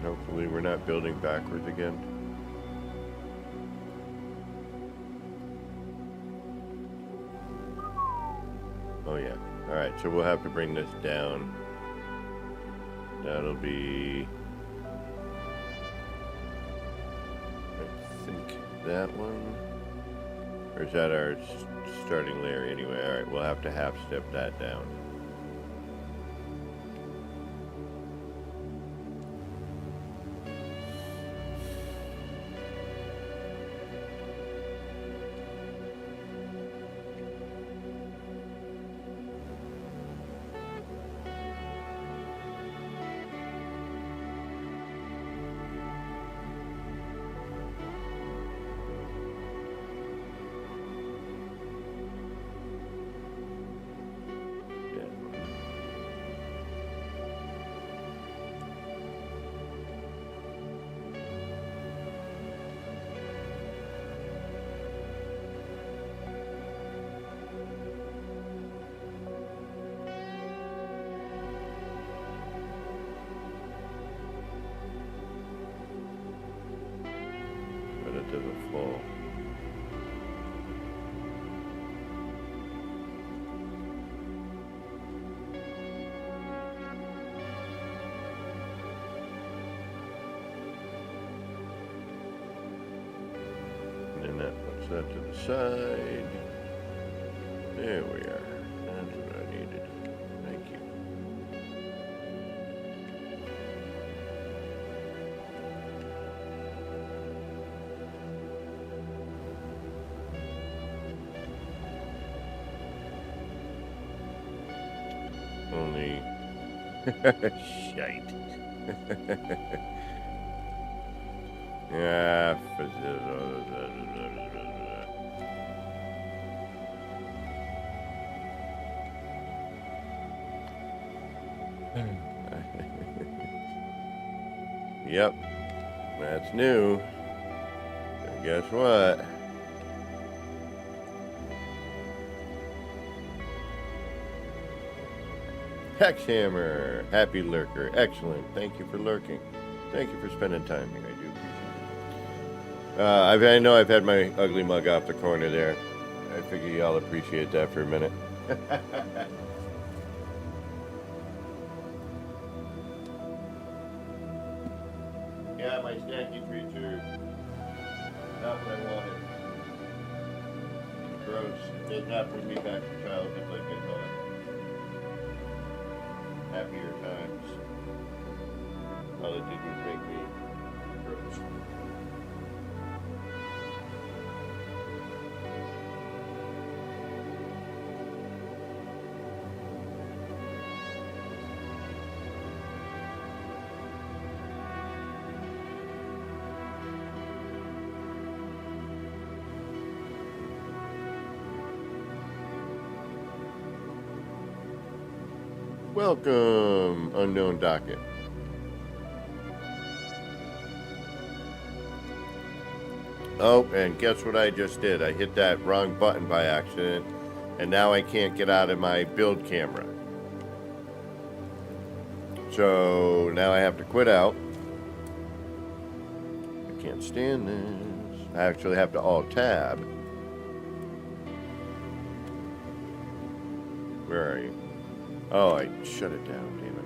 Hopefully we're not building backwards again. Oh yeah. Alright, so we'll have to bring this down. That'll be... I think that one. Or is that our starting layer anyway? Alright, we'll have to half step that down. To the full. And then that puts that to the side. There we are. That's what I needed. Thank you. Only shite. Yeah. Yep. That's new. And guess what? Hexhammer, happy lurker, excellent. Thank you for lurking. Thank you for spending time here. I do appreciate it. I know I've had my ugly mug off the corner there. I figure y'all appreciate that for a minute. Yeah, my snacky treats are not what I wanted. Gross. It did not bring me back to childhood like I thought. Happier times. All it did was make me gross. Welcome, unknown docket. Oh, and guess what I just did? I hit that wrong button by accident, and now I can't get out of my build camera. So now I have to quit out. I can't stand this. I actually have to alt-tab. Where are you? Oh, I shut it down, damn it.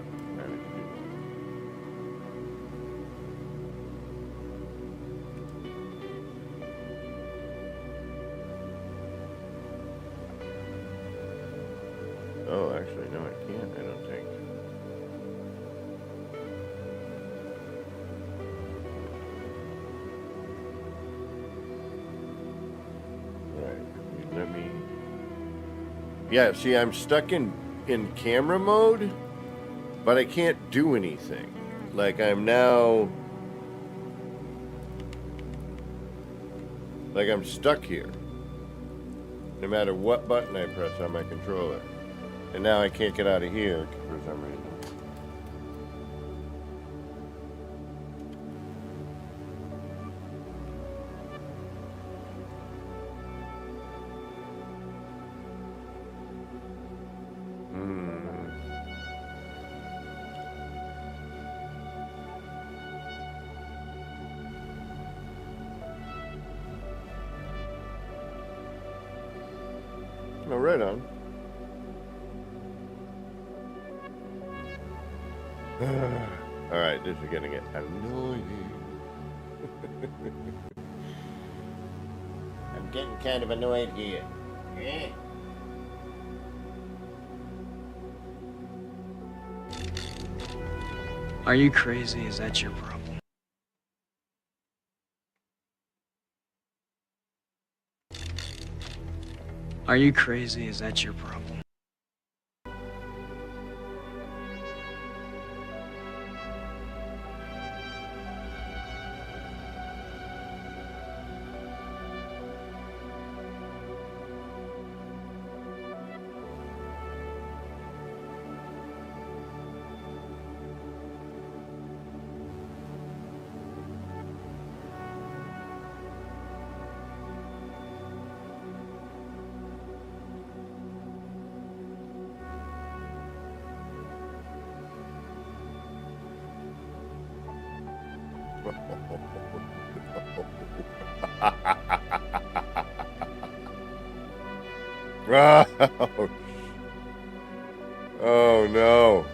All right. Oh, actually, no, I can't, I don't think. Right, let me... Yeah, see, I'm stuck in camera mode, but I can't do anything. Like, I'm now... Like, I'm stuck here. No matter what button I press on my controller. And now I can't get out of here for some reason. Oh, right on. Alright, this is getting it annoying. I'm getting kind of annoyed here. Yeah. Are you crazy? Is that your problem? Are you crazy? Is that your problem? Oh, oh no.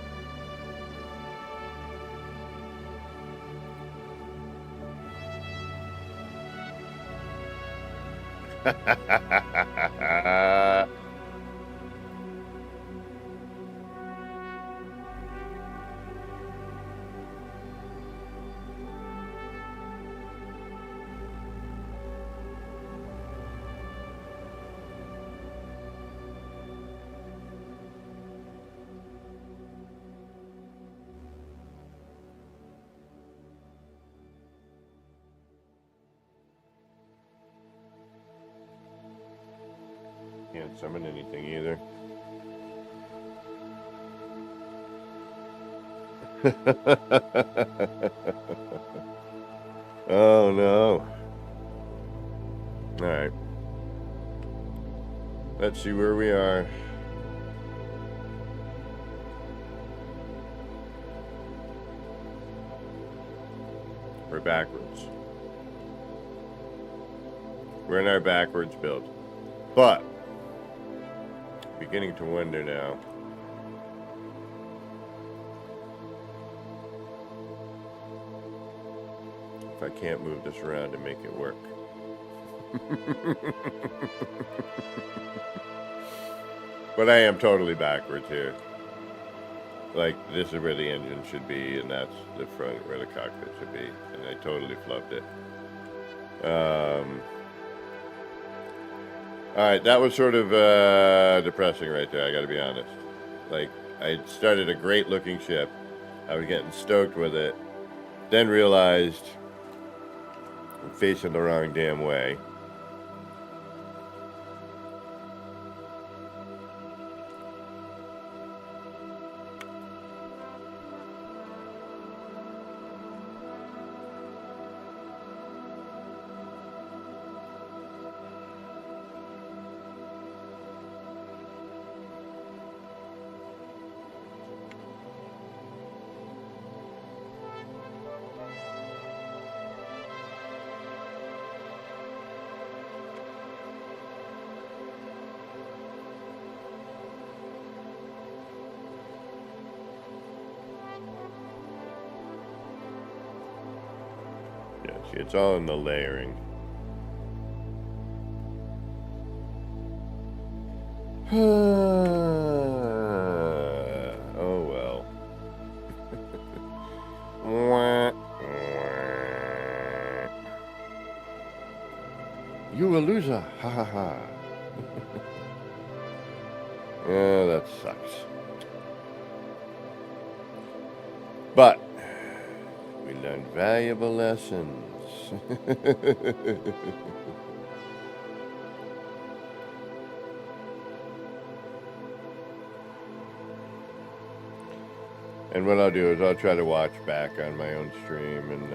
Can't summon anything either. Oh no. Alright. Let's see where we are. We're backwards. We're in our backwards build. But beginning to wonder now. If I can't move this around to make it work. But I am totally backwards here. Like, this is where the engine should be, and that's the front where the cockpit should be. And I totally flubbed it. Alright, that was sort of depressing right there, I gotta be honest. Like, I started a great looking ship. I was getting stoked with it. Then realized I'm facing the wrong damn way. Yeah, see, it's all in the layering. Oh well. Wah, wah. You a loser, ha ha ha. Yeah, that sucks. But we learned valuable lessons. And what I'll do is I'll try to watch back on my own stream and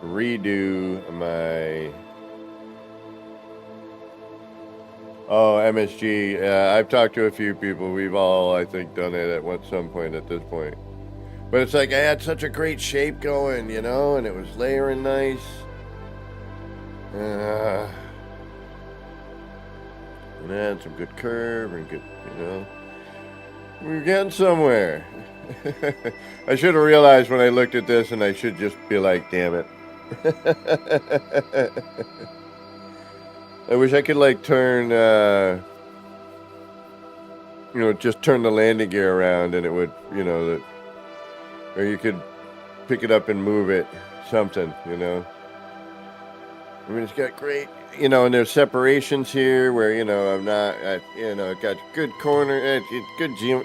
redo my... Oh, MSG. I've talked to a few people. We've all, I think, done it at some point at this point. But it's like I had such a great shape going, you know, and it was layering nice. And then some good curve and good, you know. We're getting somewhere. I should have realized when I looked at this, and I should just be like, damn it. I wish I could like turn, you know, just turn the landing gear around and it would, you know, or you could pick it up and move it, something, you know. I mean, it's got great, you know, and there's separations here where, you know, I'm not, you know, it got good corner, it's good, good.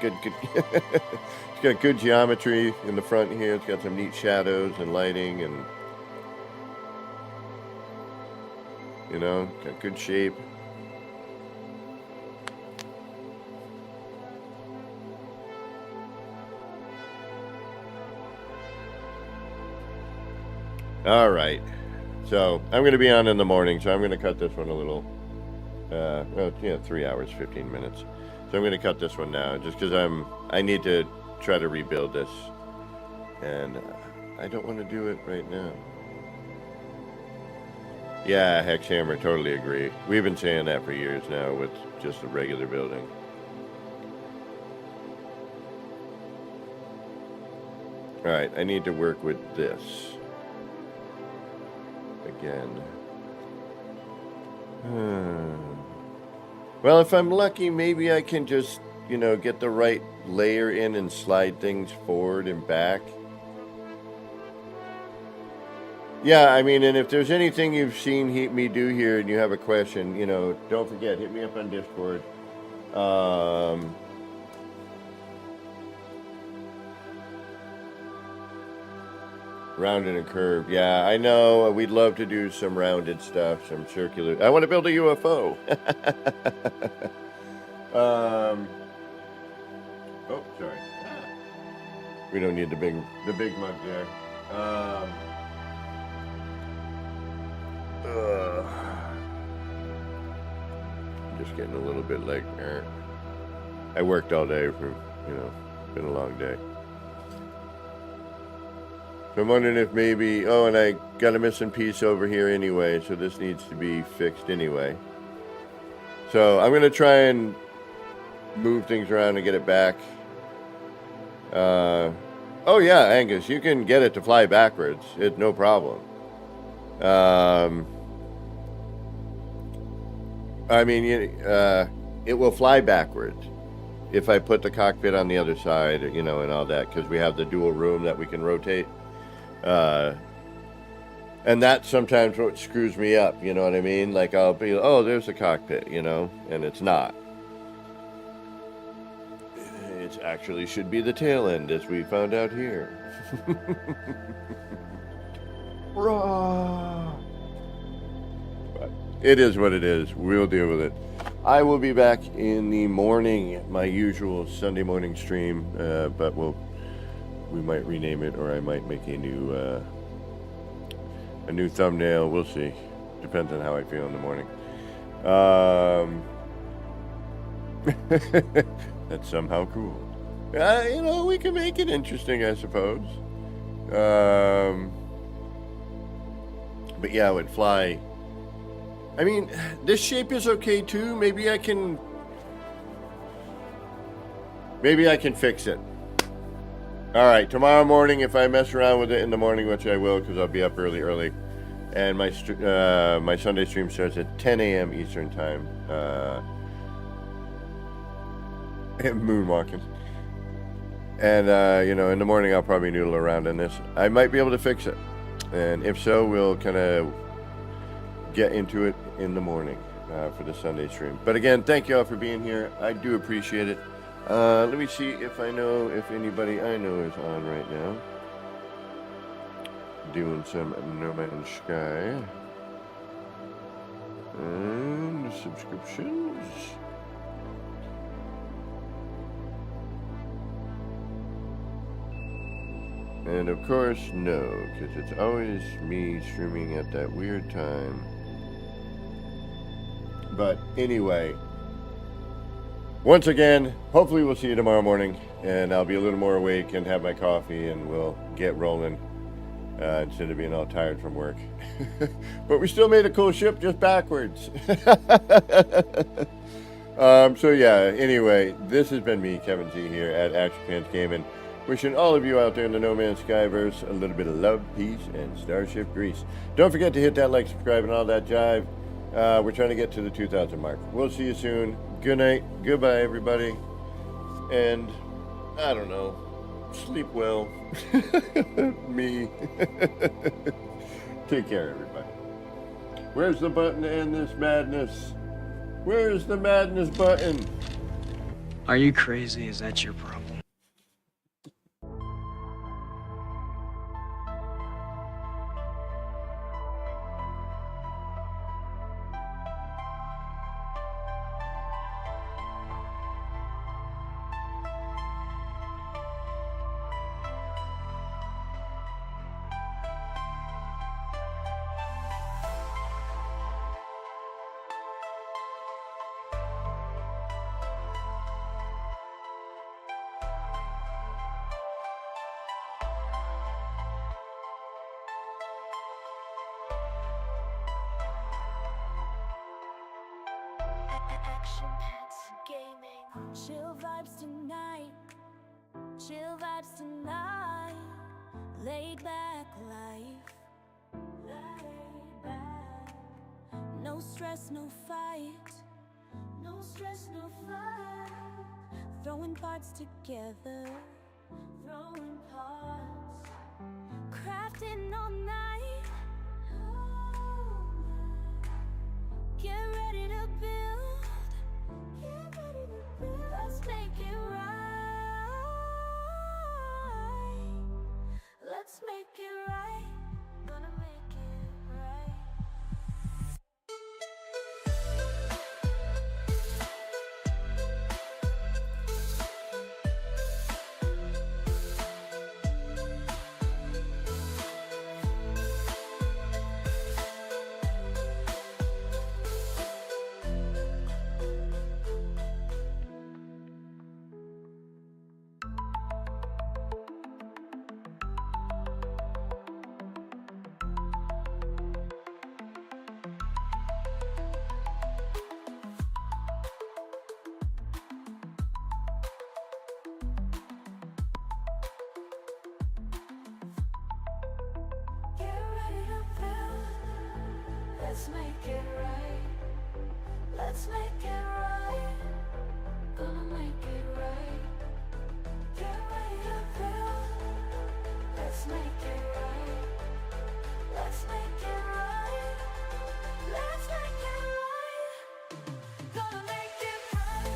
It's got good geometry in the front here. It's got some neat shadows and lighting and, you know, got good shape. All right. So I'm going to be on in the morning, so I'm going to cut this one a little, well, yeah, 3 hours, 15 minutes. So I'm going to cut this one now just because I need to try to rebuild this. And I don't want to do it right now. Yeah, Hex Hammer, totally agree. We've been saying that for years now with just a regular building. All right, I need to work with this. Again. Well, if I'm lucky, maybe I can just, you know, get the right layer in and slide things forward and back. Yeah, I mean, and if there's anything you've seen me do here and you have a question, you know, don't forget, hit me up on Discord. Rounded and curved. Yeah, I know. We'd love to do some rounded stuff, some circular. I want to build a UFO. Oh, sorry. We don't need the big mug there. I'm just getting a little bit like, I worked all day for, you know, been a long day. So I'm wondering if maybe, oh, and I got a missing piece over here anyway, so this needs to be fixed anyway. So I'm going to try and move things around and get it back. Oh yeah, Angus, you can get it to fly backwards. It's no problem. I mean, it will fly backwards if I put the cockpit on the other side, you know, and all that, because we have the dual room that we can rotate. And that's sometimes what screws me up, you know what I mean? Like I'll be, oh, there's the cockpit, you know, and it's not. It actually should be the tail end, as we found out here. But it is what it is. We'll deal with it. I will be back in the morning, my usual Sunday morning stream, but we might rename it, or I might make a new thumbnail. We'll see. Depends on how I feel in the morning. That's somehow cool. You know, we can make it interesting, I suppose. But yeah, it would fly. I mean, this shape is okay too. Maybe I can fix it. All right, tomorrow morning, if I mess around with it in the morning, which I will, because I'll be up early, and my Sunday stream starts at 10 a.m. Eastern time. Moonwalking. And, in the morning, I'll probably noodle around on this. I might be able to fix it. And if so, we'll kind of get into it in the morning for the Sunday stream. But again, thank you all for being here. I do appreciate it. Let me see if I know if anybody I know is on right now. Doing some No Man's Sky. And subscriptions. And of course, no, because it's always me streaming at that weird time. But anyway, once again, hopefully we'll see you tomorrow morning, and I'll be a little more awake and have my coffee, and we'll get rolling instead of being all tired from work. But we still made a cool ship, just backwards. So yeah, anyway, this has been me, Kevin Z, here at Action Pants Gaming. Wishing all of you out there in the No Man's Skyverse a little bit of love, peace, and Starship Grease. Don't forget to hit that like, subscribe, and all that jive. We're trying to get to the 2,000 mark. We'll see you soon. Good night. Goodbye, everybody. And, I don't know, sleep well. Me. Take care, everybody. Where's the button to end this madness? Where's the madness button? Are you crazy? Is that your problem? Action Pants Gaming. Chill vibes tonight. Chill vibes tonight. Laid back life. Laid back. No stress, no fight. No stress, no fight. Throwing parts together. Throwing parts. Crafting all night. Get ready to build. Get ready to build. Let's make it right. Let's make it right. Gonna make it right. Let's make it right. Let's make it right. Gonna make it right. Get ready to build. Let's make it right. Let's make it right. Let's make it right. Gonna make it right.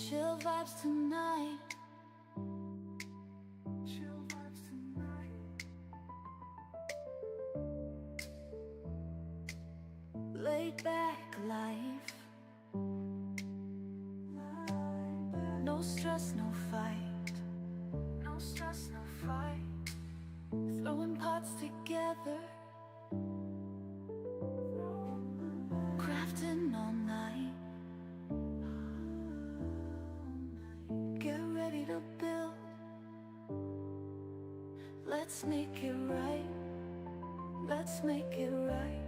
Chill vibes tonight. Chill vibes tonight. laid back life. No stress, no fight. No stress, no fight. Throwing pots together, crafting all night. Get ready to build. Let's make it right. Let's make it right.